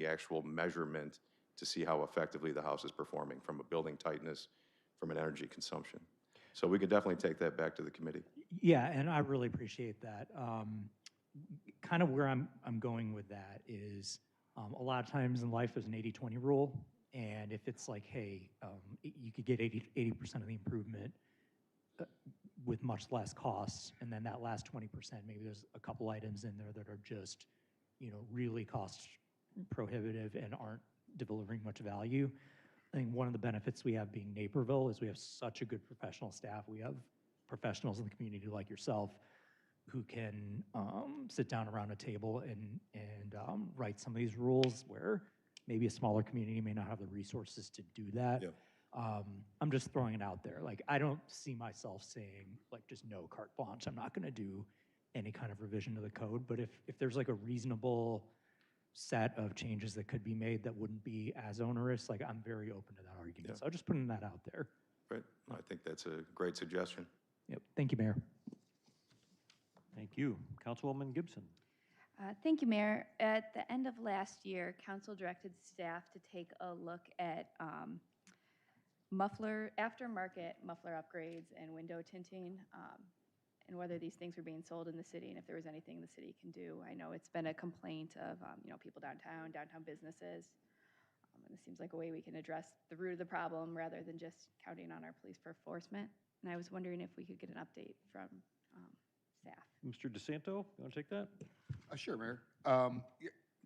the actual measurement to see how effectively the house is performing from a building tightness, from an energy consumption. So we could definitely take that back to the committee. Yeah, and I really appreciate that. Kind of where I'm going with that is a lot of times in life there's an 80-20 rule, and if it's like, hey, you could get 80% of the improvement with much less costs, and then that last 20%, maybe there's a couple items in there that are just, really cost prohibitive and aren't delivering much value. I think one of the benefits we have being Naperville is we have such a good professional staff. We have professionals in the community like yourself who can sit down around a table and write some of these rules where maybe a smaller community may not have the resources to do that. Yeah. I'm just throwing it out there. Like, I don't see myself saying, like, just no carte blanche. I'm not going to do any kind of revision to the code. But if there's like a reasonable set of changes that could be made that wouldn't be as onerous, like, I'm very open to that argument. Yeah. So I'm just putting that out there. Right. I think that's a great suggestion. Yep. Thank you, Mayor. Thank you. Councilwoman Gibson. Thank you, Mayor. At the end of last year, council directed staff to take a look at aftermarket muffler upgrades and window tinting, and whether these things were being sold in the city and if there was anything the city can do. I know it's been a complaint of people downtown businesses, and this seems like a way we can address the root of the problem rather than just counting on our police for enforcement. And I was wondering if we could get an update from staff. Mr. DeSanto, you want to take that? Sure, Mayor. Yeah,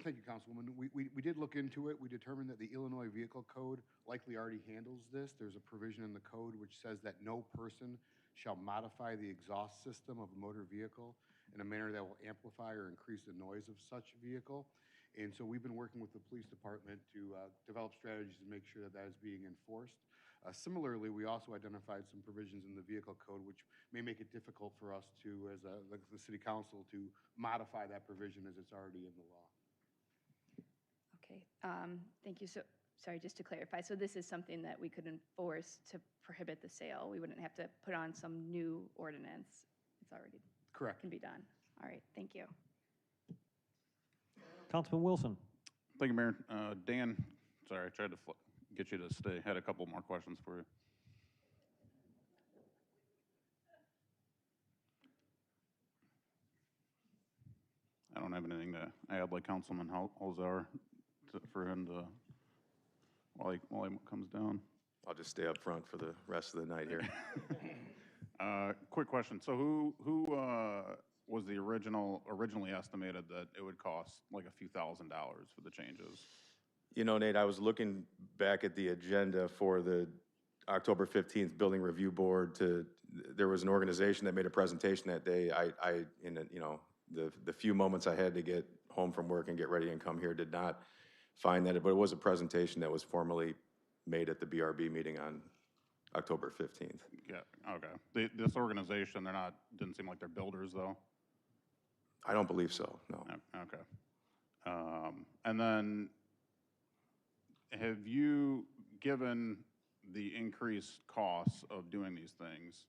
thank you, Councilwoman. We did look into it. We determined that the Illinois Vehicle Code likely already handles this. There's a provision in the code which says that no person shall modify the exhaust system of a motor vehicle in a manner that will amplify or increase the noise of such vehicle. And so we've been working with the police department to develop strategies to make sure that that is being enforced. Similarly, we also identified some provisions in the vehicle code which may make it difficult for us to, as the city council, to modify that provision as it's already in the law. Okay, thank you. So, sorry, just to clarify, so this is something that we could enforce to prohibit the sale. We wouldn't have to put on some new ordinance. It's already Correct. Can be done. All right, thank you. Councilman Wilson. Thank you, Mayor. Dan, sorry, I tried to get you to stay. Had a couple more questions for you. I don't have anything to add like Councilman Holzauer for him to, while he comes down. I'll just stay up front for the rest of the night here. Quick question. So who was the originally estimated that it would cost like a few $1,000s for the changes? Nate, I was looking back at the agenda for the October 15th Building Review Board. There was an organization that made a presentation that day. The few moments I had to get home from work and get ready and come here did not find that, but it was a presentation that was formally made at the BRB meeting on October 15th. Yeah, okay. This organization, didn't seem like they're builders though? I don't believe so, no. Okay. And then have you, given the increased costs of doing these things,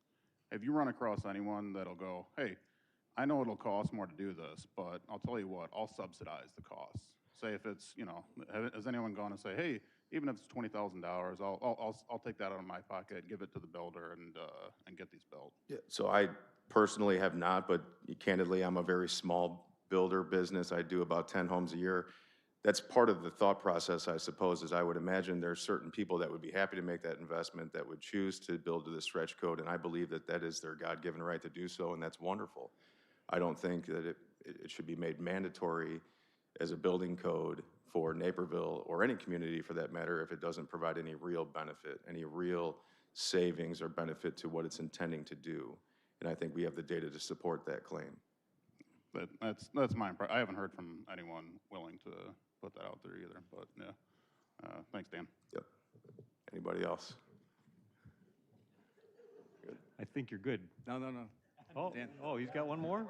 have you run across anyone that'll go, hey, I know it'll cost more to do this, but I'll tell you what, I'll subsidize the costs. Say if it's, has anyone gone and say, hey, even if it's $20,000, I'll take that out of my pocket, give it to the builder, and get these built? Yeah, so I personally have not, but candidly, I'm a very small builder business. I do about 10 homes a year. That's part of the thought process, I suppose, is I would imagine there's certain people that would be happy to make that investment, that would choose to build to the stretch code, and I believe that that is their God-given right to do so, and that's wonderful. I don't think that it should be made mandatory as a building code for Naperville or any community for that matter if it doesn't provide any real benefit, any real savings or benefit to what it's intending to do. And I think we have the data to support that claim. That's my impression. I haven't heard from anyone willing to put that out there either, but yeah. Thanks, Dan. Yep. Anybody else? Good. I think you're good. No. Oh, he's got one more?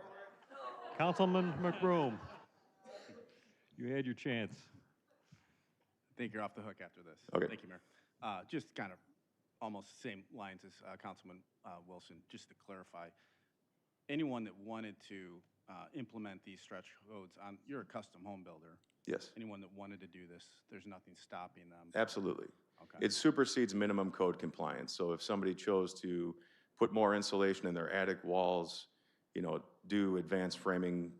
Councilman McBroom. You had your chance. I think you're off the hook after this. Okay. Thank you, Mayor. Just kind of almost the same lines as Councilman Wilson, just to clarify. Anyone that wanted to implement these stretch codes, you're a custom home builder. Yes, Anyone that wanted to do this, there's nothing stopping them. absolutely. Okay. It supersedes minimum code compliance. So if somebody chose to put more insulation in their attic walls, do advanced framing,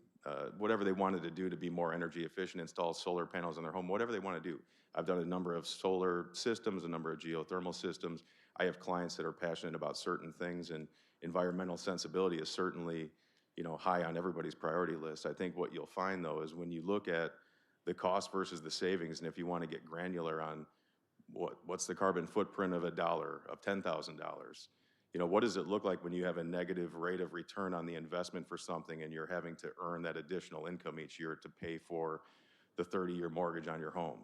whatever they wanted to do to be more energy efficient, install solar panels in their home, whatever they want to do. I've done a number of solar systems, a number of geothermal systems. I have clients that are passionate about certain things, and environmental sensibility is certainly, high on everybody's priority list. I think what you'll find, though, is when you look at the cost versus the savings, and if you want to get granular on what's the carbon footprint of $1, of $10,000? What does it look like when you have a negative rate of return on the investment for something and you're having to earn that additional income each year to pay for the 30-year mortgage on your home?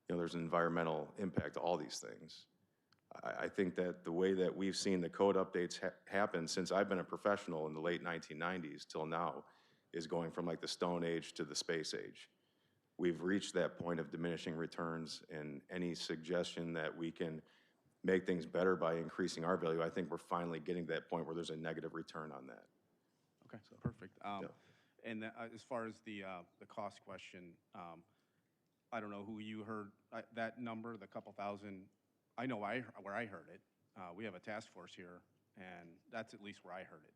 There's an environmental impact to all these things. I think that the way that we've seen the code updates happen since I've been a professional in the late 1990s till now is going from like the Stone Age to the Space Age. We've reached that point of diminishing returns, and any suggestion that we can make things better by increasing our value, I think we're finally getting to that point where there's a negative return on that. Okay, perfect. Yeah. And as far as the cost question, I don't know who you heard that number, the couple thousand. I know where I heard it. We have a task force here, and that's at least where I heard it.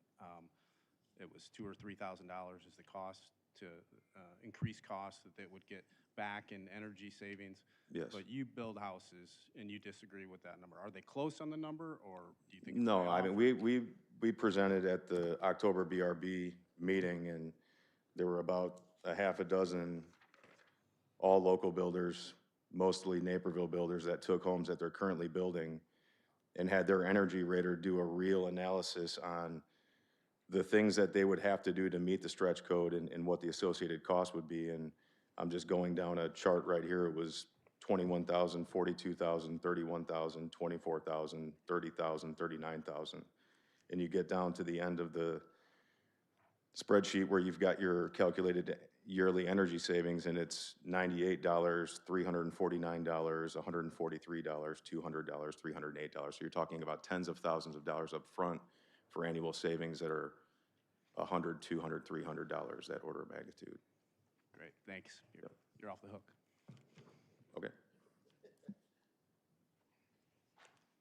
It was $2,000 or $3,000 is the cost to increase costs that they would get back in energy savings. Yes. But you build houses and you disagree with that number. Are they close on the number, or do you think it's No, way I off? mean, we presented at the October BRB meeting, and there were about a half a dozen all local builders, mostly Naperville builders, that took homes that they're currently building and had their energy rater do a real analysis on the things that they would have to do to meet the stretch code and what the associated cost would be. And I'm just going down a chart right here. It was 21,000, 42,000, 31,000, 24,000, 30,000, 39,000. And you get down to the end of the spreadsheet where you've got your calculated yearly energy savings, and it's $98, $349, $143, $200, $308. So you're talking about tens of thousands of dollars up front for annual savings that are $100, $200, $300, that order of magnitude. Great, thanks. You're off the hook. Okay.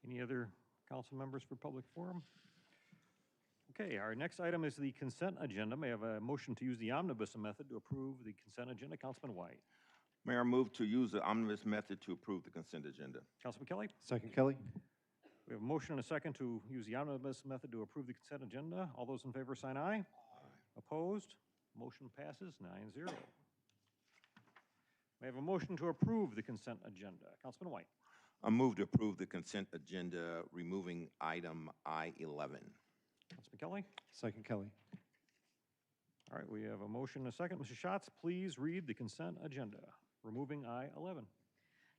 Any other council members for public forum? Okay, our next item is the consent agenda. May I have a motion to use the omnibus method to approve the consent agenda? Councilman White. Mayor, move to use the omnibus method to approve the consent agenda. Councilman Kelly. Second, Kelly. We have a motion and a second to use the omnibus method to approve the consent agenda. All those in favor sign aye. Opposed? Motion passes 9-0. May I have a motion to approve the consent agenda? Councilman White. I move to approve the consent agenda, removing item I-11. Councilman Kelly. Second, Kelly. All right, we have a motion and a second. Mr. Schatz, please read the consent agenda, removing I-11.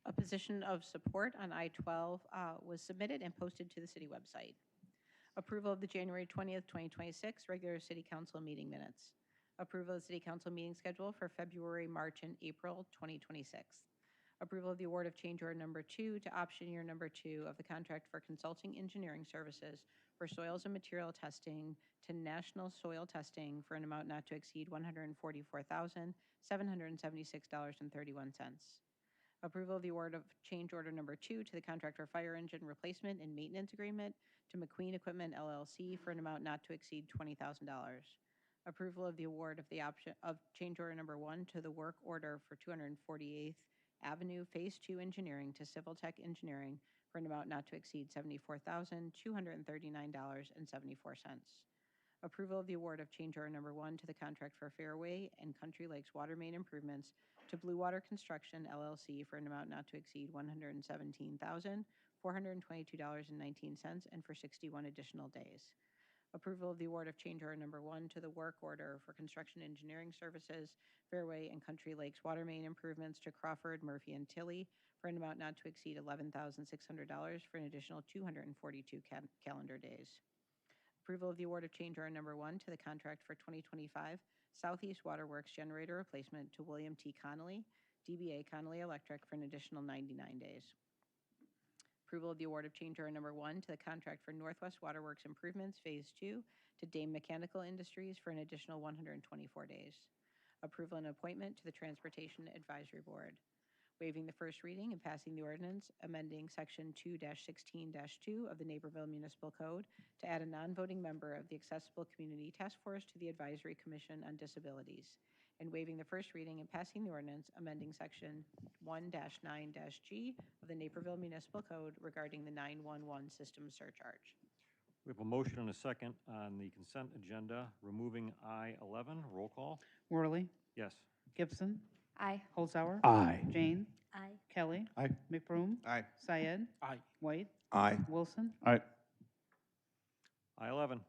A position of support on I-12 was submitted and posted to the city website. Approval of the January 20th, 2026 regular city council meeting minutes. Approval of the city council meeting schedule for February, March, and April 2026. Approval of the award of change order number 2 to option year number 2 of the contract for consulting engineering services for soils and material testing to National Soil Testing for an amount not to exceed $144,776.31. Approval of the award of change order number 2 to the contract for fire engine replacement and maintenance agreement to McQueen Equipment LLC for an amount not to exceed $20,000. Approval of the award of the option of change order number 1 to the work order for 248th Avenue Phase 2 Engineering to Civil Tech Engineering for an amount not to exceed $74,239.74. Approval of the award of change order number 1 to the contract for Fairway and Country Lakes water main improvements to Blue Water Construction LLC for an amount not to exceed $117,422.19 and for 61 additional days. Approval of the award of change order number 1 to the work order for construction engineering services, Fairway and Country Lakes water main improvements to Crawford, Murphy, and Tilley for an amount not to exceed $11,600 for an additional 242 calendar days. Approval of the award of change order number 1 to the contract for 2025 Southeast Waterworks generator replacement to William T. Connolly, DBA Connolly Electric for an additional 99 days. Approval of the award of change order number 1 to the contract for Northwest Waterworks Improvements Phase 2 to Dame Mechanical Industries for an additional 124 days. approval and appointment to the Transportation Advisory Board, waiving the first reading and passing the ordinance amending Section 2-16-2 of the Naperville Municipal Code to add a non-voting member of the Accessible Community Task Force to the Advisory Commission on Disabilities, and waiving the first reading and passing the ordinance amending Section 1-9-G of the Naperville Municipal Code regarding the 911 system surcharge. We have a motion and a second on the consent agenda, removing I-11. Roll call? Worley. Yes. Gibson. Aye. Holzhauer. Aye. Jane. Aye. Kelly. Aye. McBroom. Aye. Syed. Aye. White. Aye. Wilson. Aye. I-11.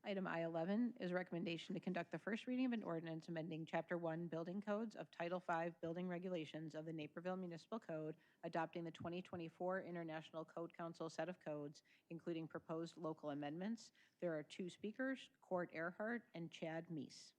Item I-11 is a recommendation to conduct the first reading of an ordinance amending Chapter 1 Building Codes of Title 5 Building Regulations of the Naperville Municipal Code, adopting the 2024 International Code Council set of codes, including proposed local amendments. There are two speakers, Cord Earhart and Chad Meese.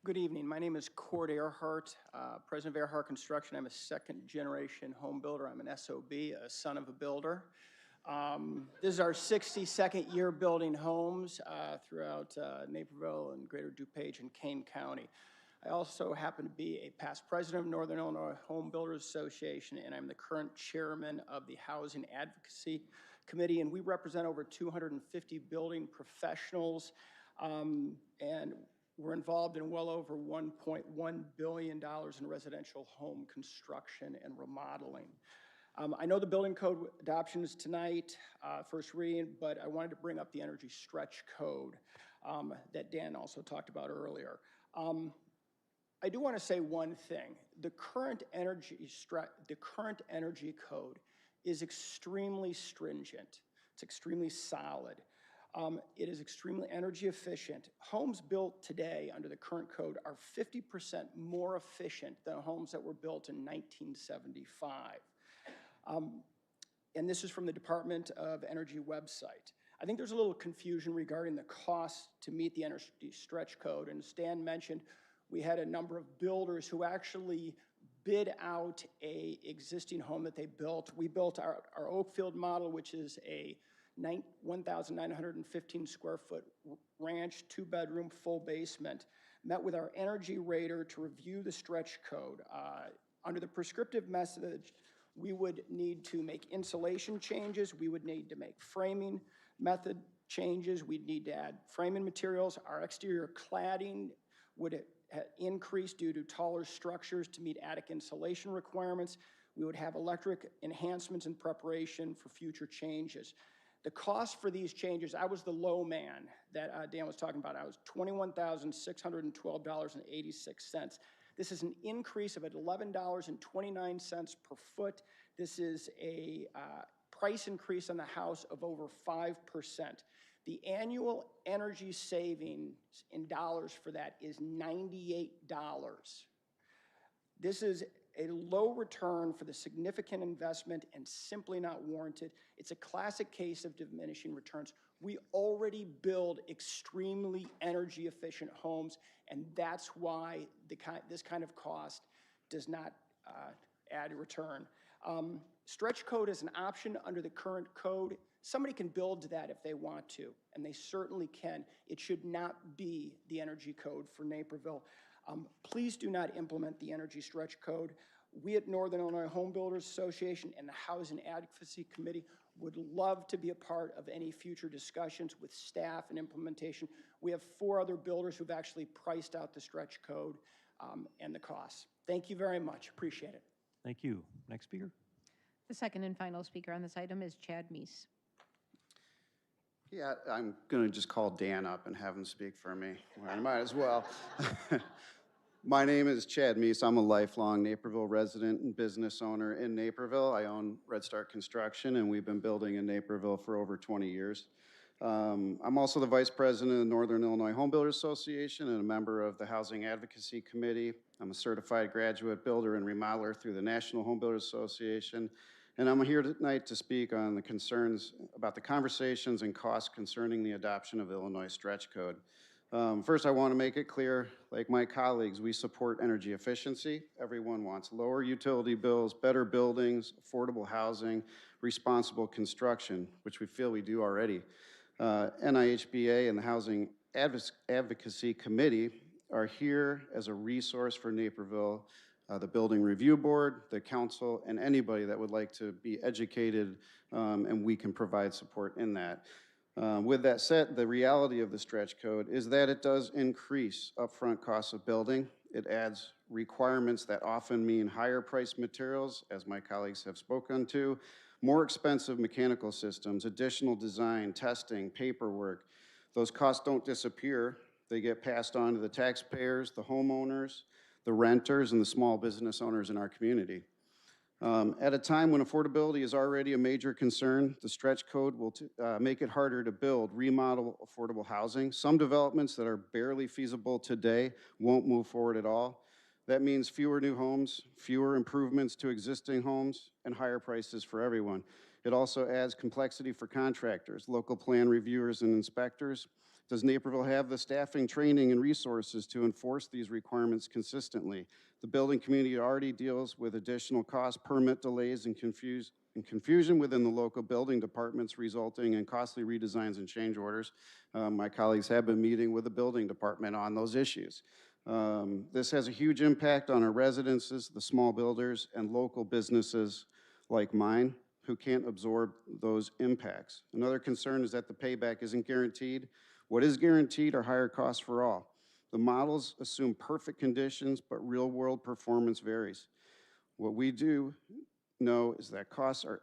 Good evening. My name is Cord Earhart, president of Earhart Construction. I'm a second-generation home builder. I'm an SOB, a son of a builder. This is our 62nd year building homes throughout Naperville and Greater DuPage and Kane County. I also happen to be a past president of Northern Illinois Home Builders Association, and I'm the current chairman of the Housing Advocacy Committee, and we represent over 250 building professionals, and we're involved in well over $1.1 billion in residential home construction and remodeling. I know the building code adoption is tonight, first reading, but I wanted to bring up the energy stretch code that Dan also talked about earlier. I do want to say one thing. The current energy code is extremely stringent. It's extremely solid. It is extremely energy efficient. Homes built today under the current code are 50% more efficient than homes that were built in 1975. And this is from the Department of Energy website. I think there's a little confusion regarding the cost to meet the energy stretch code. And as Stan mentioned, we had a number of builders who actually bid out a existing home that they built. We built our Oakfield model, which is a 1,915 square foot ranch, 2-bedroom, full basement. Met with our energy rater to review the stretch code. Under the prescriptive message, we would need to make insulation changes. We would need to make framing method changes. We'd need to add framing materials. Our exterior cladding would increase due to taller structures to meet attic insulation requirements. We would have electric enhancements in preparation for future changes. The cost for these changes, I was the low man that Dan was talking about. I was $21,612.86. This is an increase of $11.29 per foot. This is a price increase on the house of over 5%. The annual energy savings in dollars for that is $98. This is a low return for the significant investment and simply not warranted. It's a classic case of diminishing returns. We already build extremely energy efficient homes, and that's why this kind of cost does not add a return. Stretch code is an option under the current code. Somebody can build to that if they want to, and they certainly can. It should not be the energy code for Naperville. Please do not implement the energy stretch code. We at Northern Illinois Home Builders Association and the Housing Advocacy Committee would love to be a part of any future discussions with staff and implementation. We have 4 other builders who've actually priced out the stretch code and the costs. Thank you very much. Appreciate it. Thank you. Next speaker. The second and final speaker on this item is Chad Meese. Yeah, I'm going to just call Dan up and have him speak for me. Well, I might as well. My name is Chad Meese. I'm a lifelong Naperville resident and business owner in Naperville. I own Red Star Construction, and we've been building in Naperville for over 20 years. I'm also the vice president of the Northern Illinois Home Builders Association and a member of the Housing Advocacy Committee. I'm a certified graduate builder and remodeler through the National Home Builders Association. And I'm here tonight to speak on the concerns about the conversations and costs concerning the adoption of Illinois Stretch Code. First, I want to make it clear, like my colleagues, we support energy efficiency. Everyone wants lower utility bills, better buildings, affordable housing, responsible construction, which we feel we do already. NIHBA and the Housing Advocacy Committee are here as a resource for Naperville, the Building Review Board, the council, and anybody that would like to be educated, and we can provide support in that. With that said, the reality of the stretch code is that it does increase upfront costs of building. It adds requirements that often mean higher priced materials, as my colleagues have spoken to, more expensive mechanical systems, additional design, testing, paperwork. Those costs don't disappear. They get passed on to the taxpayers, the homeowners, the renters, and the small business owners in our community. At a time when affordability is already a major concern, the stretch code will make it harder to build, remodel affordable housing. Some developments that are barely feasible today won't move forward at all. That means fewer new homes, fewer improvements to existing homes, and higher prices for everyone. It also adds complexity for contractors, local plan reviewers, and inspectors. Does Naperville have the staffing, training, and resources to enforce these requirements consistently? The building community already deals with additional costs, permit delays, and confusion within the local building departments, resulting in costly redesigns and change orders. My colleagues have been meeting with the building department on those issues. This has a huge impact on our residences, the small builders, and local businesses like mine who can't absorb those impacts. Another concern is that the payback isn't guaranteed. What is guaranteed are higher costs for all. The models assume perfect conditions, but real-world performance varies. What we do know is that costs are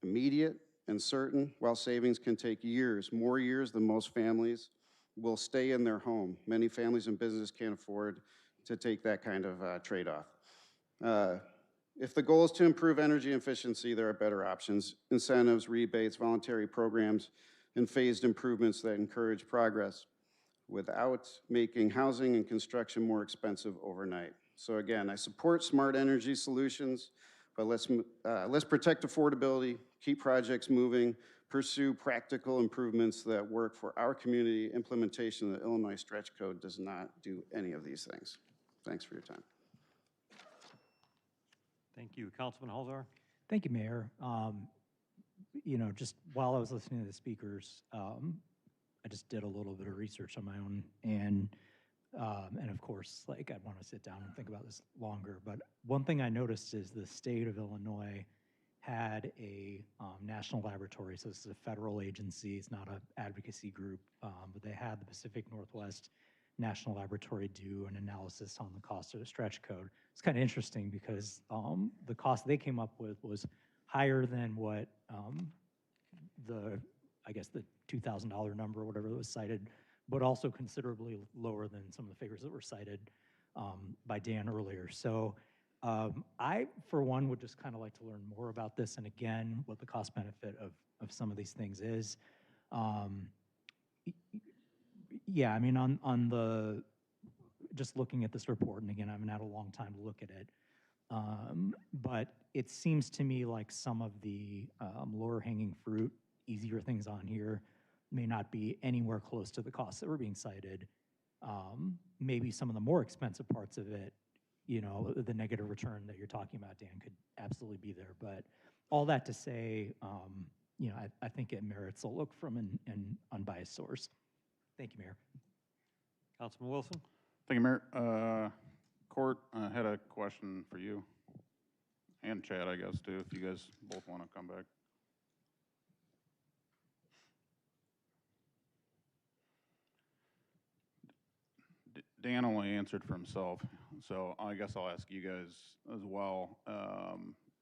immediate and certain, while savings can take years, more years than most families will stay in their home. Many families and businesses can't afford to take that kind of trade-off. If the goal is to improve energy efficiency, there are better options: incentives, rebates, voluntary programs, and phased improvements that encourage progress without making housing and construction more expensive overnight. So again, I support smart energy solutions, but let's protect affordability, keep projects moving, pursue practical improvements that work for our community. Implementation of the Illinois Stretch Code does not do any of these things. Thanks for your time. Thank you. Councilman Halzar? Thank you, Mayor. You know, just while I was listening to the speakers, I just did a little bit of research on my own, and of course, like, I'd want to sit down and think about this longer. But one thing I noticed is the state of Illinois had a national laboratory. So this is a federal agency. It's not an advocacy group, but they had the Pacific Northwest National Laboratory do an analysis on the cost of the stretch code. It's kind of interesting because the cost they came up with was higher than what I guess the $2,000 number or whatever that was cited, but also considerably lower than some of the figures that were cited by Dan earlier. So I, for one, would just kind of like to learn more about this, and again, what the cost benefit of some of these things is. Yeah, I mean, on the, just looking at this report, and again, I haven't had a long time to look at it, but it seems to me like some of the lower hanging fruit, easier things on here may not be anywhere close to the costs that were being cited. Maybe some of the more expensive parts of it, you know, the negative return that you're talking about, Dan, could absolutely be there. But all that to say, you know, I think it merits a look from an unbiased source. Thank you, Mayor. Councilman Wilson? Thank you, Mayor. Court, I had a question for you, and Chad, I guess, too, if you guys both want to come back. Dan only answered for himself, so I guess I'll ask you guys as well.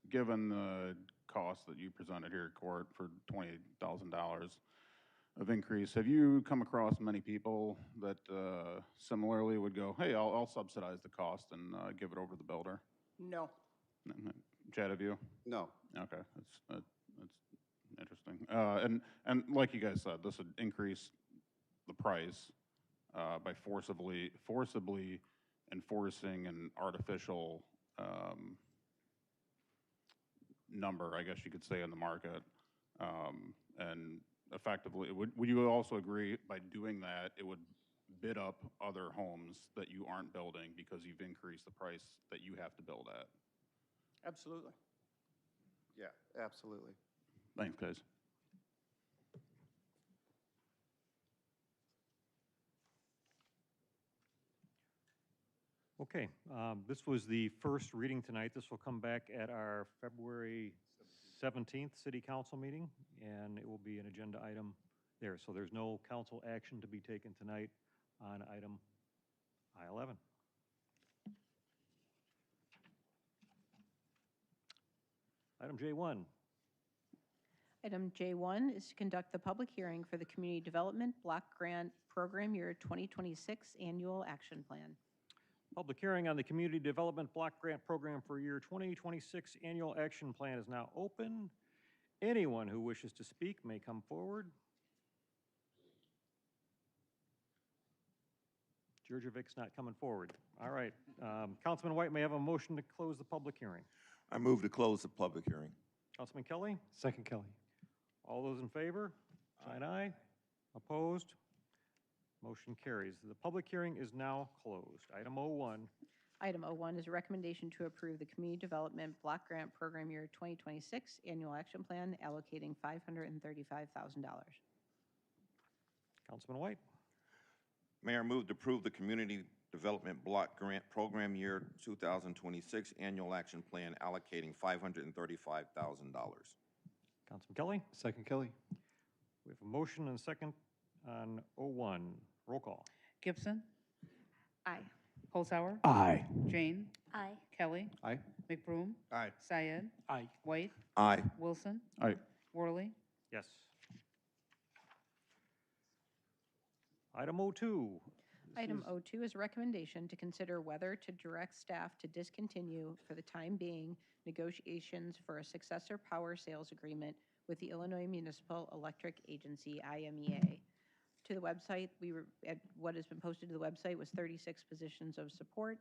Given the cost that you presented here at court for $28,000 of increase, have you come across many people that similarly would go, hey, I'll subsidize the cost and give it over to the builder? No. Chad, have you? No. Okay, that's interesting. And like you guys said, this would increase the price by forcibly enforcing an artificial number, I guess you could say, in the market. And effectively, would you also agree by doing that, it would bid up other homes that you aren't building because you've increased the price that you have to build at. Absolutely. Yeah, absolutely. Thanks, guys. Okay, this was the first reading tonight. This will come back at our February 17th City Council meeting, and it will be an agenda item there. So there's no council action to be taken tonight on item I-11. Item J1. Item J1 is to conduct the public hearing for the Community Development Block Grant Program Year 2026 Annual Action Plan. Public hearing on the Community Development Block Grant Program for year 2026 Annual Action Plan is now open. Anyone who wishes to speak may come forward. Georgievic's not coming forward. All right. Councilman White may have a motion to close the public hearing. I move to close the public hearing. Councilman Kelly? Second, Kelly. All those in favor? Sign aye. Opposed? Motion carries. The public hearing is now closed. Item 01. Item 01 is a recommendation to approve the Community Development Block Grant Program Year 2026 Annual Action Plan allocating $535,000. Councilman White? Mayor, move to approve the Community Development Block Grant Program Year 2026 Annual Action Plan allocating $535,000. Councilman Kelly? Second, Kelly. We have a motion and a second on 01. Roll call. Gibson. Aye. Holzhauer. Aye. Jane. Aye. Kelly. Aye. McBroom. Aye. Syed. Aye. White. Aye. Wilson. Aye. Worley. Yes. Item 02. Item 02 is a recommendation to consider whether to direct staff to discontinue for the time being negotiations for a successor power sales agreement with the Illinois Municipal Electric Agency, IMEA. To the website, what has been posted to the website was 36 positions of support,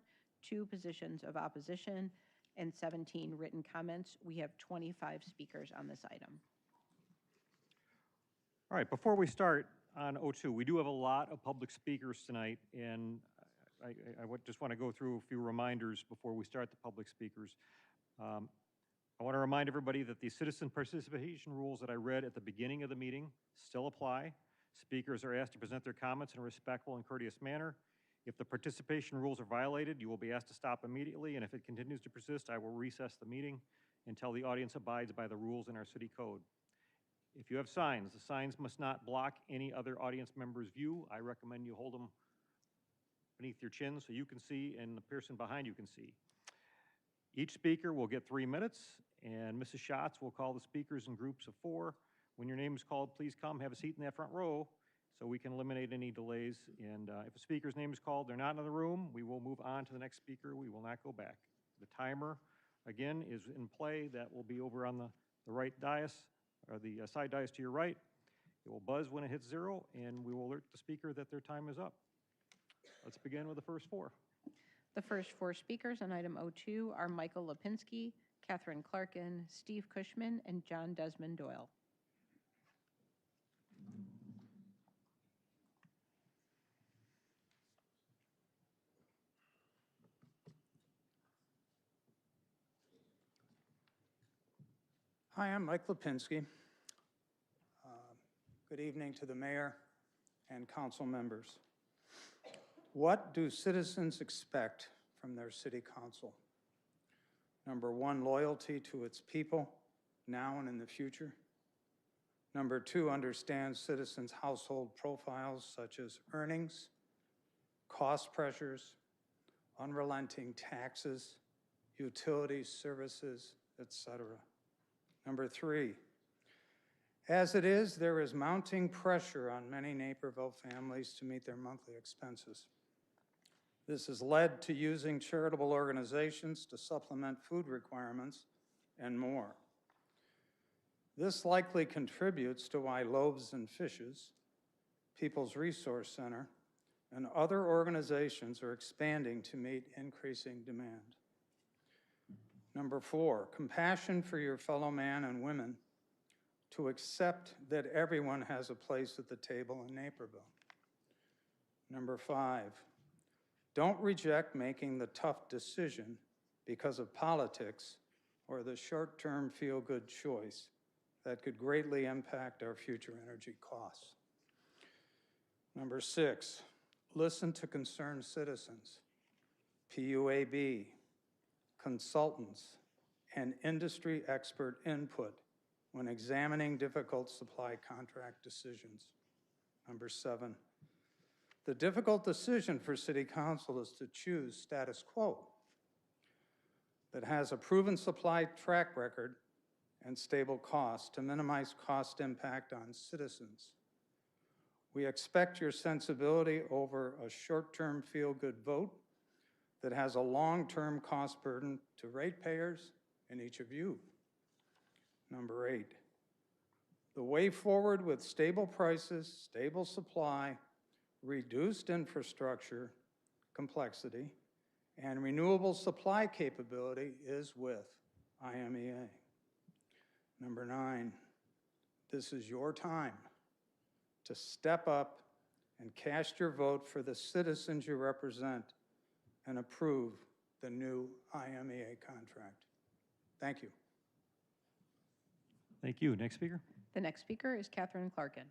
2 positions of opposition, and 17 written comments. We have 25 speakers on this item. All right, before we start on 02, we do have a lot of public speakers tonight, and I just want to go through a few reminders before we start the public speakers. I want to remind everybody that the citizen participation rules that I read at the beginning of the meeting still apply. Speakers are asked to present their comments in a respectful and courteous manner. If the participation rules are violated, you will be asked to stop immediately, and if it continues to persist, I will recess the meeting until the audience abides by the rules in our city code. If you have signs, the signs must not block any other audience member's view. I recommend you hold them beneath your chin so you can see and the person behind you can see. Each speaker will get 3 minutes, and Mrs. Schatz will call the speakers in groups of 4. When your name is called, please come have a seat in that front row so we can eliminate any delays. And if a speaker's name is called, they're not in the room, we will move on to the next speaker. We will not go back. The timer, again, is in play. That will be over on the right dais, or the side dais to your right. It will buzz when it hits 0, and we will alert the speaker that their time is up. Let's begin with the first 4. The first 4 speakers on item 02 are Michael Lipinski, Catherine Clarkin, Steve Cushman, and John Desmond Doyle. Hi, I'm Mike Lipinski. Good evening to the mayor and council members. What do citizens expect from their city council? Number 1, loyalty to its people, now and in the future. Number 2, understand citizens' household profiles such as earnings, cost pressures, unrelenting taxes, utilities, services, etc. Number 3, as it is, there is mounting pressure on many Naperville families to meet their monthly expenses. This has led to using charitable organizations to supplement food requirements and more. This likely contributes to why Loaves and Fishes, People's Resource Center, and other organizations are expanding to meet increasing demand. Number 4, compassion for your fellow man and women to accept that everyone has a place at the table in Naperville. Number 5, don't reject making the tough decision because of politics or the short-term feel-good choice that could greatly impact our future energy costs. Number 6, listen to concerned citizens, PUAB, consultants, and industry expert input when examining difficult supply contract decisions. Number 7, the difficult decision for City Council is to choose status quo that has a proven supply track record and stable costs to minimize cost impact on citizens. We expect your sensibility over a short-term feel-good vote that has a long-term cost burden to ratepayers and each of you. Number 8, the way forward with stable prices, stable supply, reduced infrastructure complexity, and renewable supply capability is with IMEA. Number 9, this is your time to step up and cast your vote for the citizens you represent and approve the new IMEA contract. Thank you. Thank you. Next speaker. The next speaker is Catherine Clarkin.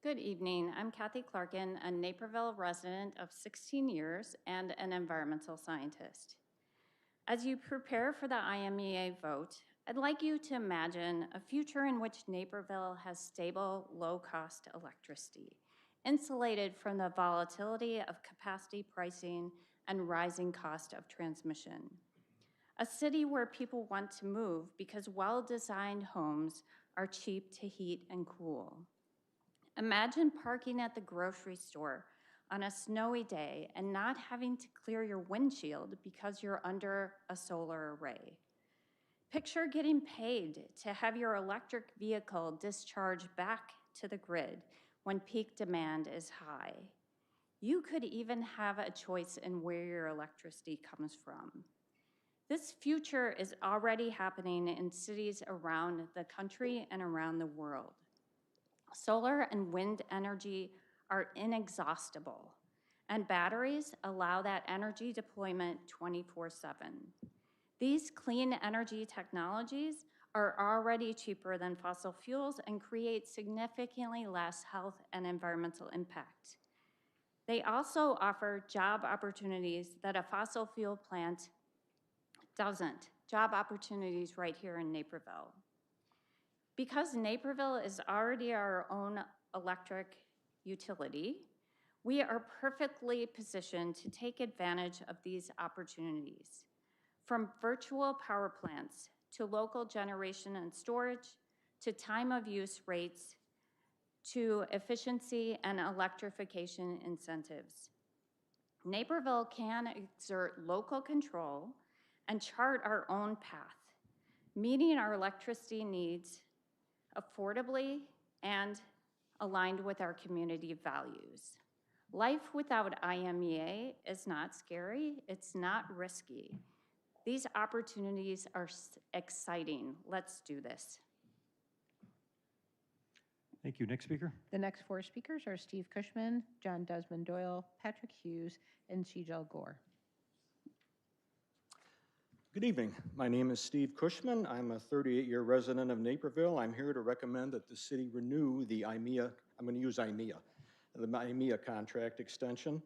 Good evening. I'm Kathy Clarkin, a Naperville resident of 16 years and an environmental scientist. As you prepare for the IMEA vote, I'd like you to imagine a future in which Naperville has stable, low-cost electricity, insulated from the volatility of capacity pricing and rising cost of transmission. A city where people want to move because well-designed homes are cheap to heat and cool. Imagine parking at the grocery store on a snowy day and not having to clear your windshield because you're under a solar array. Picture getting paid to have your electric vehicle discharged back to the grid when peak demand is high. You could even have a choice in where your electricity comes from. This future is already happening in cities around the country and around the world. Solar and wind energy are inexhaustible, and batteries allow that energy deployment 24/7. These clean energy technologies are already cheaper than fossil fuels and create significantly less health and environmental impact. They also offer job opportunities that a fossil fuel plant doesn't, job opportunities right here in Naperville. Because Naperville is already our own electric utility, we are perfectly positioned to take advantage of these opportunities. From virtual power plants to local generation and storage, to time of use rates, to efficiency and electrification incentives. Naperville can exert local control and chart our own path, meeting our electricity needs affordably and aligned with our community values. Life without IMEA is not scary, it's not risky. These opportunities are exciting. Let's do this. Thank you. Next speaker. The next 4 speakers are Steve Cushman, John Desmond Doyle, Patrick Hughes, and Shijal Gore. Good evening. My name is Steve Cushman. I'm a 38-year resident of Naperville. I'm here to recommend that the city renew the IMEA, I'm going to use IMEA, the IMEA contract extension.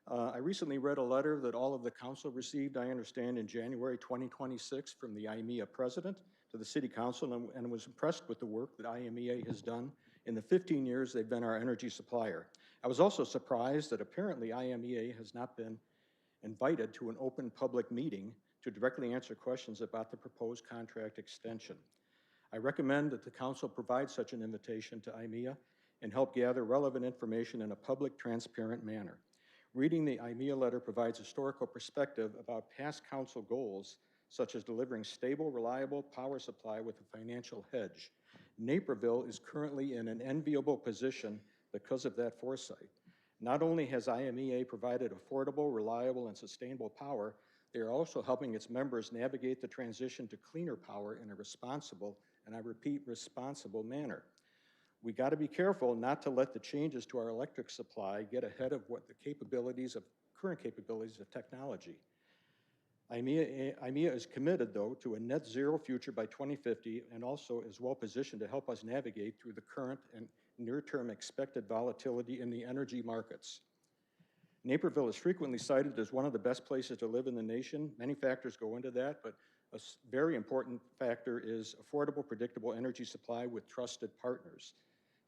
I recently read a letter that all of the council received, I understand, in January 2026 from the IMEA president to the city council and was impressed with the work that IMEA has done in the 15 years they've been our energy supplier. I was also surprised that apparently IMEA has not been invited to an open public meeting to directly answer questions about the proposed contract extension. I recommend that the council provide such an invitation to IMEA and help gather relevant information in a public, transparent manner. Reading the IMEA letter provides historical perspective about past council goals, such as delivering stable, reliable power supply with a financial hedge. Naperville is currently in an enviable position because of that foresight. Not only has IMEA provided affordable, reliable, and sustainable power, they are also helping its members navigate the transition to cleaner power in a responsible, and I repeat, responsible manner. We got to be careful not to let the changes to our electric supply get ahead of what the current capabilities of technology. IMEA is committed, though, to a net zero future by 2050 and also is well positioned to help us navigate through the current and near-term expected volatility in the energy markets. Naperville is frequently cited as one of the best places to live in the nation. Many factors go into that, but a very important factor is affordable, predictable energy supply with trusted partners.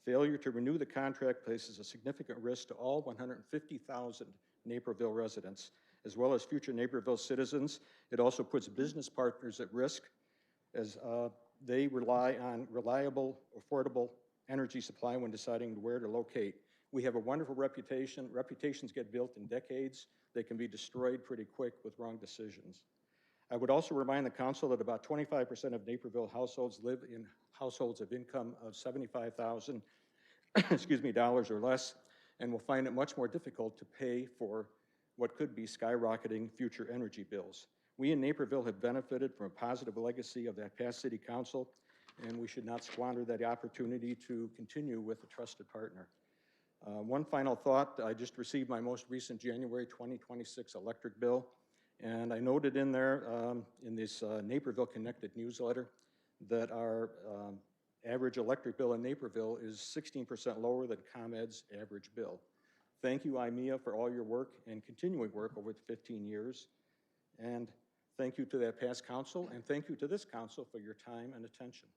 Failure to renew the contract places a significant risk to all 150,000 Naperville residents, as well as future Naperville citizens. It also puts business partners at risk as they rely on reliable, affordable energy supply when deciding where to locate. We have a wonderful reputation. Reputations get built in decades. They can be destroyed pretty quick with wrong decisions. I would also remind the council that about 25% of Naperville households live in households of income of $75,000 dollars or less, and will find it much more difficult to pay for what could be skyrocketing future energy bills. We in Naperville have benefited from a positive legacy of that past city council, and we should not squander that opportunity to continue with a trusted partner. One final thought, I just received my most recent January 2026 electric bill, and I noted in there, in this Naperville Connected newsletter, that our average electric bill in Naperville is 16% lower than ComEd's average bill. Thank you, IMEA, for all your work and continuing work over the 15 years. And thank you to that past council, and thank you to this council for your time and attention.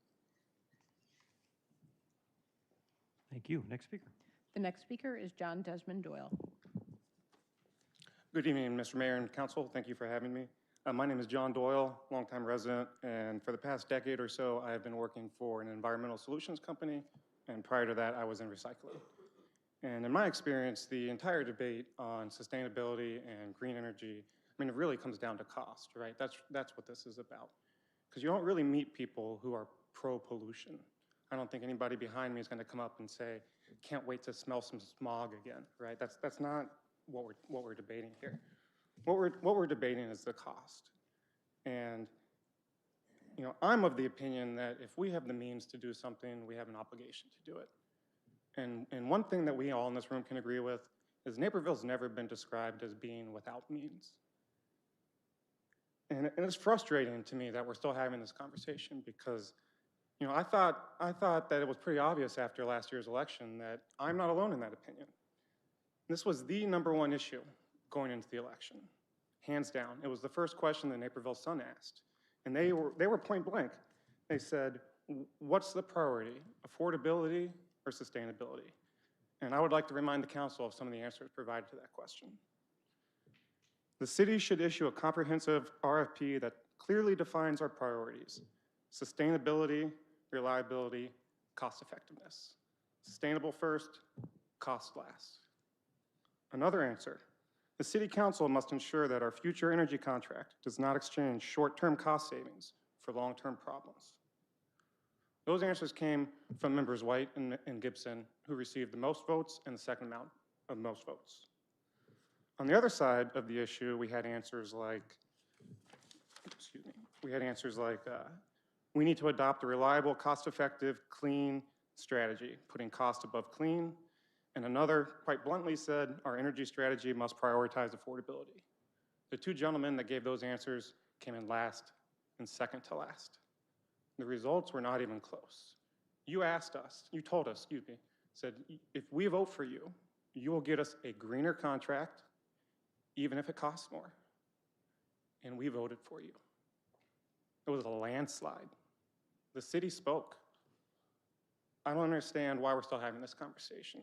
Thank you. Next speaker. The next speaker is John Desmond Doyle. Good evening, Mr. Mayor and Council. Thank you for having me. My name is John Doyle, longtime resident, and for the past decade or so, I have been working for an environmental solutions company, and prior to that, I was in recycling. And in my experience, the entire debate on sustainability and green energy, I mean, it really comes down to cost, right? That's what this is about. Because you don't really meet people who are pro-pollution. I don't think anybody behind me is going to come up and say, can't wait to smell some smog again, right? That's not what we're debating here. What we're debating is the cost. And, you know, I'm of the opinion that if we have the means to do something, we have an obligation to do it. And one thing that we all in this room can agree with is Naperville's never been described as being without means. And it's frustrating to me that we're still having this conversation because, you know, I thought that it was pretty obvious after last year's election that I'm not alone in that opinion. This was the #1 issue going into the election, hands down. It was the first question that Naperville Sun asked. And they were point blank. They said, what's the priority, affordability or sustainability? And I would like to remind the council of some of the answers provided to that question. The city should issue a comprehensive RFP that clearly defines our priorities: sustainability, reliability, cost effectiveness. Sustainable first, cost last. Another answer: the city council must ensure that our future energy contract does not exchange short-term cost savings for long-term problems. Those answers came from members White and Gibson, who received the most votes and the second amount of most votes. On the other side of the issue, we had answers like, we need to adopt a reliable, cost-effective, clean strategy, putting cost above clean. And another, quite bluntly, said our energy strategy must prioritize affordability. The two gentlemen that gave those answers came in last and second to last. The results were not even close. You told us, said, if we vote for you, you will get us a greener contract, even if it costs more. And we voted for you. It was a landslide. The city spoke. I don't understand why we're still having this conversation.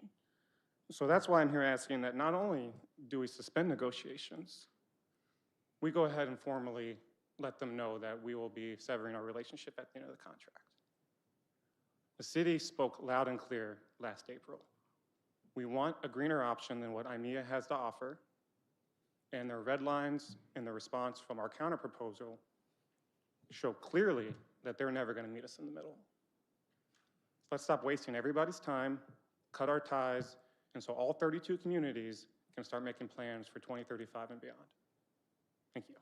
So that's why I'm here asking that not only do we suspend negotiations, we go ahead and formally let them know that we will be severing our relationship at the end of the contract. The city spoke loud and clear last April. We want a greener option than what IMEA has to offer, and their red lines and the response from our counterproposal show clearly that they're never going to meet us in the middle. Let's stop wasting everybody's time, cut our ties, and so all 32 communities can start making plans for 2035 and beyond. Thank you.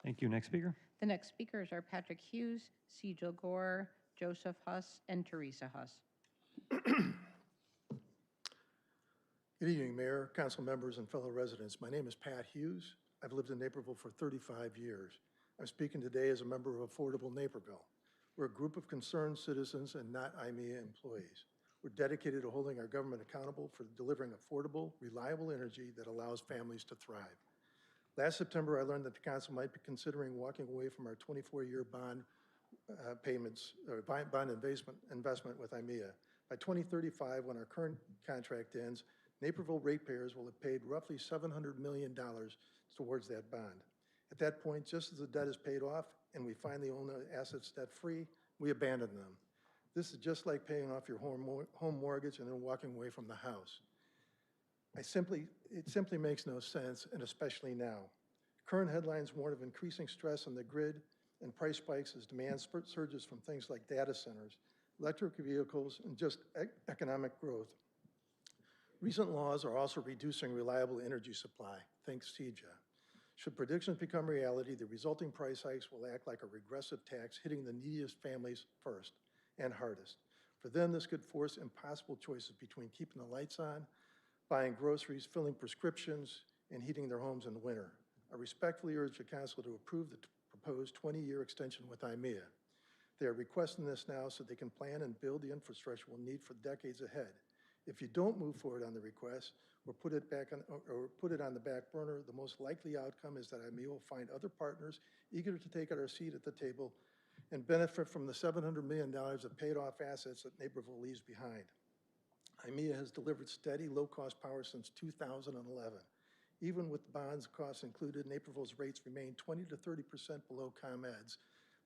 Thank you. Next speaker. The next speakers are Patrick Hughes, Cecil Gore, Joseph Huss, and Teresa Huss. Good evening, Mayor, council members, and fellow residents. My name is Pat Hughes. I've lived in Naperville for 35 years. I'm speaking today as a member of Affordable Naperville. We're a group of concerned citizens and not IMEA employees. We're dedicated to holding our government accountable for delivering affordable, reliable energy that allows families to thrive. Last September, I learned that the council might be considering walking away from our 24-year bond payments, or bond investment with IMEA. By 2035, when our current contract ends, Naperville ratepayers will have paid roughly $700 million towards that bond. At that point, just as the debt is paid off and we finally own the assets debt-free, we abandon them. This is just like paying off your home mortgage and then walking away from the house. It simply makes no sense, and especially now. Current headlines warn of increasing stress on the grid and price spikes as demand surges from things like data centers, electric vehicles, and just economic growth. Recent laws are also reducing reliable energy supply. Think CEJA. Should predictions become reality, the resulting price hikes will act like a regressive tax, hitting the neediest families first and hardest. For them, this could force impossible choices between keeping the lights on, buying groceries, filling prescriptions, and heating their homes in the winter. I respectfully urge the council to approve the proposed 20-year extension with IMEA. They are requesting this now so they can plan and build the infrastructure we'll need for decades ahead. If you don't move forward on the request or put it on the back burner, the most likely outcome is that IMEA will find other partners eager to take our seat at the table and benefit from the $700 million of paid-off assets that Naperville leaves behind. IMEA has delivered steady, low-cost power since 2011. Even with the bonds costs included, Naperville's rates remain 20 to 30% below ComEd's,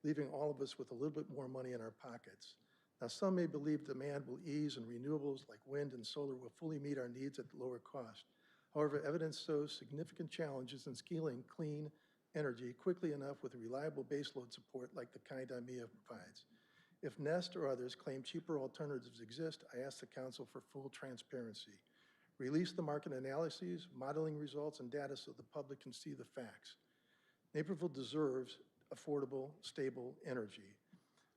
leaving all of us with a little bit more money in our pockets. Now, some may believe demand will ease and renewables like wind and solar will fully meet our needs at lower cost. However, evidence shows significant challenges in scaling clean energy quickly enough with reliable baseload support like the kind IMEA provides. If Nest or others claim cheaper alternatives exist, I ask the council for full transparency. Release the market analyses, modeling results, and data so the public can see the facts. Naperville deserves affordable, stable energy.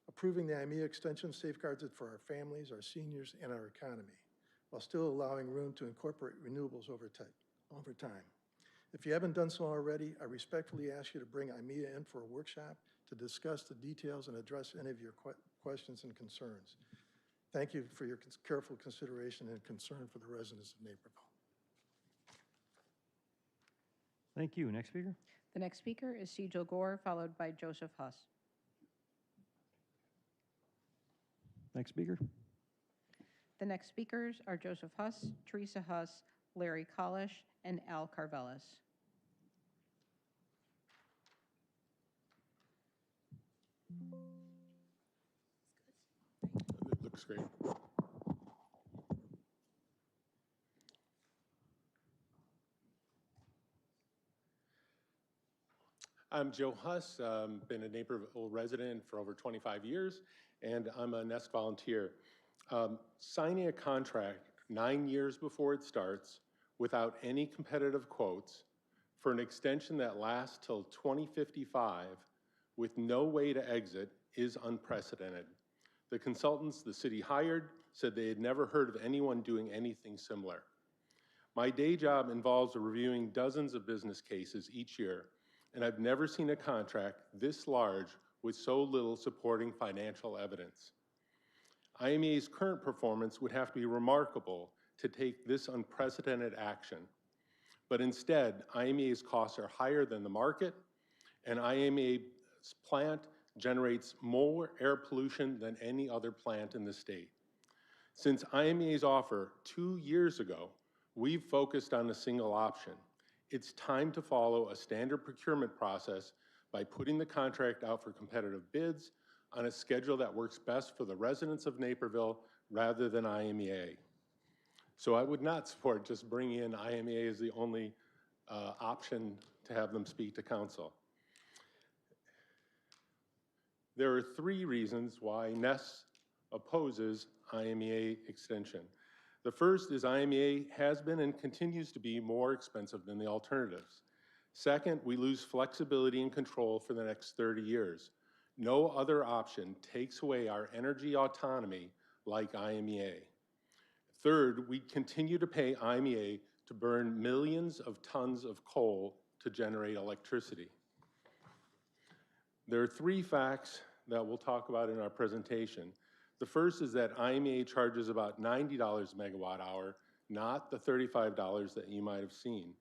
Approving the IMEA extension safeguards it for our families, our seniors, and our economy, while still allowing room to incorporate renewables over time. If you haven't done so already, I respectfully ask you to bring IMEA in for a workshop to discuss the details and address any of your questions and concerns. Thank you for your careful consideration and concern for the residents of Naperville. Thank you. Next speaker. The next speaker is Cecil Gore, followed by Joseph Huss. Next speaker. The next speakers are Joseph Huss, Teresa Huss, Larry Kalish, and Al Carvelis. It looks great. I'm Joe Huss. Been a Naperville resident for over 25 years, and I'm a Nest volunteer. Signing a contract 9 years before it starts without any competitive quotes for an extension that lasts till 2055 with no way to exit is unprecedented. The consultants the city hired said they had never heard of anyone doing anything similar. My day job involves reviewing dozens of business cases each year, and I've never seen a contract this large with so little supporting financial evidence. IMEA's current performance would have to be remarkable to take this unprecedented action. But instead, IMEA's costs are higher than the market, and IMEA's plant generates more air pollution than any other plant in the state. Since IMEA's offer 2 years ago, we've focused on a single option. It's time to follow a standard procurement process by putting the contract out for competitive bids on a schedule that works best for the residents of Naperville rather than IMEA. So I would not support just bringing in IMEA as the only option to have them speak to council. There are 3 reasons why Nest opposes IMEA extension. The first is IMEA has been and continues to be more expensive than the alternatives. Second, we lose flexibility and control for the next 30 years. No other option takes away our energy autonomy like IMEA. Third, we continue to pay IMEA to burn millions of tons of coal to generate electricity. There are 3 facts that we'll talk about in our presentation. The first is that IMEA charges about $90 a megawatt hour, not the $35 that you might have seen.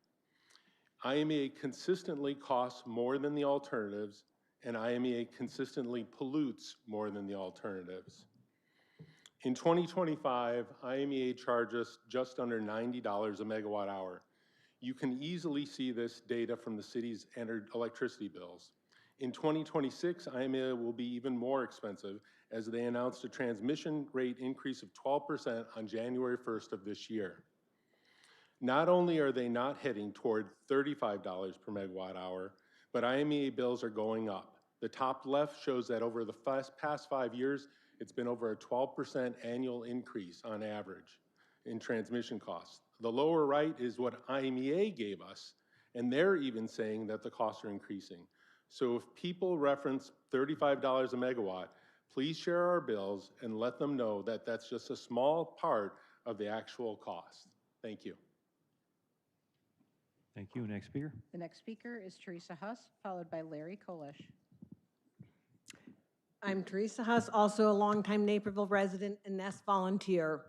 IMEA consistently costs more than the alternatives, and IMEA consistently pollutes more than the alternatives. In 2025, IMEA charges just under $90 a megawatt hour. You can easily see this data from the city's electricity bills. In 2026, IMEA will be even more expensive as they announced a transmission rate increase of 12% on January 1st of this year. Not only are they not heading toward $35 per megawatt hour, but IMEA bills are going up. The top left shows that over the past 5 years, it's been over a 12% annual increase on average in transmission costs. The lower right is what IMEA gave us, and they're even saying that the costs are increasing. So if people reference $35 a megawatt, please share our bills and let them know that that's just a small part of the actual cost. Thank you. Thank you. Next speaker. The next speaker is Teresa Huss, followed by Larry Kolish. I'm Teresa Huss, also a longtime Naperville resident and Nest volunteer.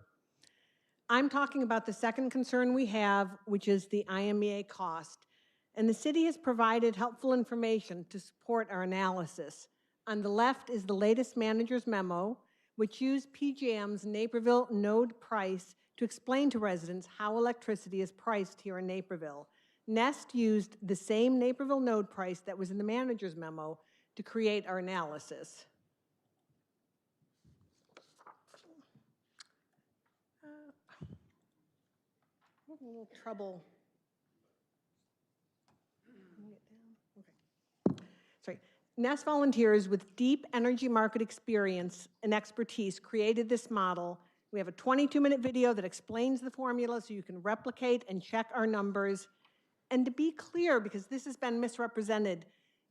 I'm talking about the second concern we have, which is the IMEA cost. And the city has provided helpful information to support our analysis. On the left is the latest manager's memo, which used PJM's Naperville node price to explain to residents how electricity is priced here in Naperville. Nest used the same Naperville node price that was in the manager's memo to create our analysis. I'm having a little trouble. Okay. Sorry. Nest volunteers with deep energy market experience and expertise created this model. We have a 22-minute video that explains the formula so you can replicate and check our numbers. And to be clear, because this has been misrepresented,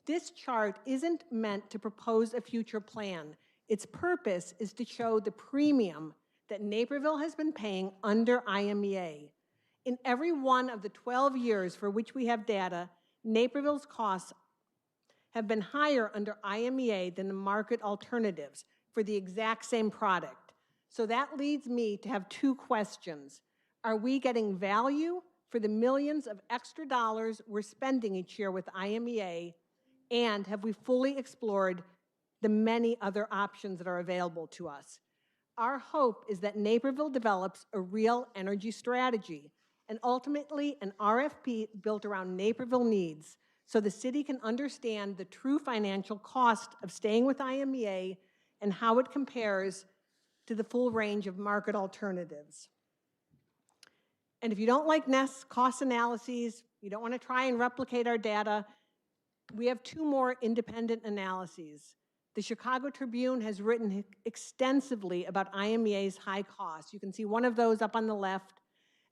this chart isn't meant to propose a future plan. Its purpose is to show the premium that Naperville has been paying under IMEA. In every one of the 12 years for which we have data, Naperville's costs have been higher under IMEA than the market alternatives for the exact same product. So that leads me to have 2 questions. Are we getting value for the millions of extra dollars we're spending each year with IMEA? And have we fully explored the many other options that are available to us? Our hope is that Naperville develops a real energy strategy and ultimately an RFP built around Naperville needs so the city can understand the true financial cost of staying with IMEA and how it compares to the full range of market alternatives. And if you don't like Nest's cost analyses, you don't want to try and replicate our data, we have 2 more independent analyses. The Chicago Tribune has written extensively about IMEA's high costs. You can see one of those up on the left.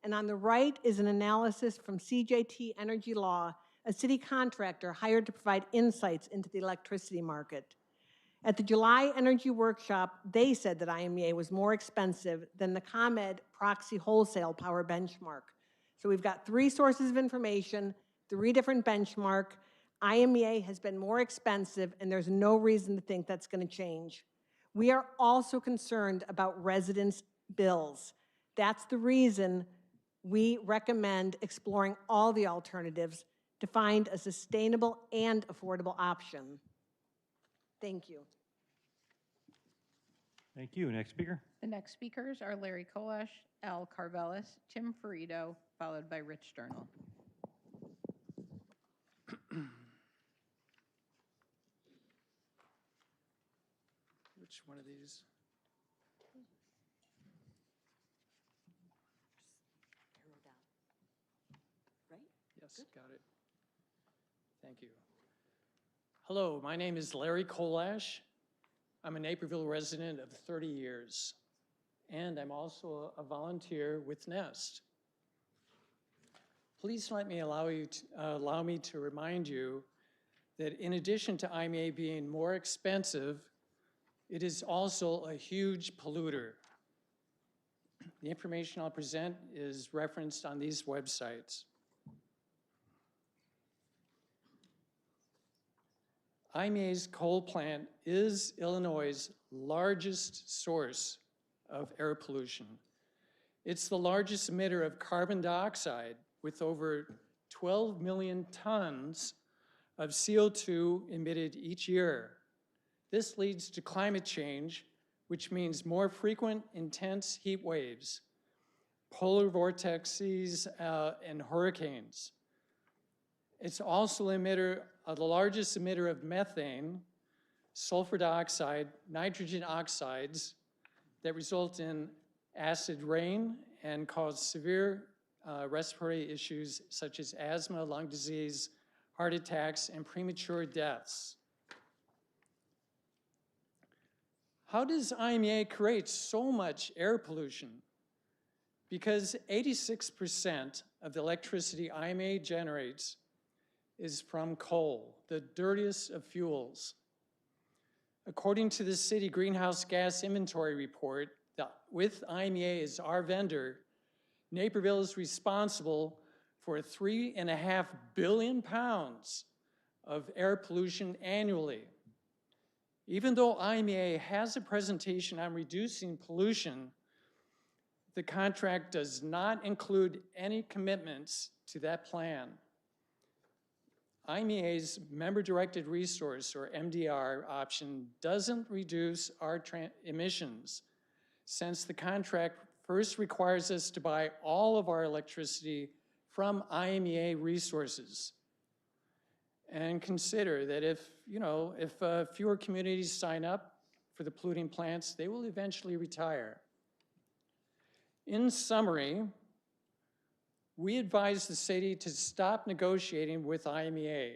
And on the right is an analysis from CJT Energy Law, a city contractor hired to provide insights into the electricity market. At the July Energy Workshop, they said that IMEA was more expensive than the ComEd proxy wholesale power benchmark. So we've got 3 sources of information, 3 different benchmarks. IMEA has been more expensive, and there's no reason to think that's going to change. We are also concerned about residents' bills. That's the reason we recommend exploring all the alternatives to find a sustainable and affordable option. Thank you. Thank you. Next speaker. The next speakers are Larry Kolish, Al Carvelis, Tim Ferrito, followed by Rich Sternal. Which one of these? Arrow down. Right? Yes, got it. Thank you. Hello, my name is Larry Kolash. I'm a Naperville resident of 30 years, and I'm also a volunteer with Nest. Please let me allow me to remind you that in addition to IMEA being more expensive, it is also a huge polluter. The information I'll present is referenced on these websites. IMEA's coal plant is Illinois' largest source of air pollution. It's the largest emitter of carbon dioxide with over 12 million tons of CO2 emitted each year. This leads to climate change, which means more frequent, intense heat waves, polar vortices, and hurricanes. It's also the largest emitter of methane, sulfur dioxide, nitrogen oxides that result in acid rain and cause severe respiratory issues such as asthma, lung disease, heart attacks, and premature deaths. How does IMEA create so much air pollution? Because 86% of the electricity IMEA generates is from coal, the dirtiest of fuels. According to the city greenhouse gas inventory report, with IMEA as our vendor, Naperville is responsible for 3.5 billion pounds of air pollution annually. Even though IMEA has a presentation on reducing pollution, the contract does not include any commitments to that plan. IMEA's member-directed resource, or MDR, option doesn't reduce our emissions, since the contract first requires us to buy all of our electricity from IMEA resources. And consider that if fewer communities sign up for the polluting plants, they will eventually retire. In summary, we advise the city to stop negotiating with IMEA.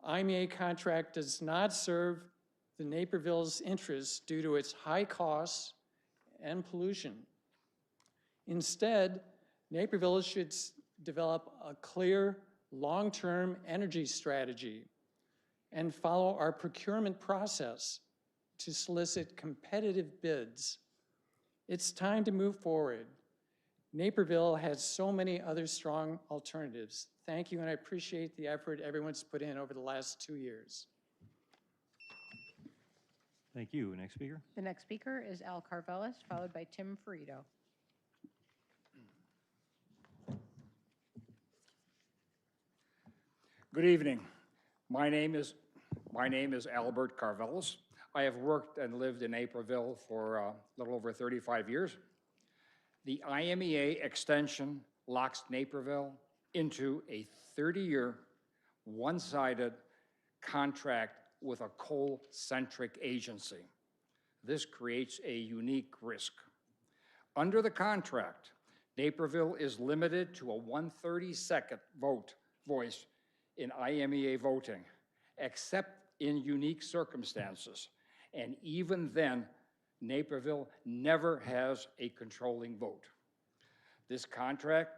IMEA contract does not serve the Naperville's interests due to its high costs and pollution. Instead, Naperville should develop a clear, long-term energy strategy and follow our procurement process to solicit competitive bids. It's time to move forward. Naperville has so many other strong alternatives. Thank you, and I appreciate the effort everyone's put in over the last 2 years. Thank you. Next speaker. The next speaker is Al Carvelis, followed by Tim Ferrito. Good evening. My name is Albert Carvelis. I have worked and lived in Naperville for a little over 35 years. The IMEA extension locks Naperville into a 30-year, one-sided contract with a coal-centric agency. This creates a unique risk. Under the contract, Naperville is limited to a 1/32nd voice in IMEA voting, except in unique circumstances. And even then, Naperville never has a controlling vote. This contract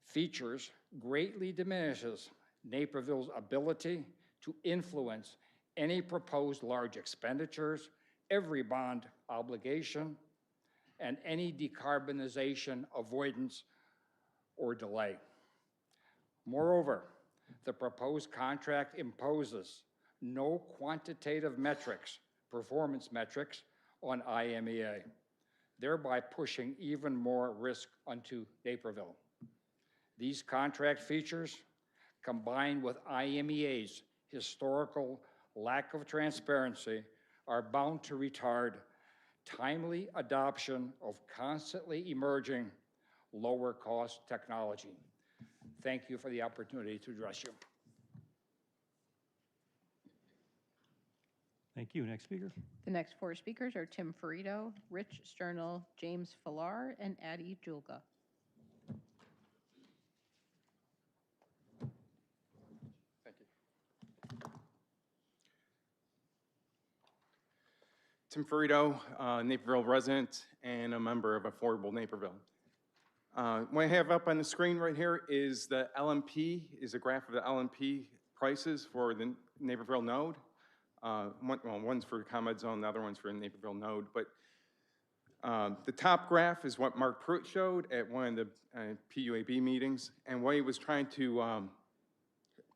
features greatly diminishes Naperville's ability to influence any proposed large expenditures, every bond obligation, and any decarbonization avoidance or delay. Moreover, the proposed contract imposes no quantitative metrics, performance metrics, on IMEA, thereby pushing even more risk onto Naperville. These contract features, combined with IMEA's historical lack of transparency, are bound to retard timely adoption of constantly emerging lower-cost technology. Thank you for the opportunity to address you. Thank you. Next speaker. The next 4 speakers are Tim Ferrito, Rich Sternal, James Falar, and Addie Julga. Thank you. Tim Ferrito, Naperville resident and a member of Affordable Naperville. What I have up on the screen right here is the LMP, is a graph of the LMP prices for the Naperville node. One's for ComEd zone, the other one's for Naperville node. But the top graph is what Mark Pruitt showed at one of the PUAB meetings. And what he was trying to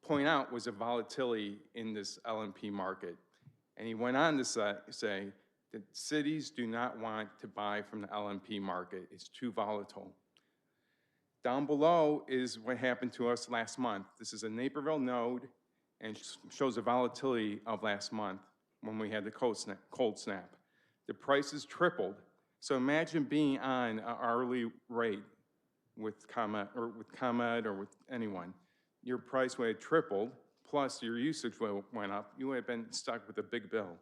point out was a volatility in this LNP market. And he went on to say that cities do not want to buy from the LNP market. It's too volatile. Down below is what happened to us last month. This is a Naperville node and shows the volatility of last month when we had the cold snap. The prices tripled. So imagine being on an hourly rate with ComEd or with anyone. Your price would have tripled, plus your usage went up. You would have been stuck with a big bill.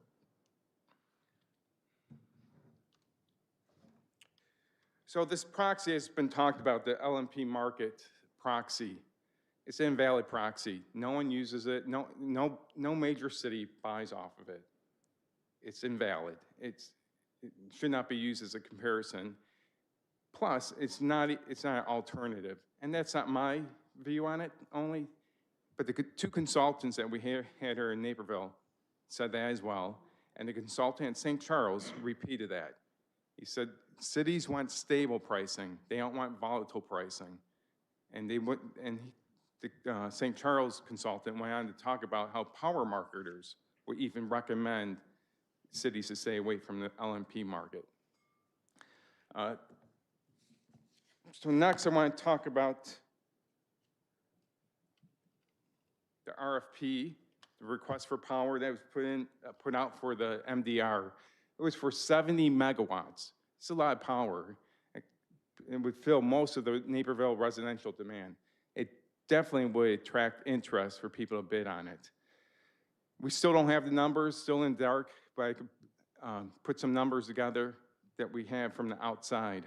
So this proxy has been talked about, the LNP market proxy. It's an invalid proxy. No one uses it. No major city buys off of it. It's invalid. It should not be used as a comparison. Plus, it's not an alternative. And that's not my view on it only, but the two consultants that we had here in Naperville said that as well. And the consultant in St. Charles repeated that. He said, cities want stable pricing. They don't want volatile pricing. And the St. Charles consultant went on to talk about how power marketers would even recommend cities to stay away from the LNP market. So next I want to talk about the RFP, the request for power that was put out for the MDR. It was for 70 megawatts. It's a lot of power. It would fill most of the Naperville residential demand. It definitely would attract interest for people to bid on it. We still don't have the numbers, still in the dark, but I could put some numbers together that we have from the outside,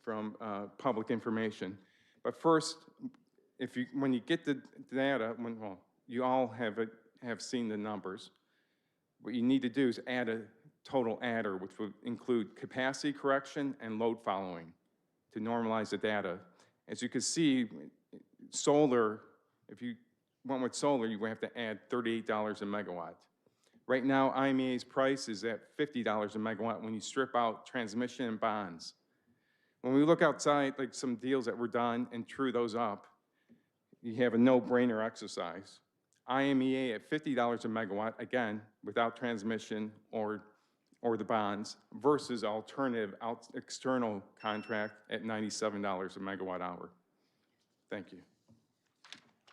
from public information. But first, when you get the data, you all have seen the numbers. What you need to do is add a total adder, which would include capacity correction and load following to normalize the data. As you can see, solar, if you went with solar, you would have to add $38 a megawatt. Right now, IMEA's price is at $50 a megawatt when you strip out transmission and bonds. When we look outside, like some deals that were done and true those up, you have a no-brainer exercise. IMEA at $50 a megawatt, again, without transmission or the bonds, versus alternative external contract at $97 a megawatt hour. Thank you.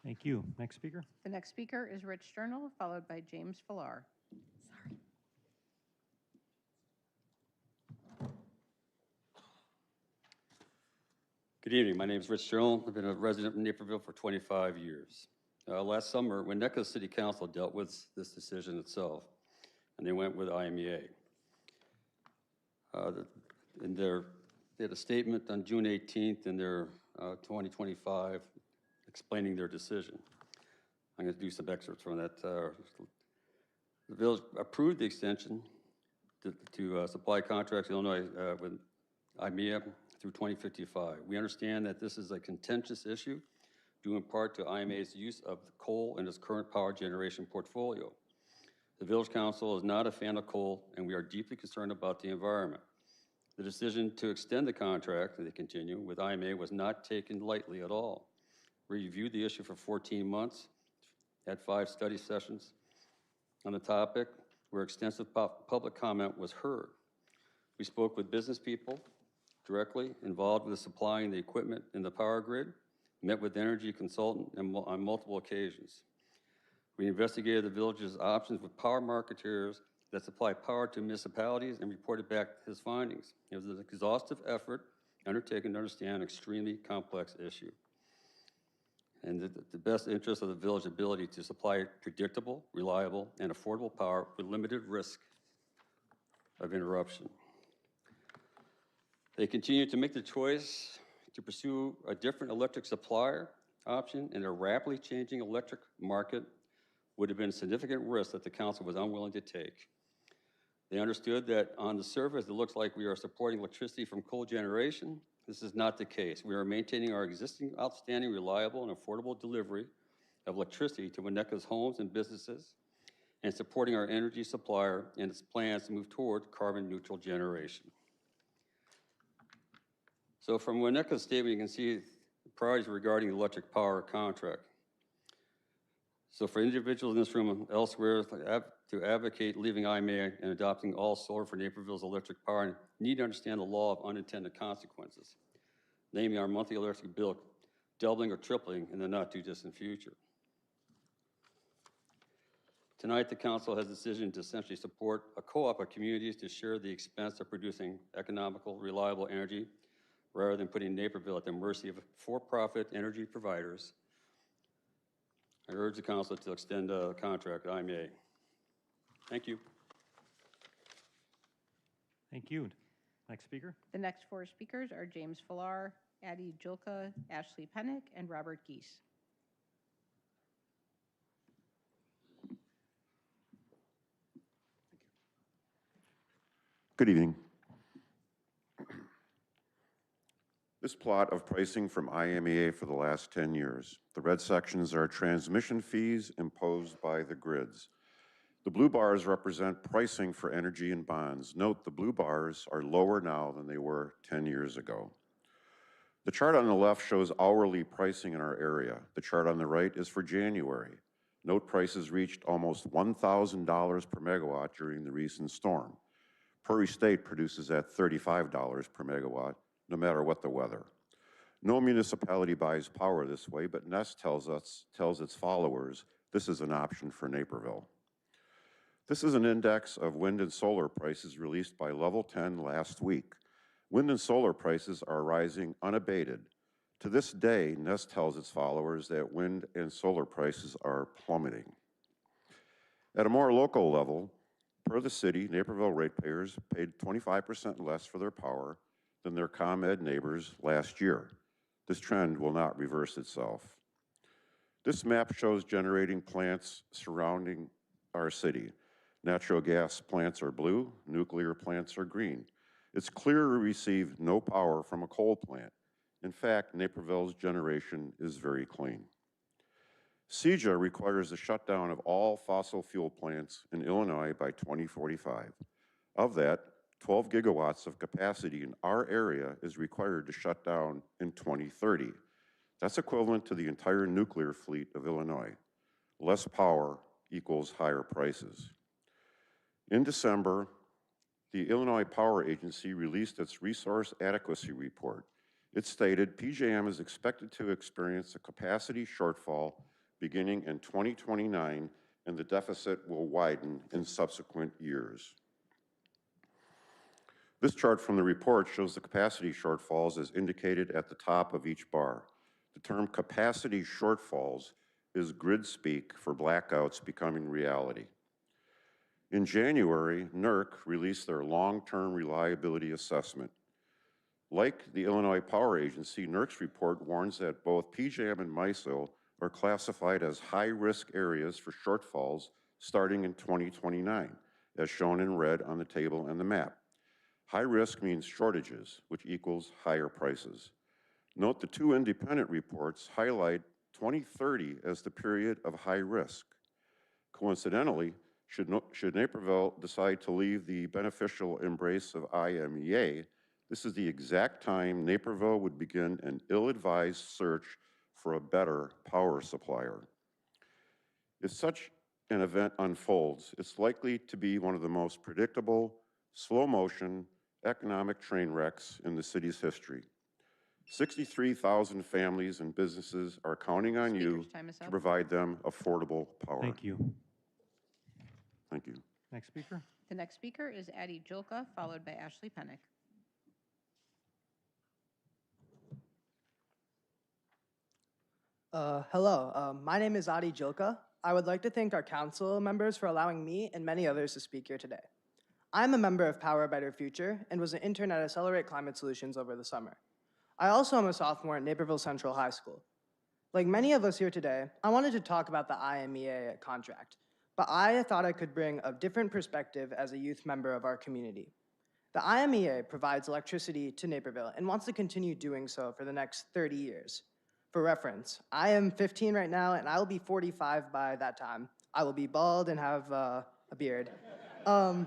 Thank you. Next speaker. The next speaker is Rich Sternal, followed by James Villar. Sorry. Good evening. My name is Rich Sternal. I've been a resident of Naperville for 25 years. Last summer, when NECA City Council dealt with this decision itself, and they went with IMEA. They had a statement on June 18th in their 2025 explaining their decision. I'm going to do some excerpts from that. The village approved the extension to supply contracts in Illinois with IMEA through 2055. We understand that this is a contentious issue due in part to IMEA's use of coal in its current power generation portfolio. The Village Council is not a fan of coal, and we are deeply concerned about the environment. The decision to extend the contract, and they continue, with IMEA was not taken lightly at all. We reviewed the issue for 14 months, had 5 study sessions on the topic where extensive public comment was heard. We spoke with business people directly involved with supplying the equipment in the power grid, met with energy consultant on multiple occasions. We investigated the village's options with power marketeers that supply power to municipalities and reported back his findings. It was an exhaustive effort undertaken to understand an extremely complex issue. And the best interest of the village's ability to supply predictable, reliable, and affordable power with limited risk of interruption. They continue to make the choice to pursue a different electric supplier option in a rapidly changing electric market would have been a significant risk that the council was unwilling to take. They understood that on the surface, it looks like we are supporting electricity from coal generation. This is not the case. We are maintaining our existing outstanding, reliable, and affordable delivery of electricity to Winnebago's homes and businesses, and supporting our energy supplier in its plans to move toward carbon-neutral generation. So from Winnebago's statement, you can see the priorities regarding the electric power contract. So for individuals in this room and elsewhere to advocate leaving IMA and adopting all solar for Naperville's electric power, need to understand the law of unintended consequences, namely our monthly electric bill doubling or tripling in the not-too-distant future. Tonight, the council has a decision to essentially support a co-op of communities to share the expense of producing economical, reliable energy, rather than putting Naperville at the mercy of for-profit energy providers. I urge the council to extend the contract to IMA. Thank you. Thank you. Next speaker. The next four speakers are James Falar, Addie Julka, Ashley Pennick, and Robert Geese. Good evening. This plot of pricing from IMEA for the last 10 years. The red sections are transmission fees imposed by the grids. The blue bars represent pricing for energy and bonds. Note the blue bars are lower now than they were 10 years ago. The chart on the left shows hourly pricing in our area. The chart on the right is for January. Note prices reached almost $1,000 per megawatt during the recent storm. Prairie State produces at $35 per megawatt, no matter what the weather. No municipality buys power this way, but Nest tells its followers this is an option for Naperville. This is an index of wind and solar prices released by Level 10 last week. Wind and solar prices are rising unabated. To this day, Nest tells its followers that wind and solar prices are plummeting. At a more local level, per the city, Naperville ratepayers paid 25% less for their power than their ComEd neighbors last year. This trend will not reverse itself. This map shows generating plants surrounding our city. Natural gas plants are blue, nuclear plants are green. It's clear we receive no power from a coal plant. In fact, Naperville's generation is very clean. CEJA requires the shutdown of all fossil fuel plants in Illinois by 2045. Of that, 12 gigawatts of capacity in our area is required to shut down in 2030. That's equivalent to the entire nuclear fleet of Illinois. Less power equals higher prices. In December, the Illinois Power Agency released its resource adequacy report. It stated PJM is expected to experience a capacity shortfall beginning in 2029, and the deficit will widen in subsequent years. This chart from the report shows the capacity shortfalls as indicated at the top of each bar. The term capacity shortfalls is grid speak for blackouts becoming reality. In January, NERC released their long-term reliability assessment. Like the Illinois Power Agency, NERC's report warns that both PJM and MISO are classified as high-risk areas for shortfalls starting in 2029, as shown in red on the table and the map. High risk means shortages, which equals higher prices. Note the two independent reports highlight 2030 as the period of high risk. Coincidentally, should Naperville decide to leave the beneficial embrace of IMEA, this is the exact time Naperville would begin an ill-advised search for a better power supplier. If such an event unfolds, it's likely to be one of the most predictable, slow-motion, economic train wrecks in the city's history. 63,000 families and businesses are counting on you to provide them affordable power. Thank you. Thank you. Next speaker. The next speaker is Addie Julka, followed by Ashley Pennick. Hello, my name is Adi Julka. I would like to thank our council members for allowing me and many others to speak here today. I'm a member of Power a Better Future and was an intern at Accelerate Climate Solutions over the summer. I also am a sophomore at Naperville Central High School. Like many of us here today, I wanted to talk about the IMEA contract, but I thought I could bring a different perspective as a youth member of our community. The IMEA provides electricity to Naperville and wants to continue doing so for the next 30 years. For reference, I am 15 right now, and I will be 45 by that time. I will be bald and have a beard. The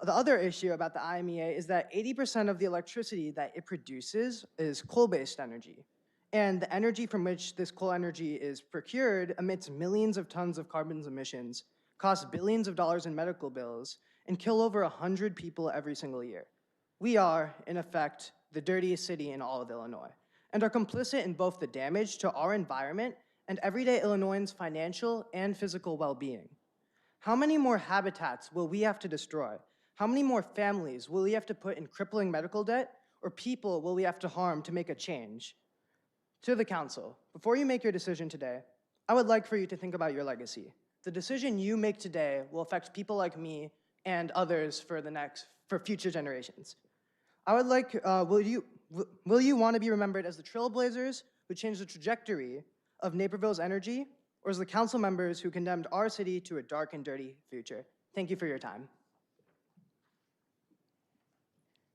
other issue about the IMEA is that 80% of the electricity that it produces is coal-based energy. And the energy from which this coal energy is procured emits millions of tons of carbon emissions, costs billions of dollars in medical bills, and kill over 100 people every single year. We are, in effect, the dirtiest city in all of Illinois, and are complicit in both the damage to our environment and everyday Illinoisans' financial and physical well-being. How many more habitats will we have to destroy? How many more families will we have to put in crippling medical debt, or people will we have to harm to make a change? To the council, before you make your decision today, I would like for you to think about your legacy. The decision you make today will affect people like me and others for future generations. I would like, will you want to be remembered as the trailblazers who changed the trajectory of Naperville's energy, or as the council members who condemned our city to a dark and dirty future? Thank you for your time.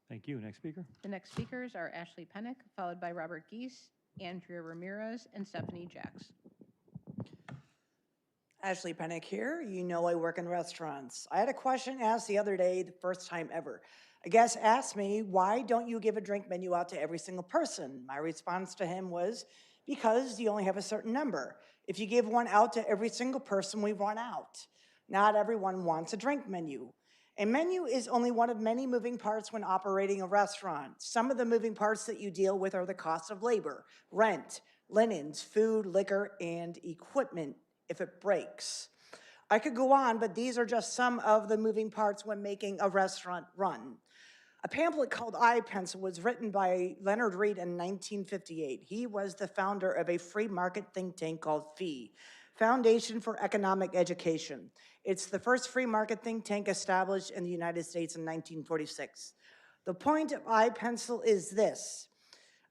Thank you. Next speaker. The next speakers are Ashley Pennick, followed by Robert Geese, Andrea Ramirez, and Stephanie Jacks. Ashley Pennick here. You know I work in restaurants. I had a question asked the other day, the first time ever. A guest asked me, why don't you give a drink menu out to every single person? My response to him was, because you only have a certain number. If you give one out to every single person, we run out. Not everyone wants a drink menu. A menu is only one of many moving parts when operating a restaurant. Some of the moving parts that you deal with are the cost of labor, rent, linens, food, liquor, and equipment if it breaks. I could go on, but these are just some of the moving parts when making a restaurant run. A pamphlet called iPencil was written by Leonard Read in 1958. He was the founder of a free market think tank called FEE, Foundation for Economic Education. It's the first free market think tank established in the United States in 1946. The point of iPencil is this.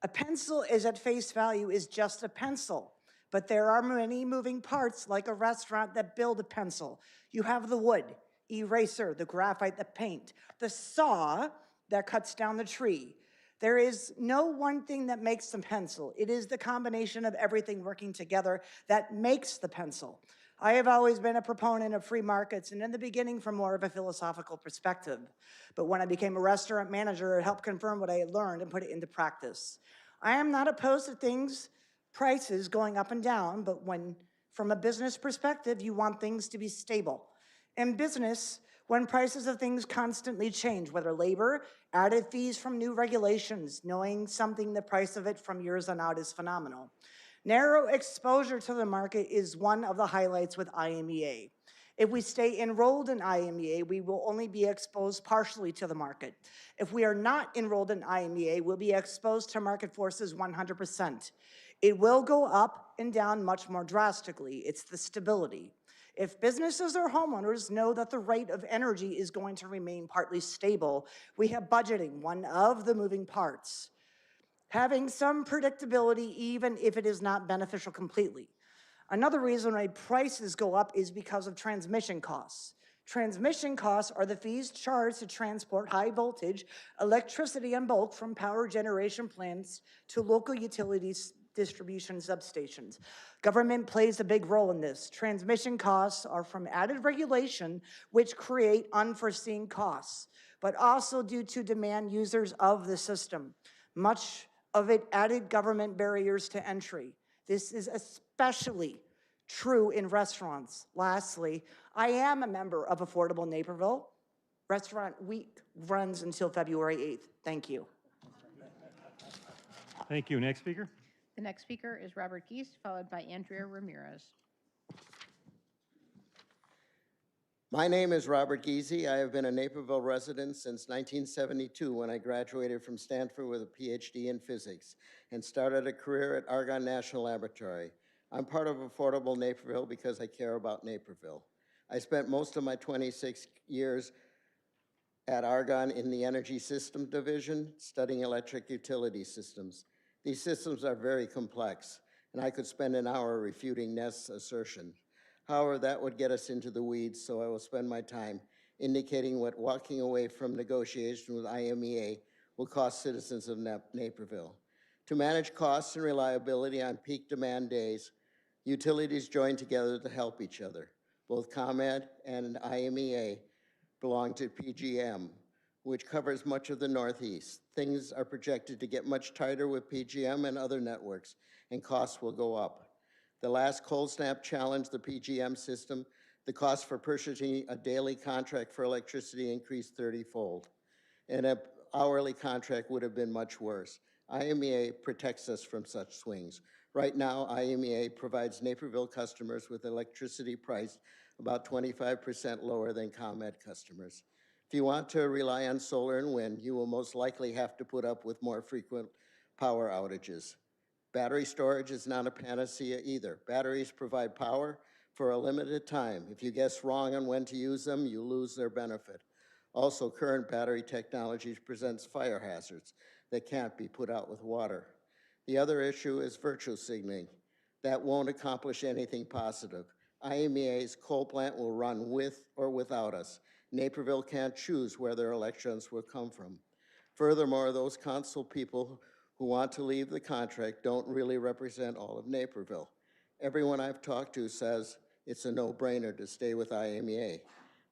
A pencil is at face value is just a pencil, but there are many moving parts like a restaurant that build a pencil. You have the wood, eraser, the graphite, the paint, the saw that cuts down the tree. There is no one thing that makes the pencil. It is the combination of everything working together that makes the pencil. I have always been a proponent of free markets, and in the beginning from more of a philosophical perspective. But when I became a restaurant manager, it helped confirm what I had learned and put it into practice. I am not opposed to prices going up and down, but from a business perspective, you want things to be stable. In business, when prices of things constantly change, whether labor, added fees from new regulations, knowing something, the price of it from years on out is phenomenal. Narrow exposure to the market is one of the highlights with IMEA. If we stay enrolled in IMEA, we will only be exposed partially to the market. If we are not enrolled in IMEA, we'll be exposed to market forces 100%. It will go up and down much more drastically. It's the stability. If businesses or homeowners know that the rate of energy is going to remain partly stable, we have budgeting, one of the moving parts. Having some predictability, even if it is not beneficial completely. Another reason why prices go up is because of transmission costs. Transmission costs are the fees charged to transport high voltage electricity in bulk from power generation plants to local utilities distribution substations. Government plays a big role in this. Transmission costs are from added regulation, which create unforeseen costs, but also due to demand users of the system. Much of it added government barriers to entry. This is especially true in restaurants. Lastly, I am a member of Affordable Naperville. Restaurant Week runs until February 8th. Thank you. Thank you. Next speaker. The next speaker is Robert Geese, followed by Andrea Ramirez. My name is Robert Giese. I have been a Naperville resident since 1972 when I graduated from Stanford with a PhD in physics and started a career at Argonne National Laboratory. I'm part of Affordable Naperville because I care about Naperville. I spent most of my 26 years at Argonne in the Energy System Division studying electric utility systems. These systems are very complex, and I could spend an hour refuting Nest's assertion. However, that would get us into the weeds, so I will spend my time indicating what walking away from negotiation with IMEA will cost citizens of Naperville. To manage costs and reliability on peak demand days, utilities join together to help each other. Both ComEd and IMEA belong to PGM, which covers much of the Northeast. Things are projected to get much tighter with PGM and other networks, and costs will go up. The last cold snap challenged the PGM system. The cost for purchasing a daily contract for electricity increased 30-fold, and an hourly contract would have been much worse. IMEA protects us from such swings. Right now, IMEA provides Naperville customers with electricity priced about 25% lower than ComEd customers. If you want to rely on solar and wind, you will most likely have to put up with more frequent power outages. Battery storage is not a panacea either. Batteries provide power for a limited time. If you guess wrong on when to use them, you lose their benefit. Also, current battery technologies presents fire hazards that can't be put out with water. The other issue is virtue signaling. That won't accomplish anything positive. IMEA's coal plant will run with or without us. Naperville can't choose where their electrons will come from. Furthermore, those council people who want to leave the contract don't really represent all of Naperville. Everyone I've talked to says it's a no-brainer to stay with IMEA.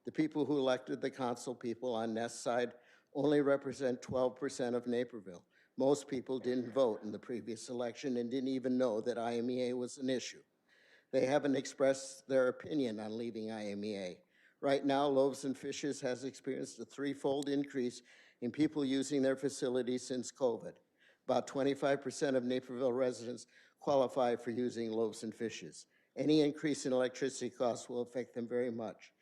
The people who elected the council people on Nest's side only represent 12% of Naperville. Most people didn't vote in the previous election and didn't even know that IMEA was an issue. They haven't expressed their opinion on leaving IMEA. Right now, Loaves and Fishes has experienced a threefold increase in people using their facilities since COVID. About 25% of Naperville residents qualify for using Loaves and Fishes. Any increase in electricity costs will affect them very much.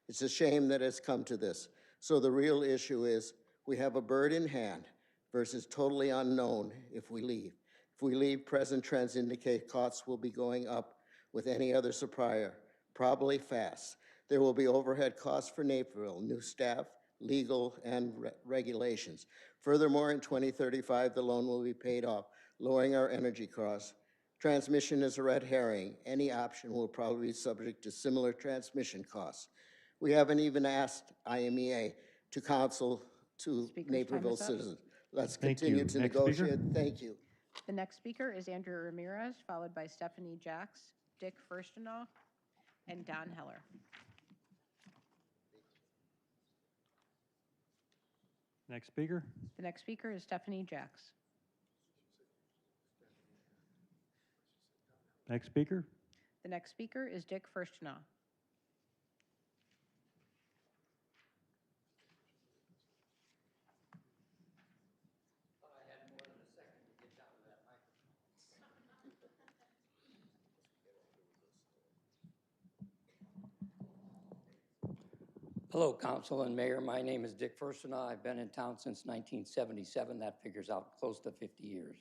It's a shame that it's come to this. So the real issue is we have a bird in hand versus totally unknown if we leave. If we leave, present trends indicate costs will be going up with any other supplier, probably fast. There will be overhead costs for Naperville, new staff, legal, and regulations. Furthermore, in 2035, the loan will be paid off, lowering our energy costs. Transmission is a red herring. Any option will probably be subject to similar transmission costs. We haven't even asked IMEA to counsel to Speaker's time Naperville is up. citizens. Let's Thank continue you. to Next speaker. negotiate. Thank you. The next speaker is Andrew Ramirez, followed by Stephanie Jacks, Dick Furstenau, and Don Heller. Next speaker. The next speaker is Stephanie Jacks. Next speaker. The next speaker is Dick Furstenau. Hello, Council and Mayor. My name is Dick Furstenau. I've been in town since 1977. That figures out close to 50 years.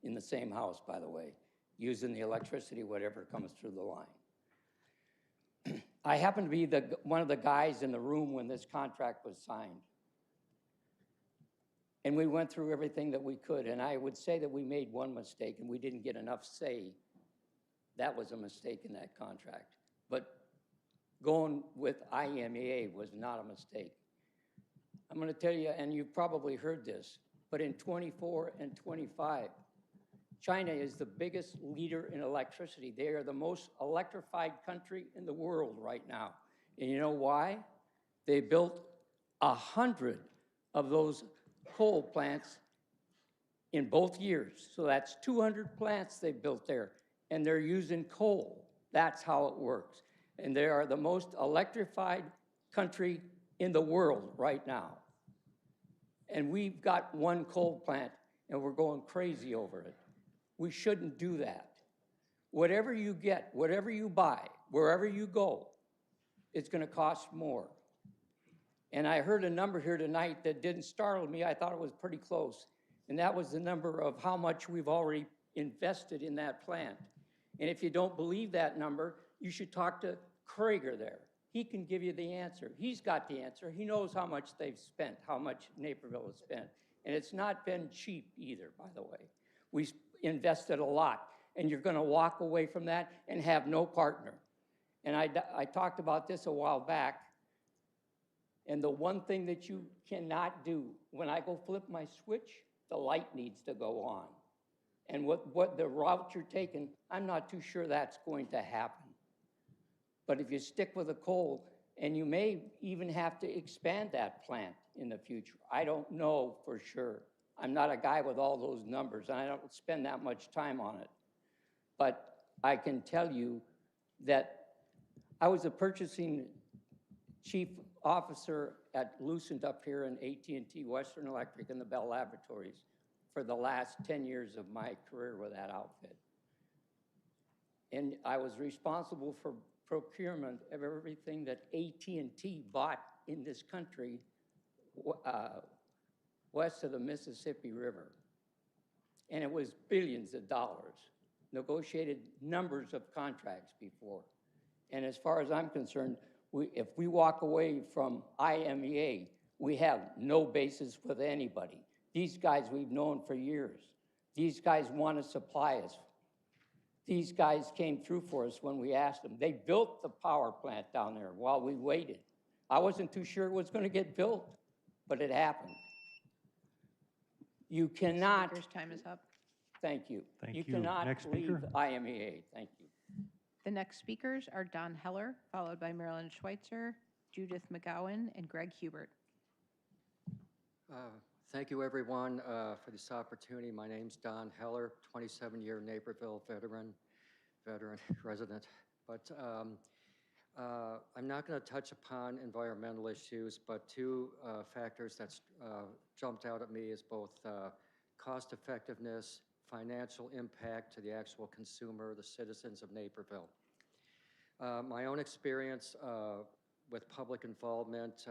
In the same house, by the way, using the electricity, whatever comes through the line. I happen to be one of the guys in the room when this contract was signed. And we went through everything that we could. And I would say that we made one mistake, and we didn't get enough say. That was a mistake in that contract. But going with IMEA was not a mistake. I'm going to tell you, and you've probably heard this, but in 24 and 25, China is the biggest leader in electricity. They are the most electrified country in the world right now. And you know why? They built 100 of those coal plants in both years. So that's 200 plants they built there, and they're using coal. That's how it works. And they are the most electrified country in the world right now. And we've got one coal plant, and we're going crazy over it. We shouldn't do that. Whatever you get, whatever you buy, wherever you go, it's going to cost more. And I heard a number here tonight that didn't startle me. I thought it was pretty close. And that was the number of how much we've already invested in that plant. And if you don't believe that number, you should talk to Krager there. He can give you the answer. He's got the answer. He knows how much they've spent, how much Naperville has spent. And it's not been cheap either, by the way. We invested a lot, and you're going to walk away from that and have no partner. And I talked about this a while back, and the one thing that you cannot do, when I go flip my switch, the light needs to go on. And what the route you're taking, I'm not too sure that's going to happen. But if you stick with the coal, and you may even have to expand that plant in the future. I don't know for sure. I'm not a guy with all those numbers, and I don't spend that much time on it. But I can tell you that I was a purchasing chief officer at Lucent up here in AT&T, Western Electric, and the Bell Laboratories for the last 10 years of my career with that outfit. And I was responsible for procurement of everything that AT&T bought in this country west of the Mississippi River. And it was billions of dollars, negotiated numbers of contracts before. And as far as I'm concerned, if we walk away from IMEA, we have no basis with anybody. These guys we've known for years. These guys want to supply us. These guys came through for us when we asked them. They built the power plant down there while we waited. I wasn't too sure it was going to get built, but it happened. You cannot. Speaker's time is up. Thank you. Thank You you. cannot Next leave speaker. IMEA. Thank you. The next speakers are Don Heller, followed by Marilyn Schweitzer, Judith McGowan, and Greg Hubert. Thank you, everyone, for this opportunity. My name's Don Heller, 27-year Naperville veteran resident. But I'm not going to touch upon environmental issues, but two factors that jumped out at me is both cost effectiveness, financial impact to the actual consumer, the citizens of Naperville. My own experience with public involvement,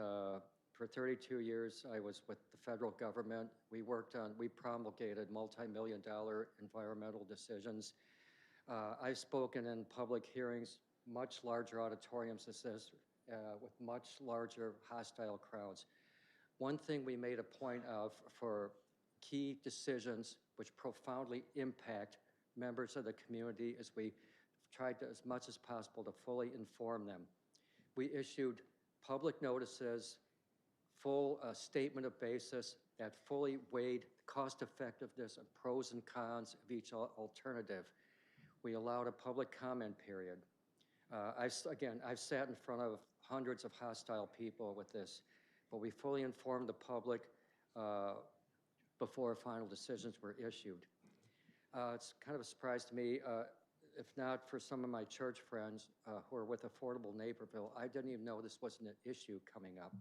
for 32 years, I was with the federal government. We promulgated multi-million-dollar environmental decisions. I've spoken in public hearings, much larger auditoriums than this, with much larger hostile crowds. One thing we made a point of for key decisions which profoundly impact members of the community is we tried to, as much as possible, to fully inform them. We issued public notices, full statement of basis that fully weighed the cost effectiveness and pros and cons of each alternative. We allowed a public comment period. I've sat in front of hundreds of hostile people with this, but we fully informed the public before final decisions were issued. It's kind of a surprise to me, if not for some of my church friends who are with Affordable Naperville, I didn't even know this wasn't an issue coming up.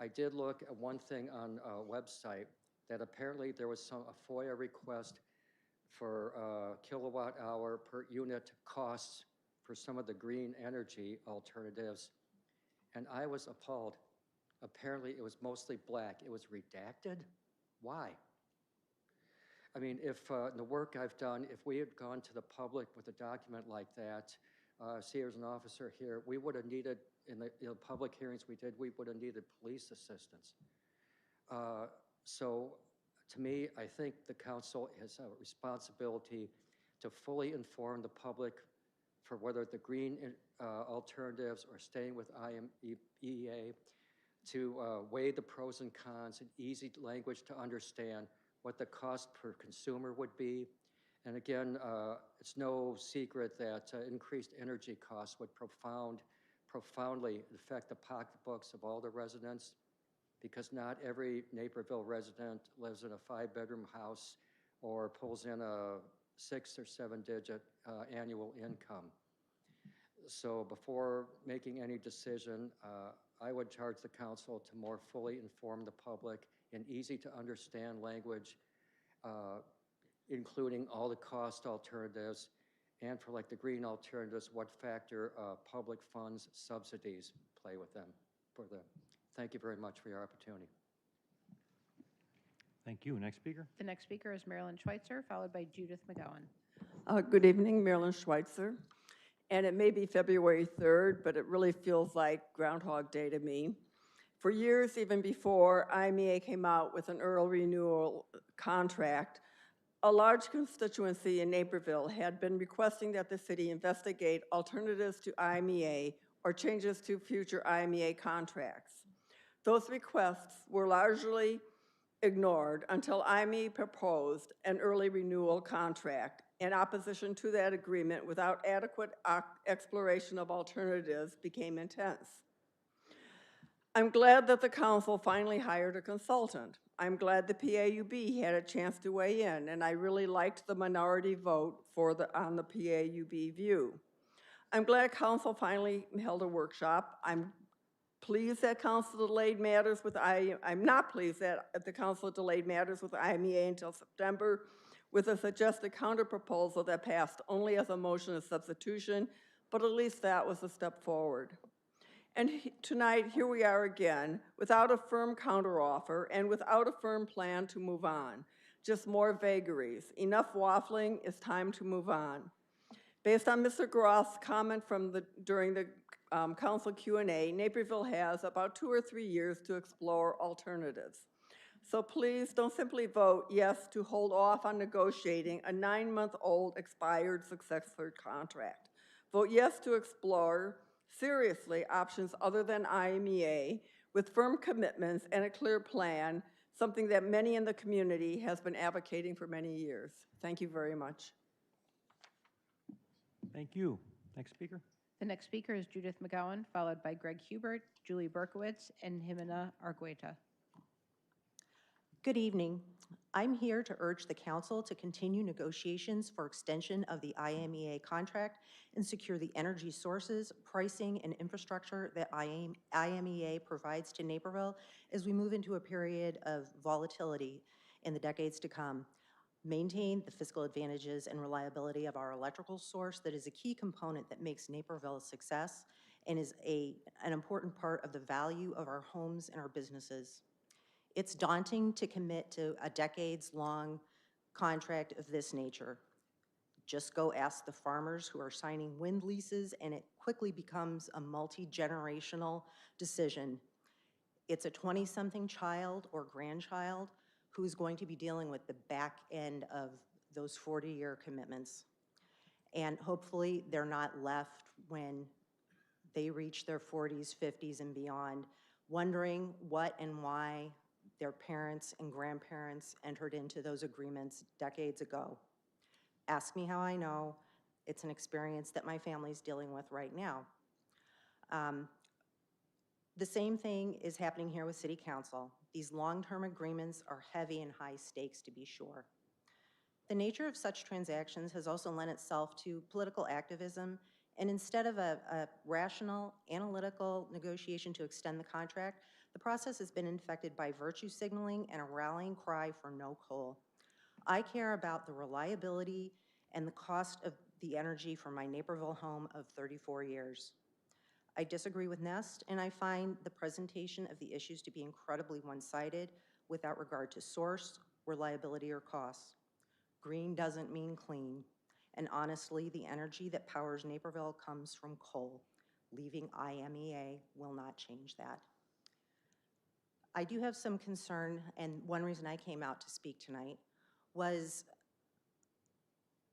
I did look at one thing on a website that apparently there was a FOIA request for kilowatt hour per unit costs for some of the green energy alternatives, and I was appalled. Apparently it was mostly black. It was redacted. Why? I mean, if the work I've done, if we had gone to the public with a document like that, see, there's an officer here, we would have needed, in the public hearings we did, we would have needed police assistance. So to me, I think the council has a responsibility to fully inform the public for whether the green alternatives or staying with IMEA, to weigh the pros and cons in easy language to understand what the cost per consumer would be. And again, it's no secret that increased energy costs would profoundly affect the pocketbooks of all the residents, because not every Naperville resident lives in a 5-bedroom house or pulls in a 6 or 7-digit annual income. So before making any decision, I would charge the council to more fully inform the public in easy to understand language, including all the cost alternatives, and for like the green alternatives, what factor public funds subsidies play with them for them. Thank you very much for your opportunity. Thank you. Next speaker. The next speaker is Marilyn Schweitzer, followed by Judith McGowan. Good evening, Marilyn Schweitzer. And it may be February 3rd, but it really feels like Groundhog Day to me. For years, even before IMEA came out with an early renewal contract, a large constituency in Naperville had been requesting that the city investigate alternatives to IMEA or changes to future IMEA contracts. Those requests were largely ignored until IME proposed an early renewal contract. In opposition to that agreement, without adequate exploration of alternatives, became intense. I'm glad that the council finally hired a consultant. I'm glad the PAUB had a chance to weigh in, and I really liked the minority vote on the PAUB view. I'm glad council finally held a workshop. I'm pleased that council delayed matters with I'm not pleased that the council delayed matters with IMEA until September with a suggested counterproposal that passed only as a motion of substitution, but at least that was a step forward. And tonight, here we are again, without a firm counteroffer and without a firm plan to move on. Just more vagaries. Enough waffling, it's time to move on. Based on Mr. Groth's comment during the council Q&A, Naperville has about 2 or 3 years to explore alternatives. So please don't simply vote yes to hold off on negotiating a 9-month-old expired successor contract. Vote yes to explore seriously options other than IMEA with firm commitments and a clear plan, something that many in the community has been advocating for many years. Thank you very much. Thank you. Next speaker. The next speaker is Judith McGowan, followed by Greg Hubert, Julie Berkowitz, and Jimena Argueta. Good evening. I'm here to urge the council to continue negotiations for extension of the IMEA contract and secure the energy sources, pricing, and infrastructure that IMEA provides to Naperville as we move into a period of volatility in the decades to come. Maintain the fiscal advantages and reliability of our electrical source that is a key component that makes Naperville a success and is an important part of the value of our homes and our businesses. It's daunting to commit to a decades-long contract of this nature. Just go ask the farmers who are signing wind leases, and it quickly becomes a multi-generational decision. It's a 20-something child or grandchild who's going to be dealing with the back end of those 40-year commitments. And hopefully they're not left when they reach their 40s, 50s, and beyond, wondering what and why their parents and grandparents entered into those agreements decades ago. Ask me how I know. It's an experience that my family's dealing with right now. The same thing is happening here with City Council. These long-term agreements are heavy and high stakes, to be sure. The nature of such transactions has also lent itself to political activism, and instead of a rational, analytical negotiation to extend the contract, the process has been infected by virtue signaling and a rallying cry for no coal. I care about the reliability and the cost of the energy for my Naperville home of 34 years. I disagree with Nest, and I find the presentation of the issues to be incredibly one-sided without regard to source, reliability, or costs. Green doesn't mean clean, and honestly, the energy that powers Naperville comes from coal. Leaving IMEA will not change that. I do have some concern, and one reason I came out to speak tonight was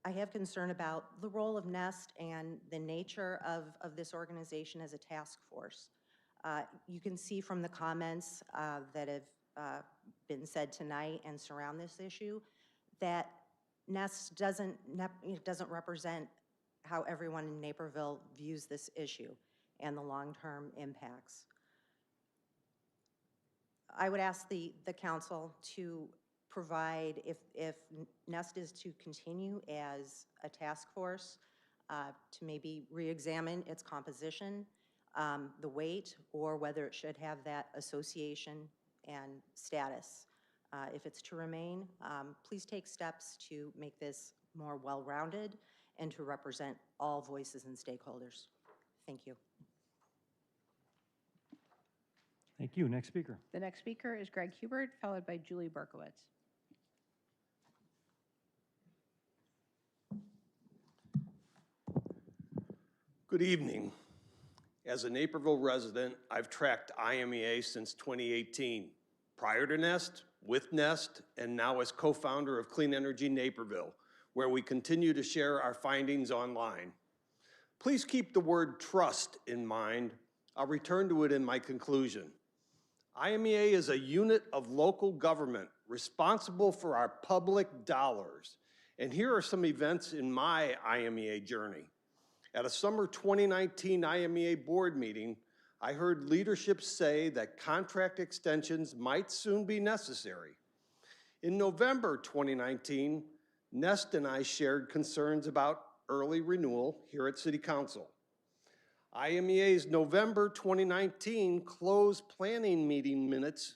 I have concern about the role of Nest and the nature of this organization as a task force. You can see from the comments that have been said tonight and surround this issue that Nest doesn't represent how everyone in Naperville views this issue and the long-term impacts. I would ask the council to provide, if Nest is to continue as a task force, to maybe re-examine its composition, the weight, or whether it should have that association and status. If it's to remain, please take steps to make this more well-rounded and to represent all voices and stakeholders. Thank you. Thank you. Next speaker. The next speaker is Greg Hubert, followed by Julie Berkowitz. Good evening. As a Naperville resident, I've tracked IMEA since 2018. Prior to Nest, with Nest, and now as co-founder of Clean Energy Naperville, where we continue to share our findings online. Please keep the word trust in mind. I'll return to it in my conclusion. IMEA is a unit of local government responsible for our public dollars. And here are some events in my IMEA journey. At a summer 2019 IMEA board meeting, I heard leadership say that contract extensions might soon be necessary. In November 2019, Nest and I shared concerns about early renewal here at City Council. IMEA's November 2019 closed planning meeting minutes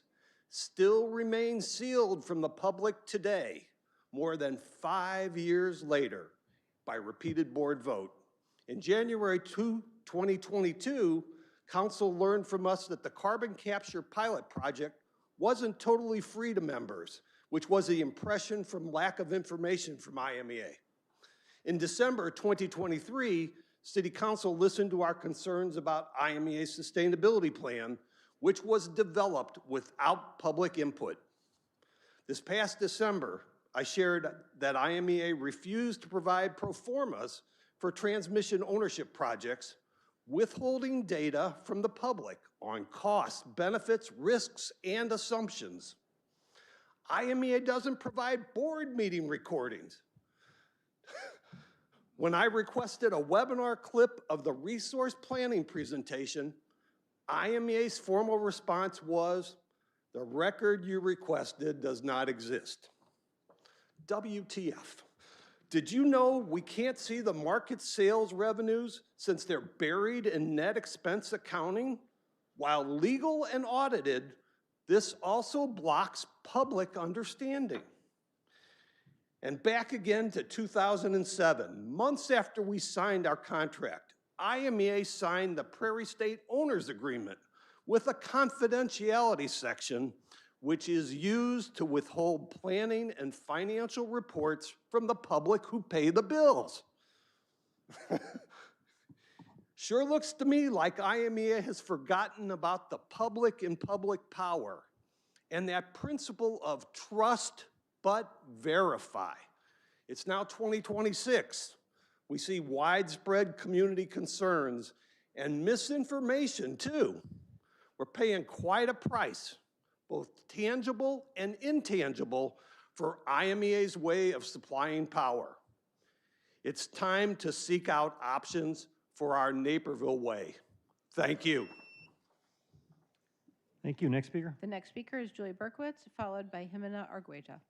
still remain sealed from the public today, more than 5 years later, by repeated board vote. In January 2022, Council learned from us that the carbon capture pilot project wasn't totally free to members, which was the impression from lack of information from IMEA. In December 2023, City Council listened to our concerns about IMEA's sustainability plan, which was developed without public input. This past December, I shared that IMEA refused to provide pro formas for transmission ownership projects, withholding data from the public on costs, benefits, risks, and assumptions. IMEA doesn't provide board meeting recordings. When I requested a webinar clip of the resource planning presentation, IMEA's formal response was, "The record you requested does not exist." WTF. Did you know we can't see the market sales revenues since they're buried in net expense accounting? While legal and audited, this also blocks public understanding. And back again to 2007, months after we signed our contract, IMEA signed the Prairie State Owners Agreement with a confidentiality section which is used to withhold planning and financial reports from the public who pay the bills. Sure looks to me like IMEA has forgotten about the public and public power and that principle of trust but verify. It's now 2026. We see widespread community concerns and misinformation too. We're paying quite a price, both tangible and intangible, for IMEA's way of supplying power. It's time to seek out options for our Naperville way. Thank you. Thank you. Next speaker. The next speaker is Julie Berkowitz, followed by Jimena Argueta.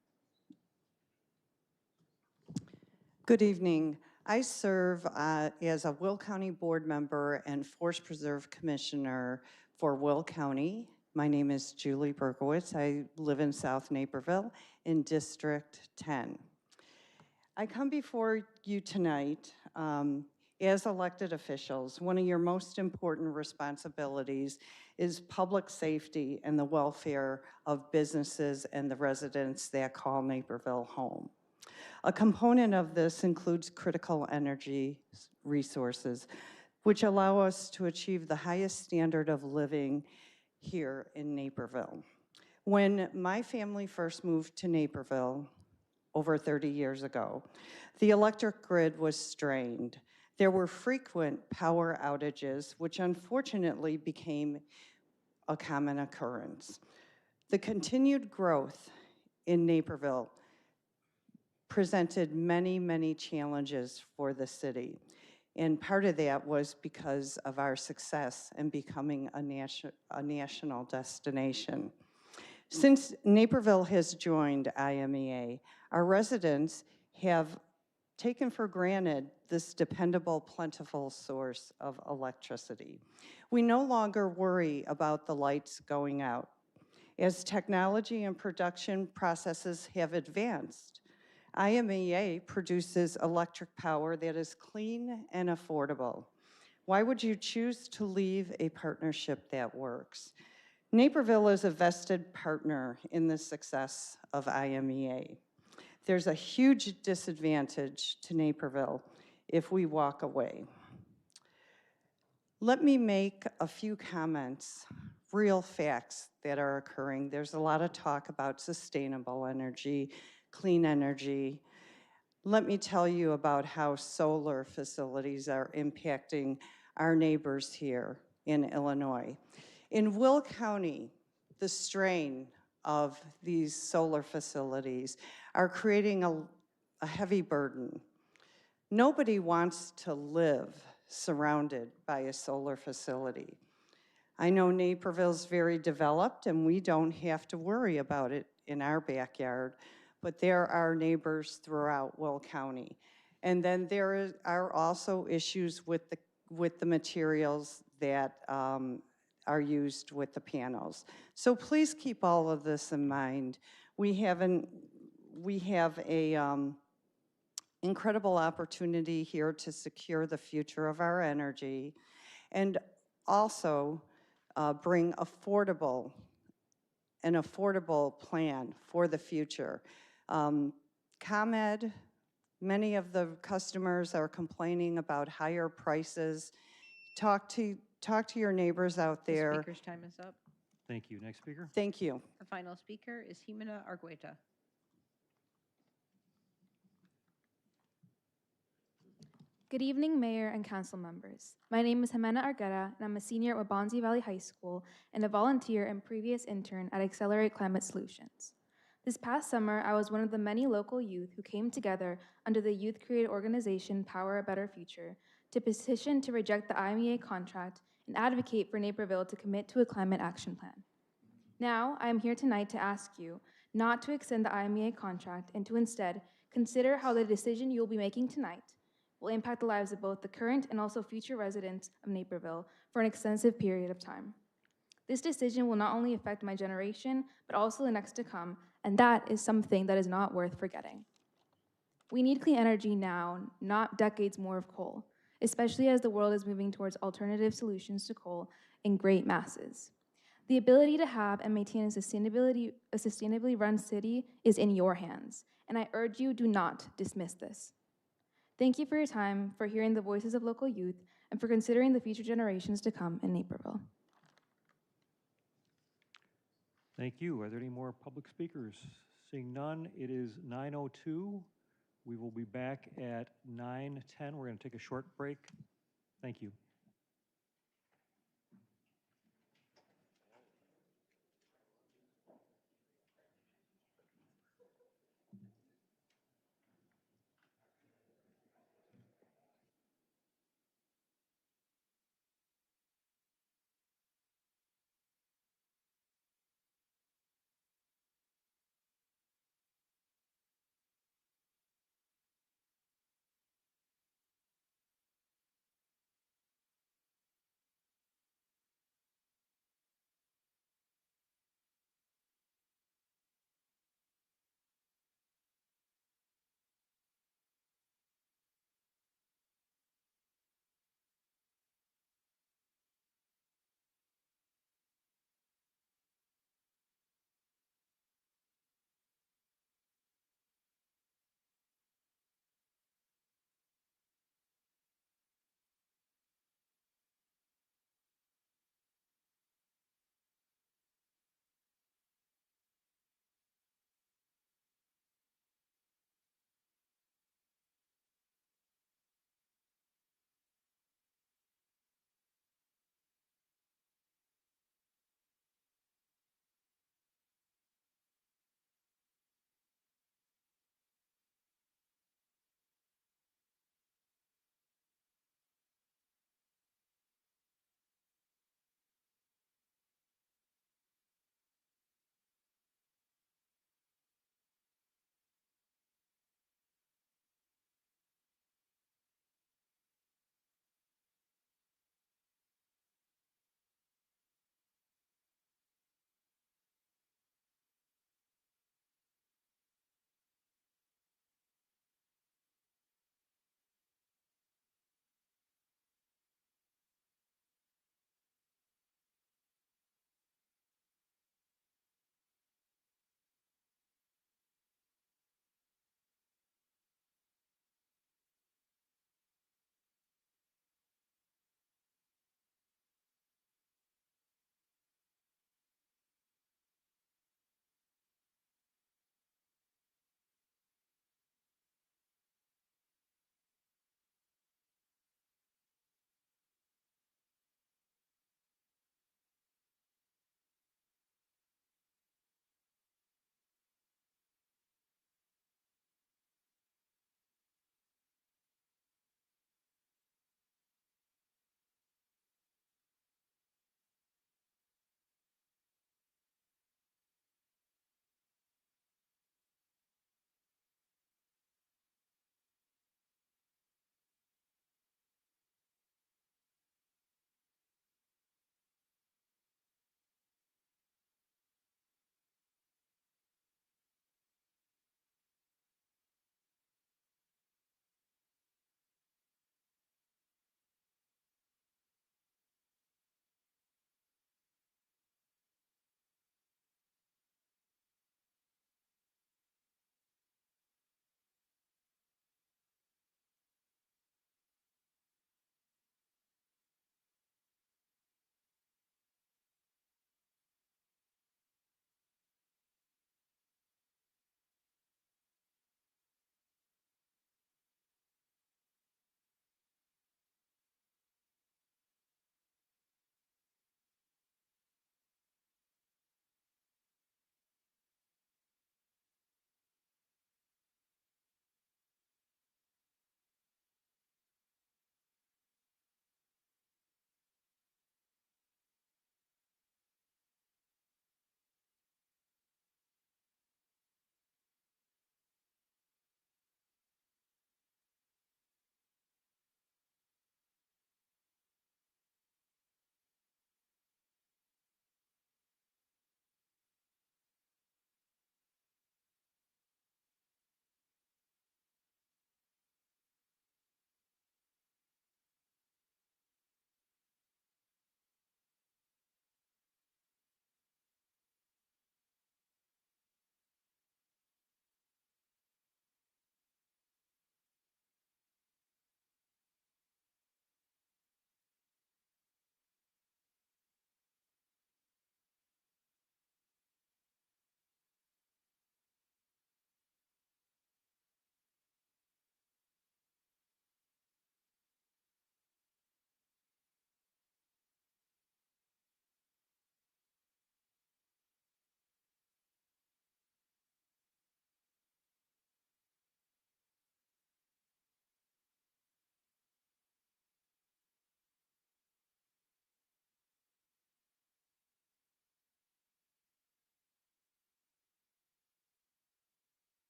Good evening. I serve as a Will County board member and Forest Preserve Commissioner for Will County. My name is Julie Berkowitz. I live in South Naperville in District 10. I come before you tonight as elected officials. One of your most important responsibilities is public safety and the welfare of businesses and the residents that call Naperville home. A component of this includes critical energy resources, which allow us to achieve the highest standard of living here in Naperville. When my family first moved to Naperville over 30 years ago, the electric grid was strained. There were frequent power outages, which unfortunately became a common occurrence. The continued growth in Naperville presented many, many challenges for the city. And part of that was because of our success in becoming a national destination. Since Naperville has joined IMEA, our residents have taken for granted this dependable, plentiful source of electricity. We no longer worry about the lights going out. As technology and production processes have advanced, IMEA produces electric power that is clean and affordable. Why would you choose to leave a partnership that works? Naperville is a vested partner in the success of IMEA. There's a huge disadvantage to Naperville if we walk away. Let me make a few comments, real facts that are occurring. There's a lot of talk about sustainable energy, clean energy. Let me tell you about how solar facilities are impacting our neighbors here in Illinois. In Will County, the strain of these solar facilities are creating a heavy burden. Nobody wants to live surrounded by a solar facility. I know Naperville's very developed and we don't have to worry about it in our backyard, but there are neighbors throughout Will County. And then are also issues with the materials that are used with the panels. So please keep all of this in mind. We have a incredible opportunity here to secure the future of our energy and also bring an affordable plan for the future. ComEd, many of the customers are complaining about higher prices. Talk to your neighbors out The there. speaker's time is up. Thank you. Next speaker. Thank you. The final speaker is Jimena Argueta. Good evening, Mayor and Council members. My name is Jimena Argueta, and I'm a senior at Waubonsie Valley High School and a volunteer and previous intern at Accelerate Climate Solutions. This past summer, I was one of the many local youth who came together under the youth-created organization Power a Better Future to petition to reject the IMEA contract and advocate for Naperville to commit to a climate action plan. Now, I am here tonight to ask you not to extend the IMEA contract and to instead consider how the decision you will be making tonight will impact the lives of both the current and also future residents of Naperville for an extensive period of time. This decision will not only affect my generation, but also the next to come, and that is something that is not worth forgetting. We need clean energy now, not decades more of coal, especially as the world is moving towards alternative solutions to coal in great masses. The ability to have and maintain a sustainably run city is in your hands, and I urge you, do not dismiss this. Thank you for your time, for hearing the voices of local youth, and for considering the future generations to come in Naperville. Thank you. Are there any more public speakers? Seeing none, it is 9:02. We will be back at 9:10. We're going to take a short break. Thank you.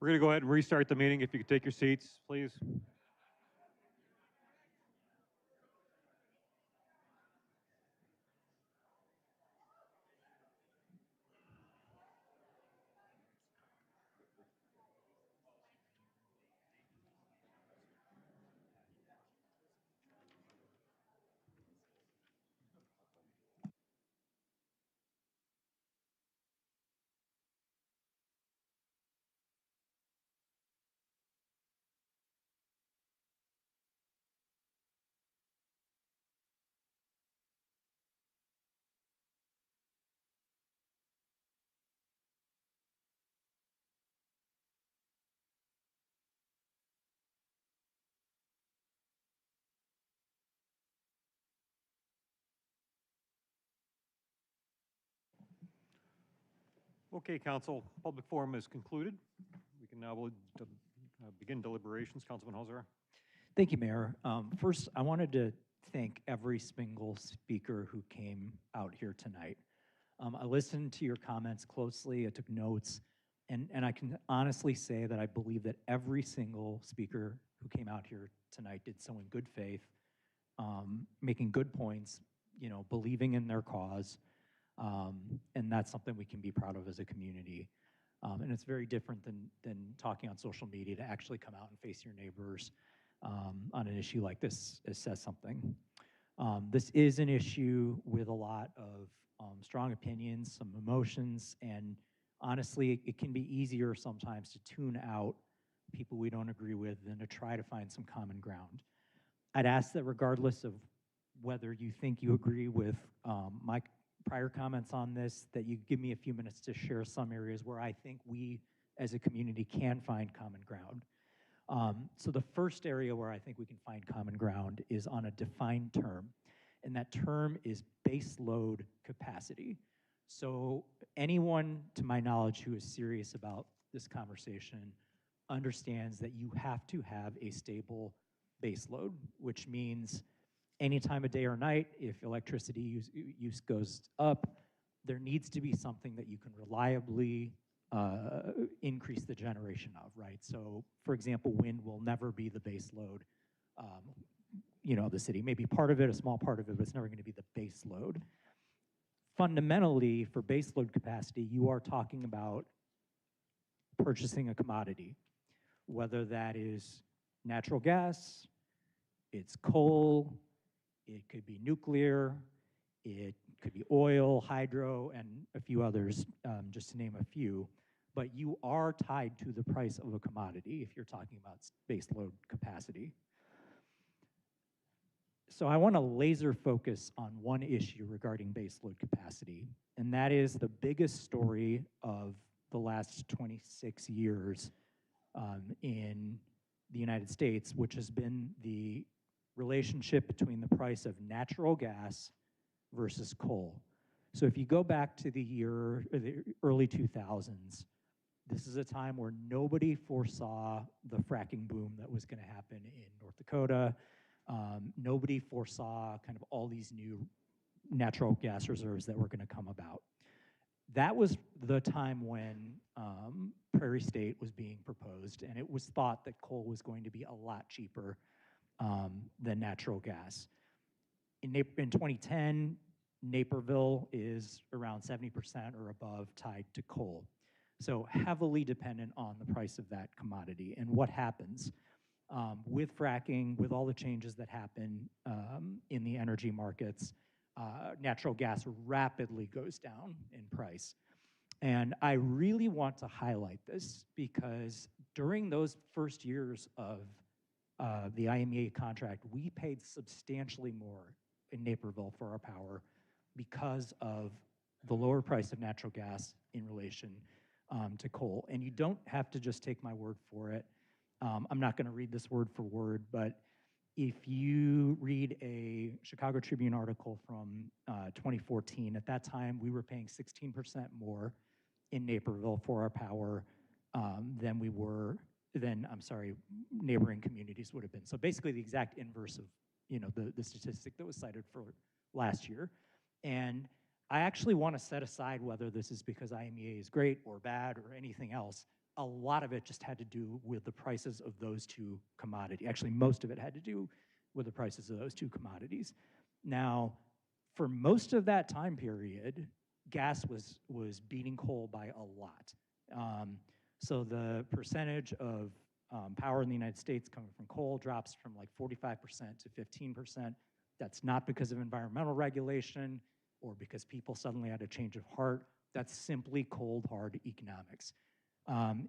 We're going to go ahead and restart the meeting. If you could take your seats, please. Okay, council, public forum is concluded. We can now begin deliberations. Councilman Hauser. Thank you, Mayor. First, I wanted to thank every single speaker who came out here tonight. I listened to your comments closely, I took notes, and I can honestly say that I believe that every single speaker who came out here tonight did so in good faith, making good points, you know, believing in their cause, and that's something we can be proud of as a community. And it's very different than talking on social media to actually come out and face your neighbors on an issue like this. It says something. This is an issue with a lot of strong opinions, some emotions, and honestly, it can be easier sometimes to tune out people we don't agree with than to try to find some common ground. I'd ask that regardless of whether you think you agree with my prior comments on this, that you give me a few minutes to share some areas where I think we as a community can find common ground. So the first area where I think we can find common ground is on a defined term, and that term is base load capacity. So anyone, to my knowledge, who is serious about this conversation understands that you have to have a stable base load, which means any time of day or night, if electricity use goes up, there needs to be something that you can reliably increase the generation of, right? So, for example, wind will never be the base load, you know, the city. Maybe part of it, a small part of it, but it's never going to be the base load. Fundamentally, for base load capacity, you are talking about purchasing a commodity, whether that is natural gas, it's coal, it could be nuclear, it could be oil, hydro, and a few others, just to name a few. But you are tied to the price of a commodity if you're talking about base load capacity. So I want to laser focus on one issue regarding base load capacity, and that is the biggest story of the last 26 years in the United States, which has been the relationship between the price of natural gas versus coal. So if you go back to the early 2000s, this is a time where nobody foresaw the fracking boom that was going to happen in North Dakota. Nobody foresaw kind of all these new natural gas reserves that were going to come about. That was the time when Prairie State was being proposed, and it was thought that coal was going to be a lot cheaper than natural gas. In 2010, Naperville is around 70% or above tied to coal. So heavily dependent on the price of that commodity. And what happens with fracking, with all the changes that happen in the energy markets, natural gas rapidly goes down in price. And I really want to highlight this because during those first years of the IMEA contract, we paid substantially more in Naperville for our power because of the lower price of natural gas in relation to coal. And you don't have to just take my word for it. I'm not going to read this word for word, but if you read a Chicago Tribune article from 2014, at that time we were paying 16% more in Naperville for our power than neighboring communities would have been. So basically the exact inverse of, you know, the statistic that was cited for last year. And I actually want to set aside whether this is because IMEA is great or bad or anything else. a lot of it just had to do with the prices of those two commodities. Actually, most of it had to do with the prices of those two commodities. Now, for most of that time period, gas was beating coal by a lot. So the percentage of power in the United States coming from coal drops from like 45% to 15%. That's not because of environmental regulation or because people suddenly had a change of heart. That's simply cold, hard economics.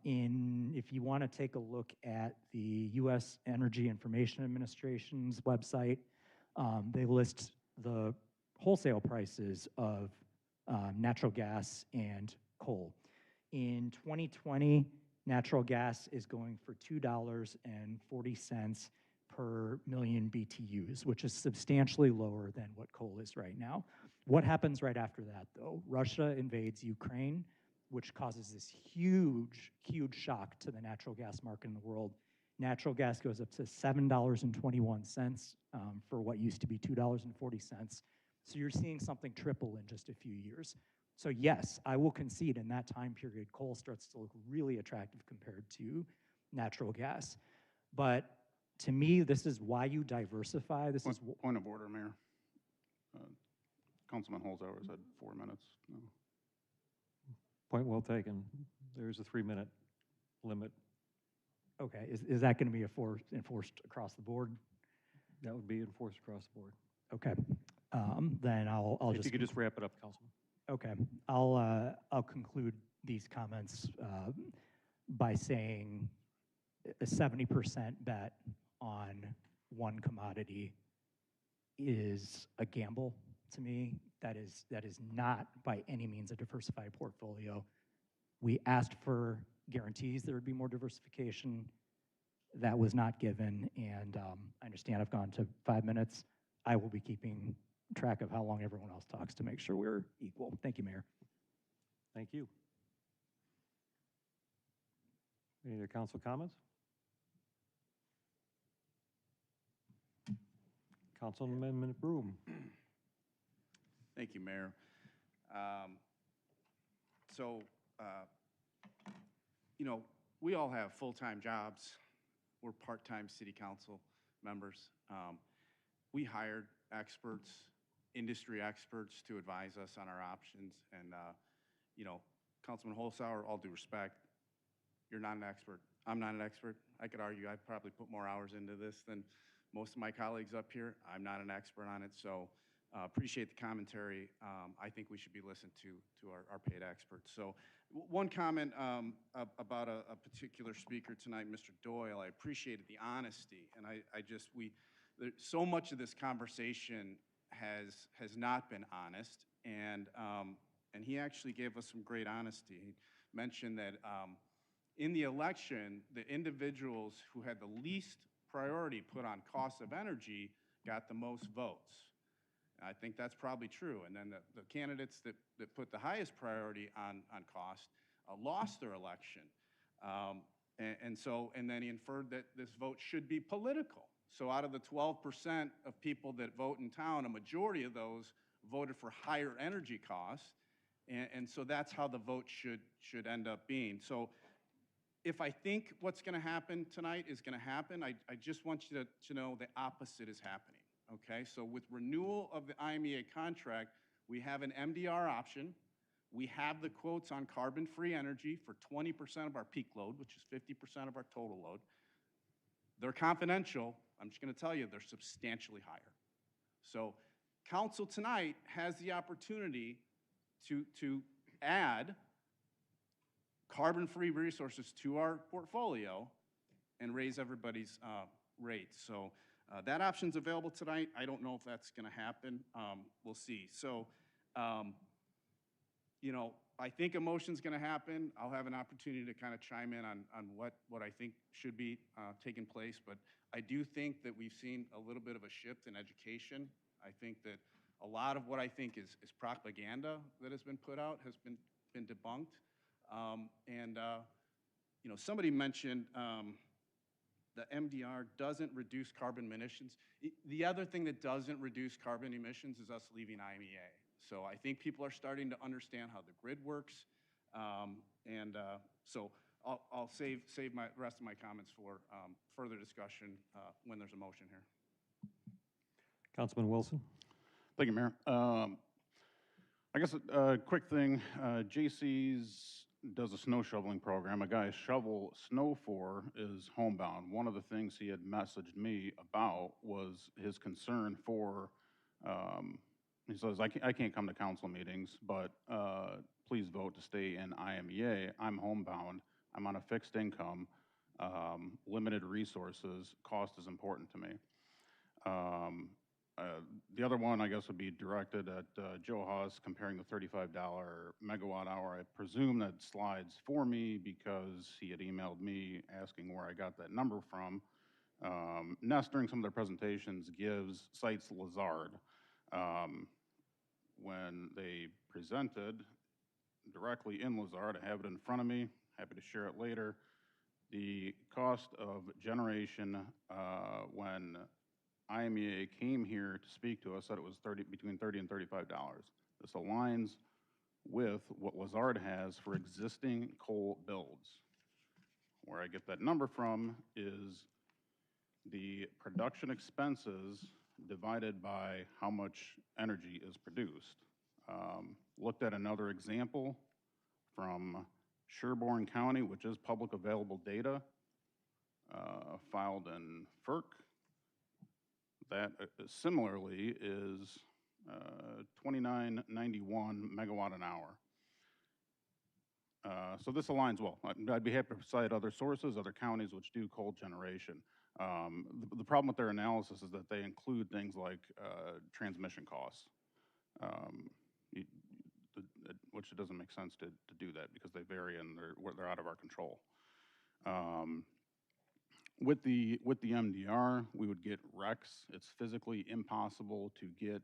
If you want to take a look at the U.S. Energy Information Administration's website, they list the wholesale prices of natural gas and coal. In 2020, natural gas is going for $2.40 per million BTUs, which is substantially lower than what coal is right now. What happens right after that, though? Russia invades Ukraine, which causes this huge, huge shock to the natural gas market in the world. Natural gas goes up to $7.21 for what used to be $2.40. So you're seeing something triple in just a few years. So yes, I will concede in that time period, coal starts to look really attractive compared to natural gas. But to me, this is why you diversify. This is Point of order, Mayor. Councilman Holzhauer said 4 minutes. No. Point well taken. There's a 3-minute limit. Okay, is that going to be enforced across the board? That would be enforced across the board. Okay, then I'll If just. you could just wrap it up, Councilman. Okay, I'll conclude these comments by saying a 70% bet on one commodity is a gamble to me. That is not by any means a diversified portfolio. We asked for guarantees there would be more diversification. That was not given, and I understand I've gone to 5 minutes. I will be keeping track of how long everyone else talks to make sure we're equal. Thank you, Mayor. Thank you. Any other council comments? Councilman Broom. Thank you, Mayor. You know, we all have full-time jobs. We're part-time city council members. We hired experts, industry experts to advise us on our options. And, you know, Councilman Holzhauer, all due respect, you're not an expert. I'm not an expert. I could argue I probably put more hours into this than most of my colleagues up here. I'm not an expert on it, so appreciate the commentary. I think we should be listened to our paid experts. So one comment about a particular speaker tonight, Mr. Doyle. I appreciated the honesty, and so much of this conversation has not been honest, and he actually gave us some great honesty. He mentioned that in the election, the individuals who had the least priority put on cost of energy got the most votes. I think that's probably true. And then the candidates that put the highest priority on cost lost their election. And then he inferred that this vote should be political. So out of the 12% of people that vote in town, a majority of those voted for higher energy costs. And so that's how the vote should end up being. So if I think what's going to happen tonight is going to happen, I just want you to know the opposite is happening. Okay, so with renewal of the IMEA contract, we have an MDR option. We have the quotes on carbon-free energy for 20% of our peak load, which is 50% of our total load. They're confidential. I'm just going to tell you, they're substantially higher. So council tonight has the opportunity to add carbon-free resources to our portfolio and raise everybody's rates. So that option's available tonight. I don't know if that's going to happen. We'll see. So, you know, I think a motion's going to happen. I'll have an opportunity to kind of chime in on what I think should be taking place. But I do think that we've seen a little bit of a shift in education. I think that a lot of what I think is propaganda that has been put out has been debunked. You know, somebody mentioned the MDR doesn't reduce carbon emissions. The other thing that doesn't reduce carbon emissions is us leaving IMEA. So I think people are starting to understand how the grid works. So I'll save my rest of my comments for further discussion when there's a motion here. Councilman Wilson? Thank you, Mayor. I guess a quick thing, JC's does a snow shoveling program. A guy I shovel snow for is homebound. One of the things he had messaged me about was his concern for, he says, I can't come to council meetings, but please vote to stay in IMEA. I'm homebound. I'm on a fixed income, limited resources. Cost is important to me. The other one, I guess, would be directed at Joe Haas comparing the $35 megawatt hour. I presume that slides for me because he had emailed me asking where I got that number from. Nest, during some of their presentations, cites Lazard. When they presented directly in Lazard, I have it in front of me, happy to share it later. The cost of generation when IMEA came here to speak to us said it was between $30 and $35. This aligns with what Lazard has for existing coal builds. Where I get that number from is the production expenses divided by how much energy is produced. Looked at another example from Sherborne County, which is public available data, filed in FERC. That similarly is 29.91 megawatt an hour. So this aligns well. I'd be happy to cite other sources, other counties which do coal generation. The problem with their analysis is that they include things like transmission costs, which it doesn't make sense to do that because they vary and they're out of our control. With the MDR, we would get RECs. It's physically impossible to get,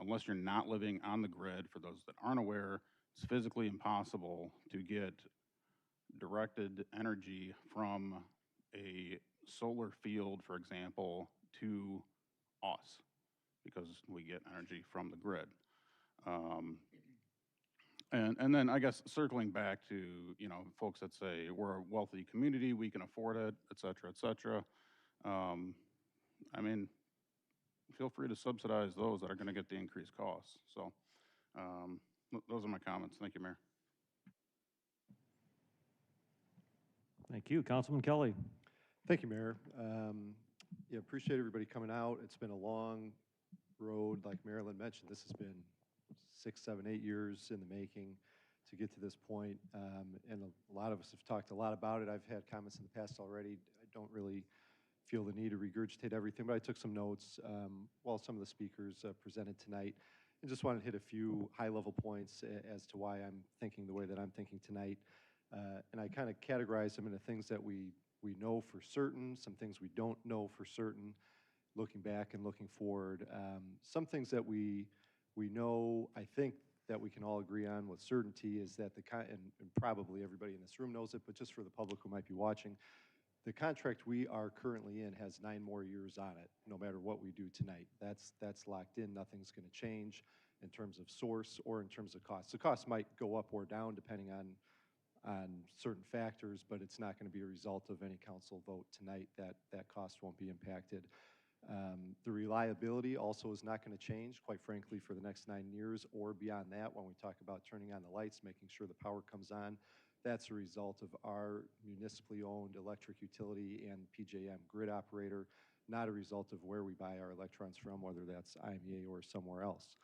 unless you're not living on the grid, for those that aren't aware, it's physically impossible to get directed energy from a solar field, for example, to us because we get energy from the grid. And then I guess circling back to, folks that say we're a wealthy community, we can afford it, et cetera, et cetera. I mean, feel free to subsidize those that are going to get the increased costs. So those are my comments. Thank you, Mayor. Thank you. Councilman Kelly? Thank you, Mayor. Yeah, appreciate everybody coming out. It's been a long road. Like Marilyn mentioned, this has been 6, 7, 8 years in the making to get to this point. And a lot of us have talked a lot about it. I've had comments in the past already. I don't really feel the need to regurgitate everything, but I took some notes while some of the speakers presented tonight and just wanted to hit a few high-level points as to why I'm thinking the way that I'm thinking tonight. And I kind of categorize them into things that we know for certain, some things we don't know for certain, looking back and looking forward. Some things that we know, I think, that we can all agree on with certainty is that and probably everybody in this room knows it, but just for the public who might be watching, the contract we are currently in has 9 more years on it, no matter what we do tonight. That's locked in. Nothing's going to change in terms of source or in terms of cost. The cost might go up or down depending on certain factors, but it's not going to be a result of any council vote tonight. That cost won't be impacted. The reliability also is not going to change, quite frankly, for the next 9 years or beyond that. When we talk about turning on the lights, making sure the power comes on, that's a result of our municipally owned electric utility and PJM grid operator, not a result of where we buy our electrons from, whether that's IMEA or somewhere else.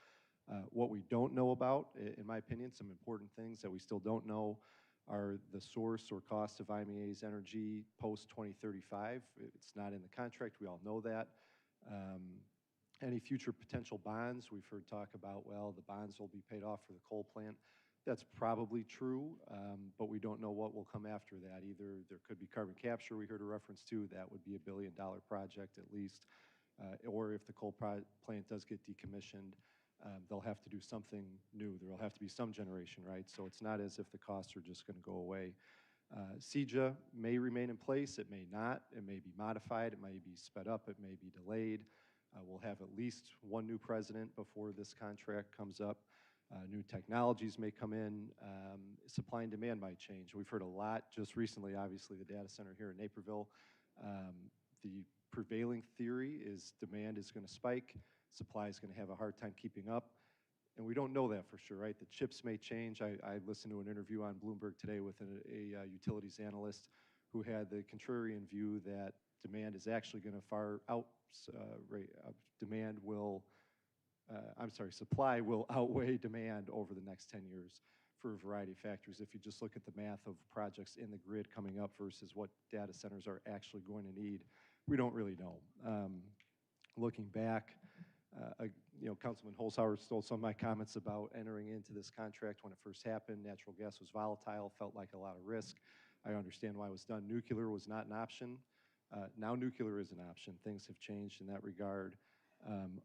What we don't know about, in my opinion, some important things that we still don't know are the source or cost of IMEA's energy post-2035. It's not in the contract. We all know that. Any future potential bonds, we've heard talk about, well, the bonds will be paid off for the coal plant. That's probably true, but we don't know what will come after that. Either there could be carbon capture we heard a reference to. That would be $1 billion project at least. Or if the coal plant does get decommissioned, they'll have to do something new. There will have to be some generation, right? So it's not as if the costs are just going to go away. CEJA may remain in place. It may not. It may be modified. It may be sped up. It may be delayed. We'll have at least one new president before this contract comes up. New technologies may come in. Supply and demand might change. We've heard a lot just recently, obviously, the data center here in Naperville. The prevailing theory is demand is going to spike, supply is going to have a hard time keeping up. And we don't know that for sure, right? The chips may change. I listened to an interview on Bloomberg today with a utilities analyst who had the contrarian view that demand is actually going to supply will outweigh demand over the next 10 years for a variety of factors. If you just look at the math of projects in the grid coming up versus what data centers are actually going to need, we don't really know. Looking back, Councilman Holzhauer stole some of my comments about entering into this contract when it first happened. Natural gas was volatile, felt like a lot of risk. I understand why it was done. Nuclear was not an option. Now nuclear is an option. Things have changed in that regard.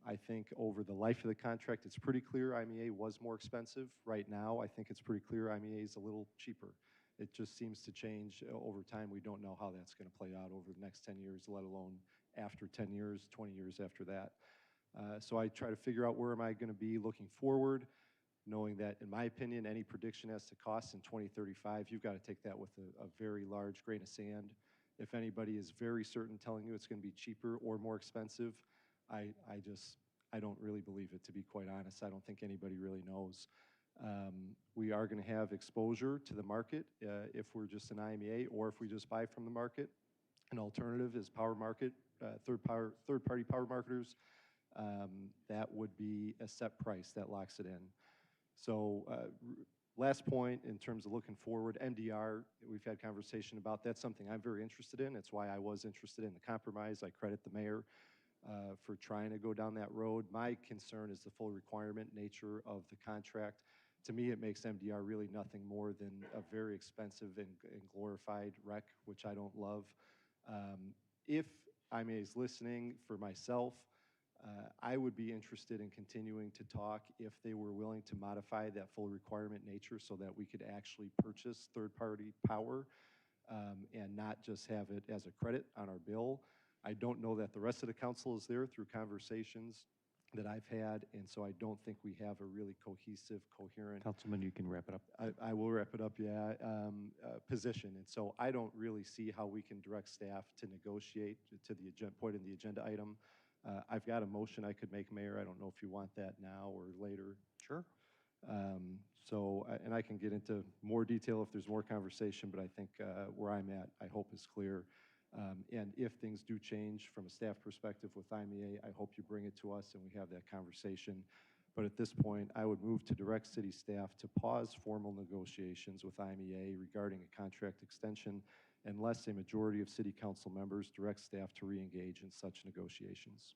I think over the life of the contract, it's pretty clear IMEA was more expensive. Right now, I think it's pretty clear IMEA is a little cheaper. It just seems to change over time. We don't know how that's going to play out over the next 10 years, let alone after 10 years, 20 years after that. So I try to figure out where am I going to be looking forward, knowing that, in my opinion, any prediction as to costs in 2035, you've got to take that with a very large grain of sand. If anybody is very certain telling you it's going to be cheaper or more expensive, I don't really believe it, to be quite honest. I don't think anybody really knows. We are going to have exposure to the market if we're just an IMEA or if we just buy from the market. An alternative is power market, third-party power marketers. That would be a set price that locks it in. So last point in terms of looking forward, MDR, we've had conversation about. That's something I'm very interested in. It's why I was interested in the compromise. I credit the mayor for trying to go down that road. My concern is the full requirement nature of the contract. To me, it makes MDR really nothing more than a very expensive and glorified rec, which I don't love. If IMEA is listening, for myself, I would be interested in continuing to talk if they were willing to modify that full requirement nature so that we could actually purchase third-party power and not just have it as a credit on our bill. I don't know that the rest of the council is there through conversations that I've had, and so I don't think we have a really cohesive, coherent. Councilman, you can wrap it up. I will wrap it up, yeah, position. And so I don't really see how we can direct staff to negotiate to the point in the agenda item. I've got a motion I could make, Mayor. I don't know if you want that now or later. Sure. And I can get into more detail if there's more conversation, but I think where I'm at, I hope is clear. And if things do change from a staff perspective with IMEA, I hope you bring it to us and we have that conversation. But at this point, I would move to direct city staff to pause formal negotiations with IMEA regarding a contract extension unless a majority of city council members direct staff to re-engage in such negotiations.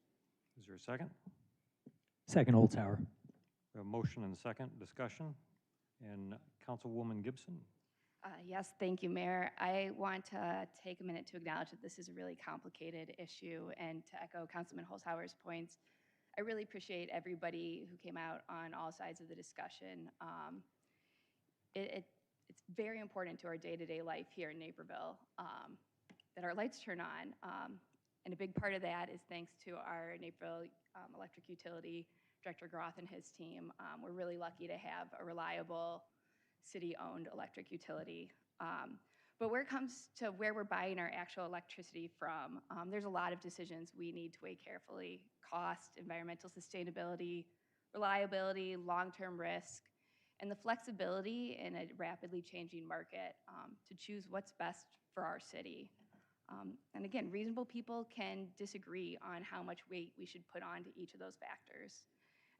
Is there a second? Second, Holzhauer. A motion and a second discussion. And Councilwoman Gibson. Yes, thank you, Mayor. I want to take a minute to acknowledge that this is a really complicated issue, and to echo Councilman Holzhauer's points, I really appreciate everybody who came out on all sides of the discussion. It's very important to our day-to-day life here in Naperville that our lights turn on, and a big part of that is thanks to our Naperville Electric Utility Director Groth and his team. We're really lucky to have a reliable city-owned electric utility. But where it comes to where we're buying our actual electricity from, there's a lot of decisions we need to weigh carefully: cost, environmental sustainability, reliability, long-term risk, and the flexibility in a rapidly changing market to choose what's best for our city. And again, reasonable people can disagree on how much weight we should put onto each of those factors.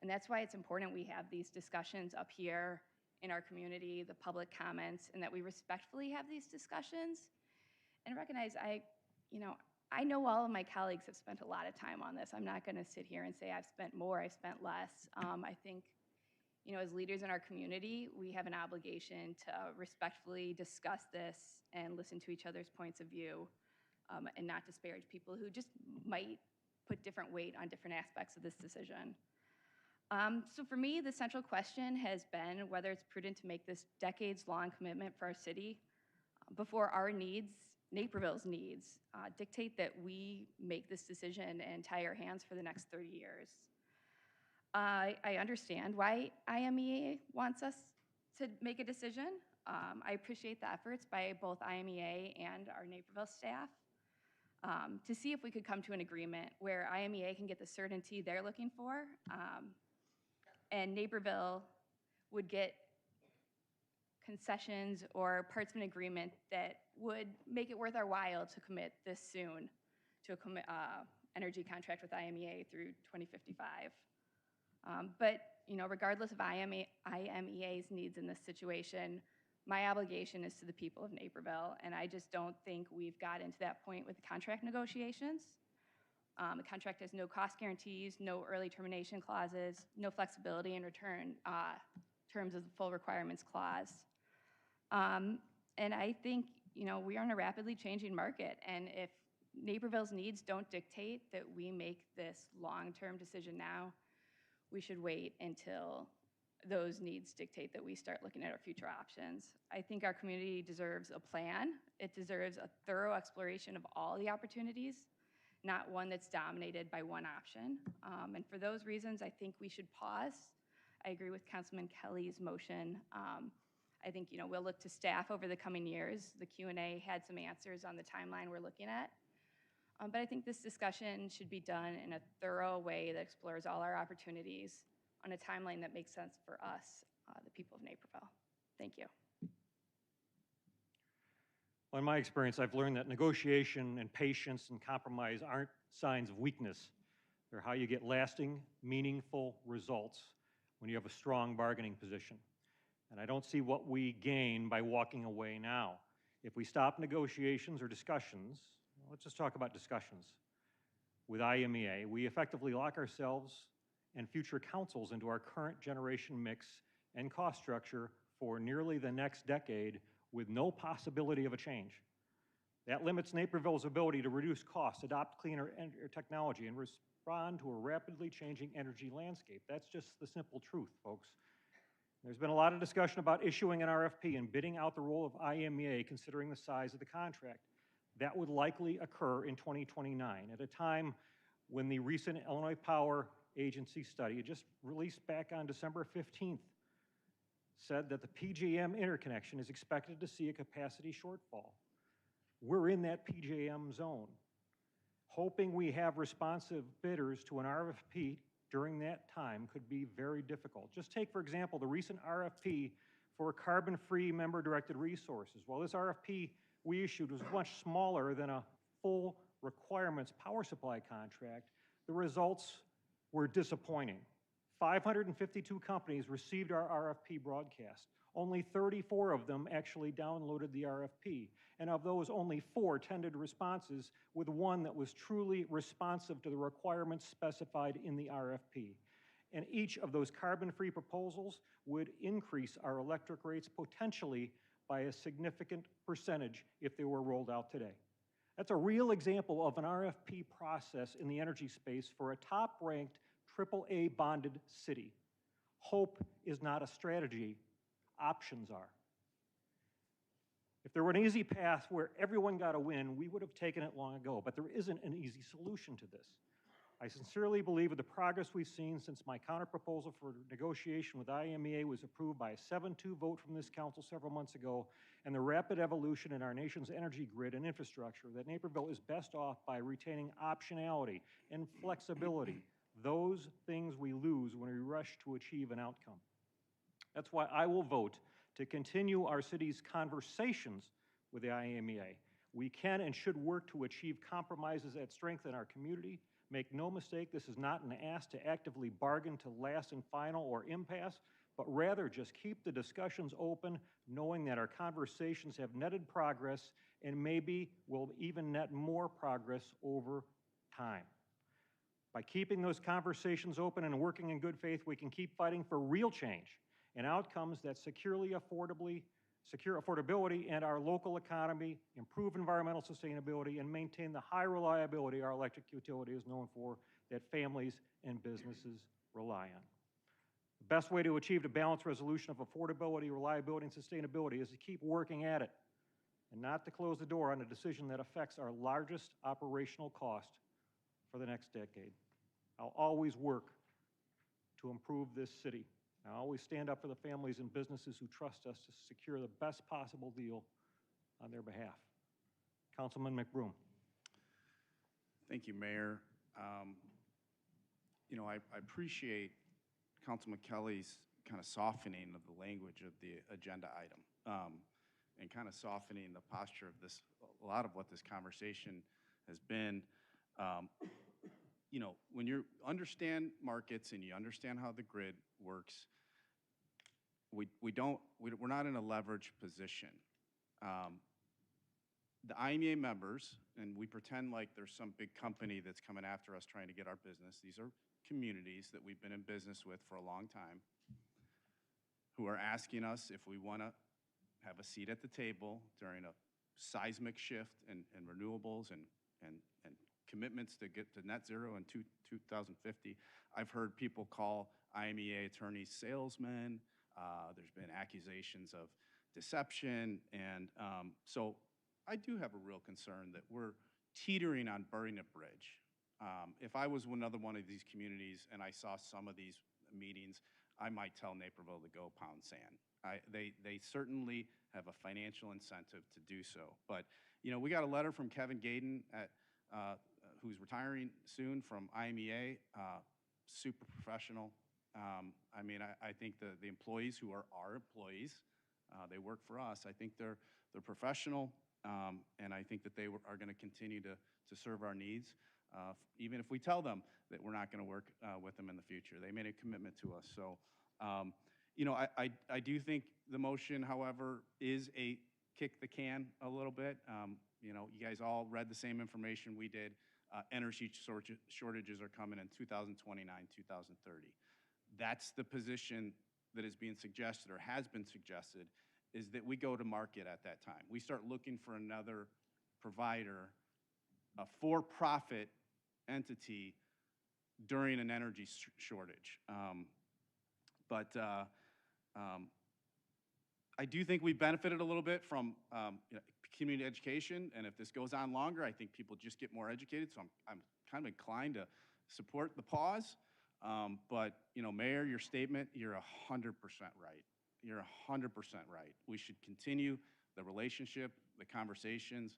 And that's why it's important we have these discussions up here in our community, the public comments, and that we respectfully have these discussions and recognize I know all of my colleagues have spent a lot of time on this. I'm not going to sit here and say I've spent more, I've spent less. I think, as leaders in our community, we have an obligation to respectfully discuss this and listen to each other's points of view and not disparage people who just might put different weight on different aspects of this decision. So for me, the central question has been whether it's prudent to make this decades-long commitment for our city before our needs, Naperville's needs, dictate that we make this decision and tie our hands for the next 30 years. I understand why IMEA wants us to make a decision. I appreciate the efforts by both IMEA and our Naperville staff to see if we could come to an agreement where IMEA can get the certainty they're looking for, and Naperville would get concessions or parts of an agreement that would make it worth our while to commit this soon to a energy contract with IMEA through 2055. But regardless of IMEA's needs in this situation, my obligation is to the people of Naperville, and I just don't think we've got into that point with the contract negotiations. The contract has no cost guarantees, no early termination clauses, no flexibility in return terms of the full requirements clause. And I think, we are in a rapidly changing market, and if Naperville's needs don't dictate that we make this long-term decision now, we should wait until those needs dictate that we start looking at our future options. I think our community deserves a plan. It deserves a thorough exploration of all the opportunities, not one that's dominated by one option. And for those reasons, I think we should pause. I agree with Councilman Kelly's motion. I think, we'll look to staff over the coming years. The Q&A had some answers on the timeline we're looking at. But I think this discussion should be done in a thorough way that explores all our opportunities on a timeline that makes sense for us, the people of Naperville. Thank you. Well, in my experience, I've learned that negotiation and patience and compromise aren't signs of weakness. They're how you get lasting, meaningful results when you have a strong bargaining position. And I don't see what we gain by walking away now. If we stop negotiations or discussions, let's just talk about discussions with IMEA, we effectively lock ourselves and future councils into our current generation mix and cost structure for nearly the next decade with no possibility of a change. That limits Naperville's ability to reduce costs, adopt cleaner technology, and respond to a rapidly changing energy landscape. That's just the simple truth, folks. There's been a lot of discussion about issuing an RFP and bidding out the role of IMEA considering the size of the contract. That would likely occur in 2029, at a time when the recent Illinois Power Agency study, just released back on December 15th, said that the PJM interconnection is expected to see a capacity shortfall. We're in that PJM zone. Hoping we have responsive bidders to an RFP during that time could be very difficult. Just take, for example, the recent RFP for carbon-free member-directed resources. While this RFP we issued was much smaller than a full requirements power supply contract, the results were disappointing. 552 companies received our RFP broadcast. Only 34 of them actually downloaded the RFP. And of those, only 4 tendered responses, with one that was truly responsive to the requirements specified in the RFP. And each of those carbon-free proposals would increase our electric rates potentially by a significant percentage if they were rolled out today. That's a real example of an RFP process in the energy space for a top-ranked AAA bonded city. Hope is not a strategy, options are. If there were an easy path where everyone got a win, we would have taken it long ago, but there isn't an easy solution to this. I sincerely believe with the progress we've seen since my counterproposal for negotiation with IMEA was approved by a 7-2 vote from this council several months ago, and the rapid evolution in our nation's energy grid and infrastructure, that Naperville is best off by retaining optionality and flexibility. Those things we lose when we rush to achieve an outcome. That's why I will vote to continue our city's conversations with the IMEA. We can and should work to achieve compromises that strengthen our community. Make no mistake, this is not an ask to actively bargain to last and final or impasse, but rather just keep the discussions open, knowing that our conversations have netted progress and maybe will even net more progress over time. By keeping those conversations open and working in good faith, we can keep fighting for real change and outcomes that secure affordability and our local economy, improve environmental sustainability, and maintain the high reliability our electric utility is known for that families and businesses rely on. The best way to achieve a balanced resolution of affordability, reliability, and sustainability is to keep working at it and not to close the door on a decision that affects our largest operational cost for the next decade. I'll always work to improve this city. I always stand up for the families and businesses who trust us to secure the best possible deal on their behalf. Councilman McBroom. Thank you, Mayor. You know, I appreciate Councilman Kelly's kind of softening of the language of the agenda item and kind of softening the posture of this, a lot of what this conversation has been. You know, when you understand markets and you understand how the grid works, we're not in a leverage position. The IMEA members, and we pretend like there's some big company that's coming after us trying to get our business. These are communities that we've been in business with for a long time who are asking us if we want to have a seat at the table during a seismic shift in renewables and commitments to get to net zero in 2050. I've heard people call IMEA attorneys salesmen. There's been accusations of deception. And so I do have a real concern that we're teetering on burning a bridge. If I was another one of these communities and I saw some of these meetings, I might tell Naperville to go pound sand. They certainly have a financial incentive to do so. But, you know, we got a letter from Kevin Gaden who's retiring soon from IMEA, super professional. I mean, I think the employees who are our employees, they work for us. I think they're professional, and I think that they are going to continue to serve our needs, even if we tell them that we're not going to work with them in the future. They made a commitment to us. So, you know, I do think the motion, however, is a kick the can a little bit. You know, you guys all read the same information we did. Energy shortages are coming in 2029, 2030. That's the position that is being suggested or has been suggested, is that we go to market at that time. We start looking for another provider, a for-profit entity during an energy shortage. But I do think we benefited a little bit from you know, community education, and if this goes on longer, I think people just get more educated, so I'm kind of inclined to support the pause. But, you know, Mayor, your statement, you're 100% right. You're 100% right. We should continue the relationship, the conversations.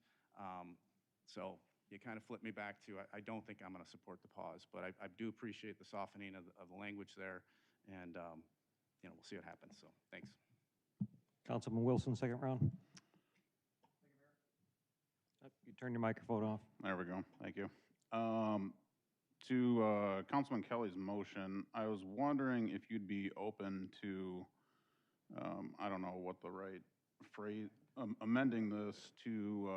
So you kind of flipped me back to, I don't think I'm going to support the pause, but I do appreciate the softening of the language there, and, you know, we'll see what happens, so thanks. Councilman Wilson, second round. You turn your microphone off. There we go. Thank you. To Councilman Kelly's motion, I was wondering if you'd be open to, I don't know what the right phrase, amending this to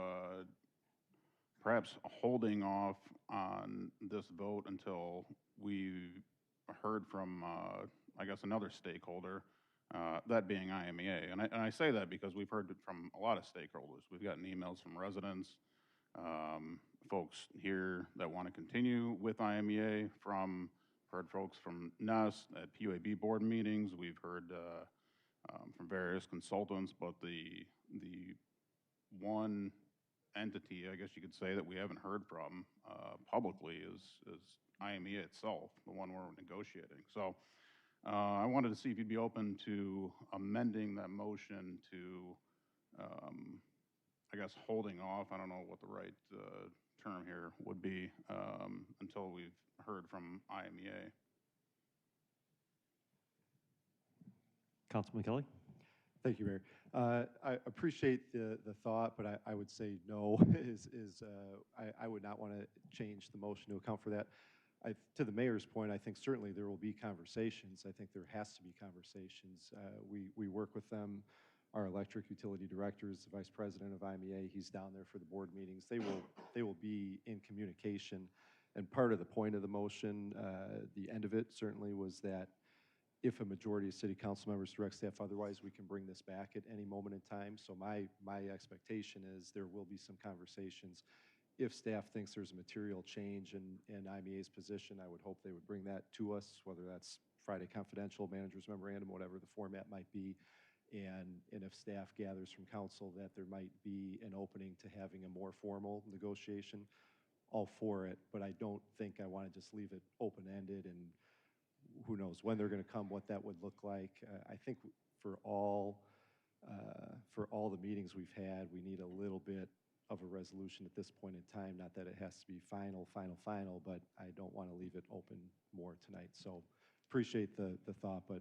perhaps holding off on this vote until we heard from, I guess, another stakeholder, that being IMEA. And I say that because we've heard it from a lot of stakeholders. We've gotten emails from residents, folks here that want to continue with IMEA, heard folks from NEST at PUAB board meetings. We've heard from various consultants, but the one entity, I guess you could say, that we haven't heard from publicly is IMEA itself, the one we're negotiating. So I wanted to see if you'd be open to amending that motion to, I guess, holding off, I don't know what the right term here would be, until we've heard from IMEA. Councilman Kelly. Thank you, Mayor. I appreciate the thought, but I would say no. I would not want to change the motion to account for that. To the mayor's point, I think certainly there will be conversations. I think there has to be conversations. We work with them. Our electric utility director is the vice president of IMEA. He's down there for the board meetings. They will be in communication. And part of the point of the motion, the end of it certainly was that if a majority of city council members direct staff otherwise, we can bring this back at any moment in time. So my expectation is there will be some conversations. If staff thinks there's a material change in IMEA's position, I would hope they would bring that to us, whether that's Friday confidential, manager's memorandum, whatever the format might be. And if staff gathers from council that there might be an opening to having a more formal negotiation, all for it. But I don't think I want to just leave it open-ended and who knows when they're going to come, what that would look like. I think for all the meetings we've had, we need a little bit of a resolution at this point in time. Not that it has to be final, but I don't want to leave it open more tonight. So appreciate the thought, but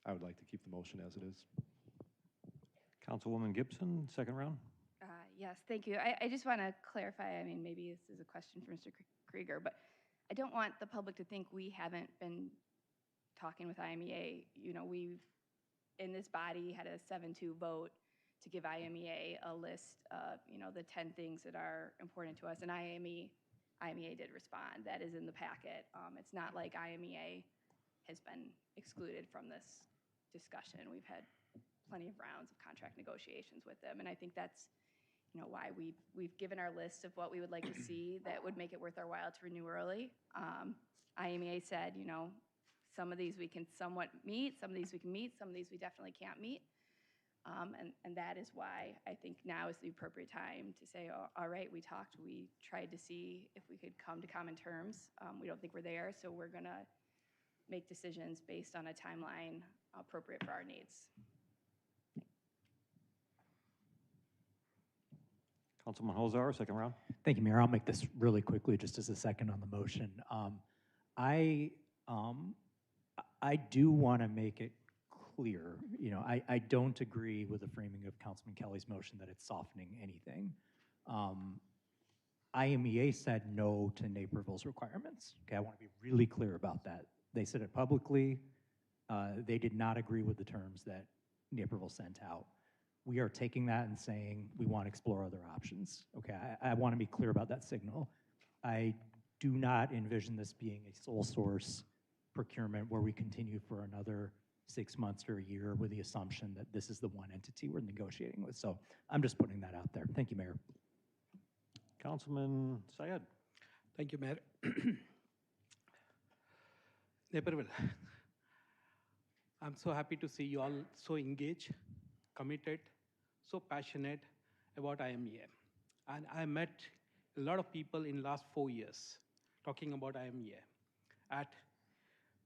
I would like to keep the motion as it is. Councilwoman Gibson, second round. Yes, thank you. I just want to clarify, I mean, maybe this is a question for Mr. Krieger, but I don't want the public to think we haven't been talking with IMEA. You know, we've, in this body, had a 7-2 vote to give IMEA a list of, you know, the 10 things that are important to us, and IMEA did respond. That is in the packet. It's not like IMEA has been excluded from this discussion. We've had plenty of rounds of contract negotiations with them, and I think that's, you know, why we've given our list of what we would like to see that would make it worth our while to renew early. IMEA said, you know, some of these we can somewhat meet, some of these we can meet, some of these we definitely can't meet. And that is why I think now is the appropriate time to say, oh, all right, we talked, we tried to see if we could come to common terms. We don't think we're there, so we're gonna make decisions based on a timeline appropriate for our needs. Councilman Holzauer, second round. Thank you, Mayor. I'll make this really quickly, just as a second on the motion. I do want to make it clear, you know, I don't agree with the framing of Councilman Kelly's motion that it's softening anything. IMEA said no to Naperville's requirements. Okay, I want to be really clear about that. They said it publicly. They did not agree with the terms that Naperville sent out. We are taking that and saying we want to explore other options. Okay, I want to be clear about that signal. I do not envision this being a sole source procurement where we continue for another 6 months or a year with the assumption that this is the one entity we're negotiating with. So I'm just putting that out there. Thank you, Mayor. Councilman Syed. Thank you, Mayor. Naperville, I'm so happy to see you all so engaged, committed, so passionate about IMEA. And I met a lot of people in last 4 years talking about IMEA at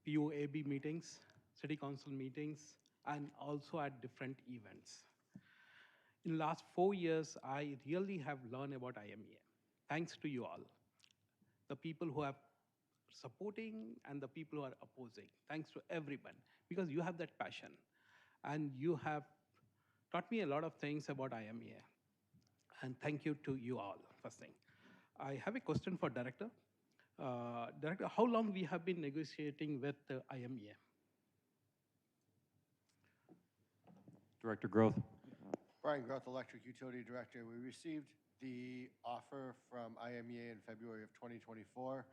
POAB meetings, city council meetings, and also at different events. In last 4 years, I really have learned about IMEA. Thanks to you all, the people who are supporting and the people who are opposing. Thanks to everyone, because you have that passion. And you have taught me a lot of things about IMEA. And thank you to you all, first thing. I have a question for Director. Director, how long we have been negotiating with IMEA? Director Groth. Brian Groth, Electric Utility Director. We received the offer from IMEA in February of 2024.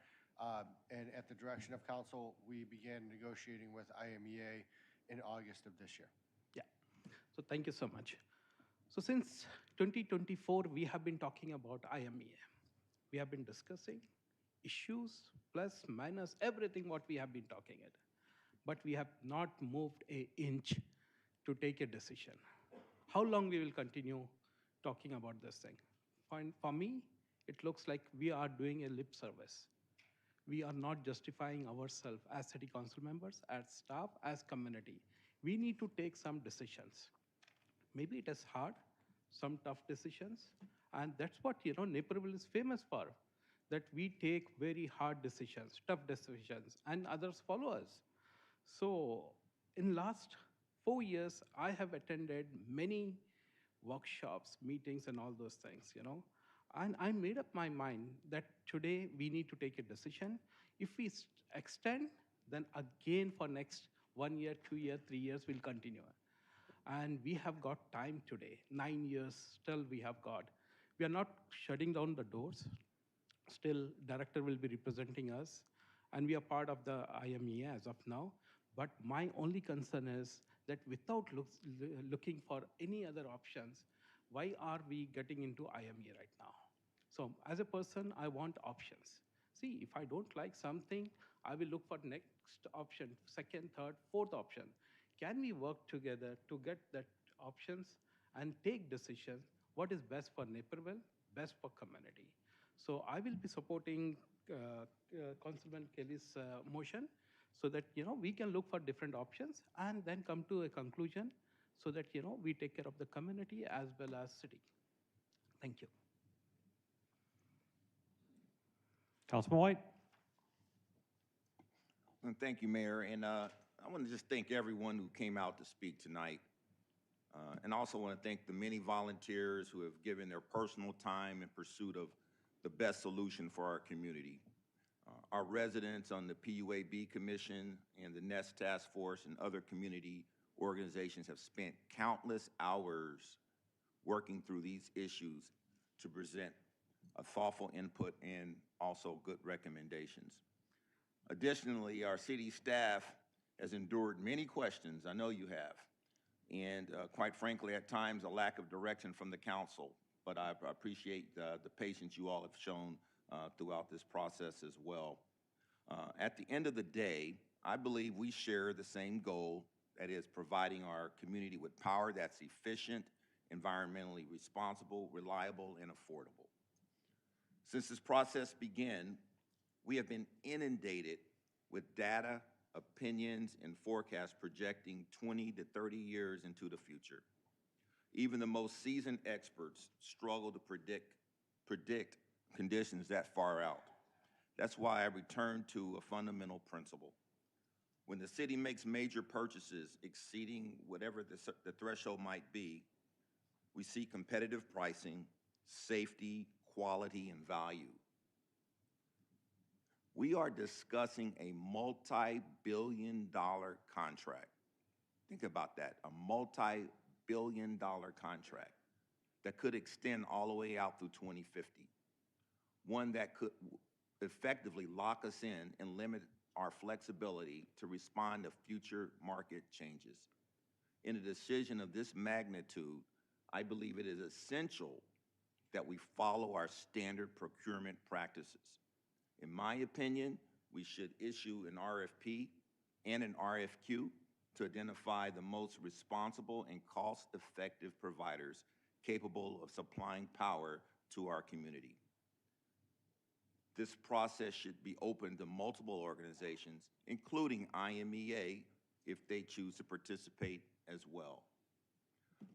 And at the direction of council, we began negotiating with IMEA in August of this year. Yeah, so thank you so much. So since 2024, we have been talking about IMEA. We have been discussing issues, plus, minus, everything what we have been talking it. But we have not moved an inch to take a decision. How long we will continue talking about this thing? For me, it looks like we are doing a lip service. We are not justifying ourselves as city council members, as staff, as community. We need to take some decisions. Maybe it is hard, some tough decisions, and that's what, you know, Naperville is famous for, that we take very hard decisions, tough decisions, and others follow us. So in last 4 years, I have attended many workshops, meetings, and all those things, you know. And I made up my mind that today we need to take a decision. If we extend, then again for next 1 year, 2 years, 3 years, we'll continue. And we have got time today, 9 years still we have got. We are not shutting down the doors. Still, director will be representing us, and we are part of the IMEA as of now. But my only concern is that without looking for any other options, why are we getting into IMEA right now? So as a person, I want options. See, if I don't like something, I will look for next option, second, third, fourth option. Can we work together to get that options and take decisions, what is best for Naperville, best for community? So I will be supporting Councilman Kelly's motion. so that, we can look for different options and then come to a conclusion so that, we take care of the community as well as city. Thank you. Councilman White? And thank you, Mayor. And I want to just thank everyone who came out to speak tonight. And also want to thank the many volunteers who have given their personal time in pursuit of the best solution for our community. Our residents on the PUAB Commission and the NEST Task Force and other community organizations have spent countless hours working through these issues to present a thoughtful input and also good recommendations. Additionally, our city staff has endured many questions, I know you have, and quite frankly, at times, a lack of direction from the council. But I appreciate the patience you all have shown throughout this process as well. At the end of the day, I believe we share the same goal, that is providing our community with power that's efficient, environmentally responsible, reliable, and affordable. Since this process began, we have been inundated with data, opinions, and forecasts projecting 20 to 30 years into the future. Even the most seasoned experts struggle to predict conditions that far out. That's why I return to a fundamental principle. When the city makes major purchases exceeding whatever the threshold might be, we see competitive pricing, safety, quality, and value. We are discussing a multi-billion-dollar contract. Think about that, a multi-billion-dollar contract that could extend all the way out through 2050. One that could effectively lock us in and limit our flexibility to respond to future market changes. In a decision of this magnitude, I believe it is essential that we follow our standard procurement practices. In my opinion, we should issue an RFP and an RFQ to identify the most responsible and cost-effective providers capable of supplying power to our community. This process should be open to multiple organizations, including IMEA, if they choose to participate as well.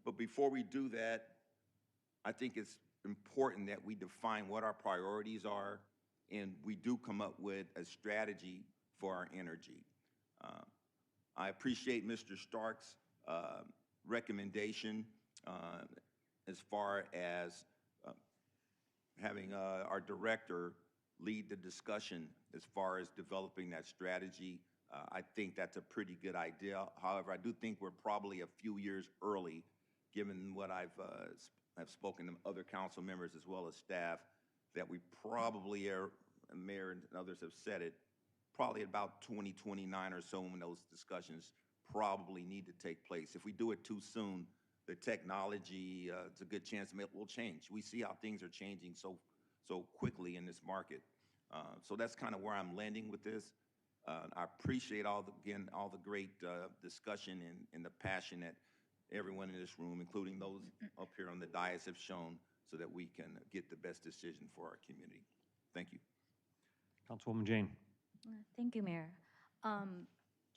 But before we do that, I think it's important that we define what our priorities are, and we do come up with a strategy for our energy. I appreciate Mr. Stark's recommendation as far as having our director lead the discussion as far as developing that strategy. I think that's a pretty good idea. However, I do think we're probably a few years early, given what I've spoken to other council members as well as staff, that we probably are, Mayor and others have said it, probably about 2029 or so when those discussions probably need to take place. If we do it too soon, the technology, it's a good chance it will change. We see how things are changing so quickly in this market. So that's kind of where I'm landing with this. I appreciate all the great discussion and the passion that everyone in this room, including those up here on the dais, have shown so that we can get the best decision for our community. Thank you. Councilwoman Jane. Thank you, Mayor.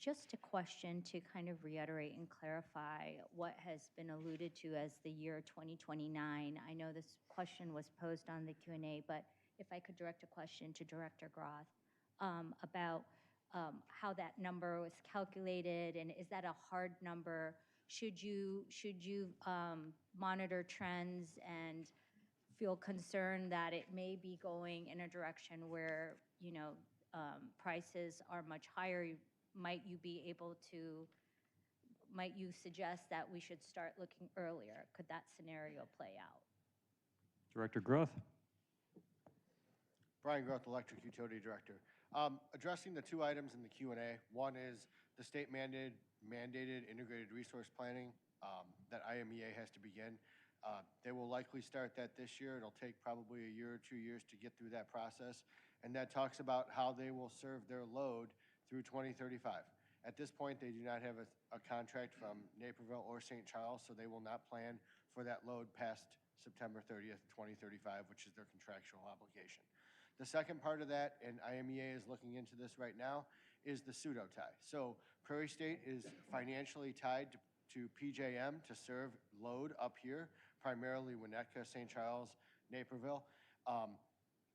Just a question to kind of reiterate and clarify what has been alluded to as the year 2029. I know this question was posed on the Q&A, but if I could direct a question to Director Groth about how that number was calculated, and is that a hard number? Should you monitor trends and feel concerned that it may be going in a direction where, prices are much higher? Might you suggest that we should start looking earlier? Could that scenario play out? Director Groth. Brian Groth, Electric Utility Director. Addressing the two items in the Q&A. One is the state mandated integrated resource planning that IMEA has to begin. They will likely start that this year. It'll take probably a year or 2 years to get through that process. And that talks about how they will serve their load through 2035. At this point, they do not have a contract from Naperville or St. Charles, so they will not plan for that load past September 30th, 2035, which is their contractual obligation. The second part of that, and IMEA is looking into this right now, is the pseudo tie. So Prairie State is financially tied to PJM to serve load up here, primarily Winnetka, St. Charles, Naperville.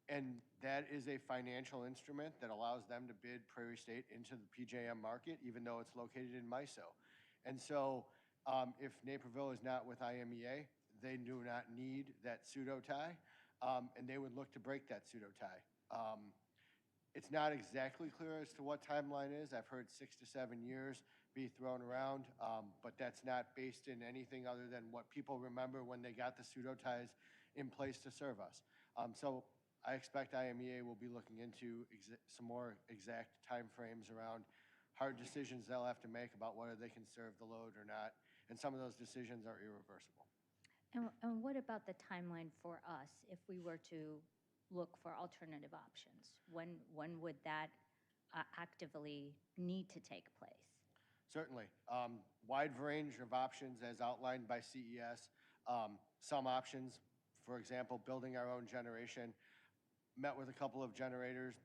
And that is a financial instrument that allows them to bid Prairie State into the PJM market, even though it's located in MISO. And so if Naperville is not with IMEA, they do not need that pseudo tie, and they would look to break that pseudo tie. It's not exactly clear as to what timeline is. I've heard 6 to 7 years be thrown around, but that's not based in anything other than what people remember when they got the pseudo ties in place to serve us. So I expect IMEA will be looking into some more exact timeframes around hard decisions they'll have to make about whether they can serve the load or not, and some of those decisions are irreversible. And what about the timeline for us if we were to look for alternative options? When would that actively need to take place? Certainly. Wide range of options as outlined by CES. Some options, for example, building our own generation. Met with a couple of generators,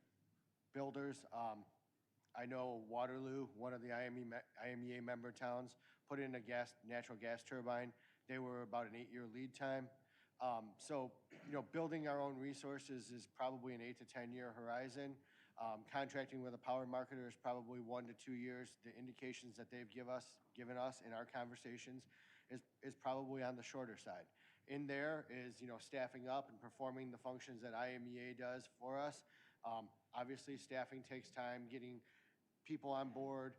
builders. I know Waterloo, one of the IMEA member towns, put in a natural gas turbine. They were about an 8-year lead time. So, building our own resources is probably an 8 to 10 year horizon. Contracting with a power marketer is probably 1 to 2 years. The indications that they've given us in our conversations is probably on the shorter side. In there is, staffing up and performing the functions that IMEA does for us. Obviously, staffing takes time, getting people on board,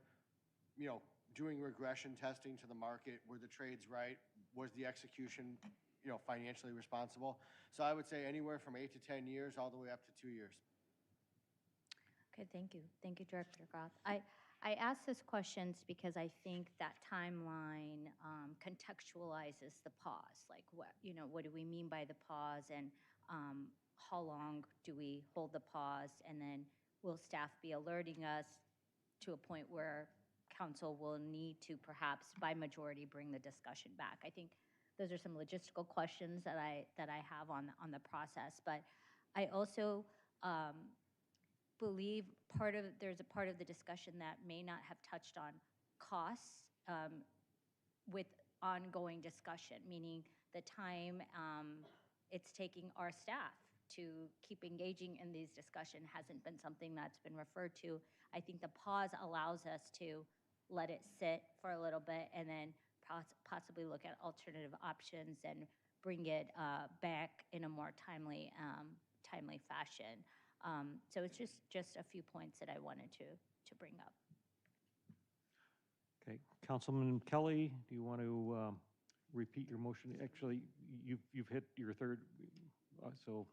doing regression testing to the market. Were the trades right? Was the execution, financially responsible? So I would say anywhere from 8 to 10 years all the way up to 2 years. Okay, thank you. Thank you, Director Groth. I ask this questions because I think that timeline contextualizes the pause. Like, what do we mean by the pause, and how long do we hold the pause, and then will staff be alerting us to a point where council will need to perhaps by majority bring the discussion back? I think those are some logistical questions that I have on the process, but I also believe there's a part of the discussion that may not have touched on costs with ongoing discussion, meaning the time it's taking our staff to keep engaging in these discussions hasn't been something that's been referred to. I think the pause allows us to let it sit for a little bit and then possibly look at alternative options and bring it back in a more timely fashion. So it's just a few points that I wanted to bring up. Okay, Councilman Kelly, do you want to repeat your motion? Actually, you've hit your third, so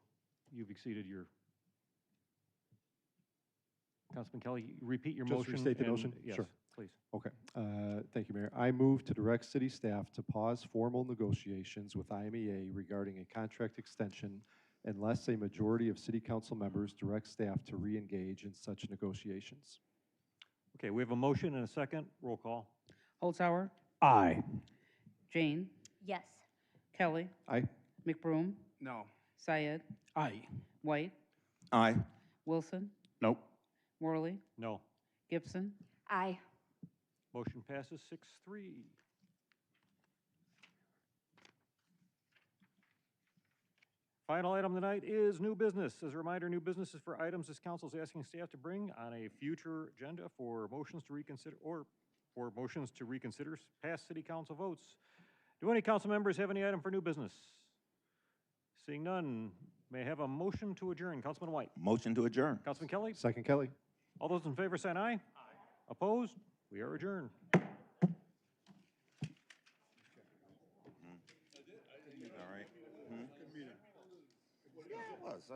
you've exceeded your. Councilman Kelly, repeat your motion. Just restate the motion? Yes, Sure. Please. Okay. Thank you, Mayor. I move to direct city staff to pause formal negotiations with IMEA regarding a contract extension unless a majority of city council members direct staff to re-engage in such negotiations. Okay, we have a motion and a second. Roll call. Holzhauer, Aye. Jane, Yes. Kelly, Aye. McBroom, No. Syed, Aye. White, Aye. Wilson, Nope. Worley, No. Gibson, Aye. Motion passes 6-3. Final item tonight is new business. As a reminder, new business is for items this council is asking staff to bring on a future agenda for motions to reconsider or for motions to reconsider past city council votes. Do any council members have any item for new business? Seeing none, may I have a motion to adjourn? Councilman White. Motion to adjourn. Councilman Kelly. Second, Kelly. All those in favor say aye. Aye. Opposed? We are adjourned. All right. Yeah, it was.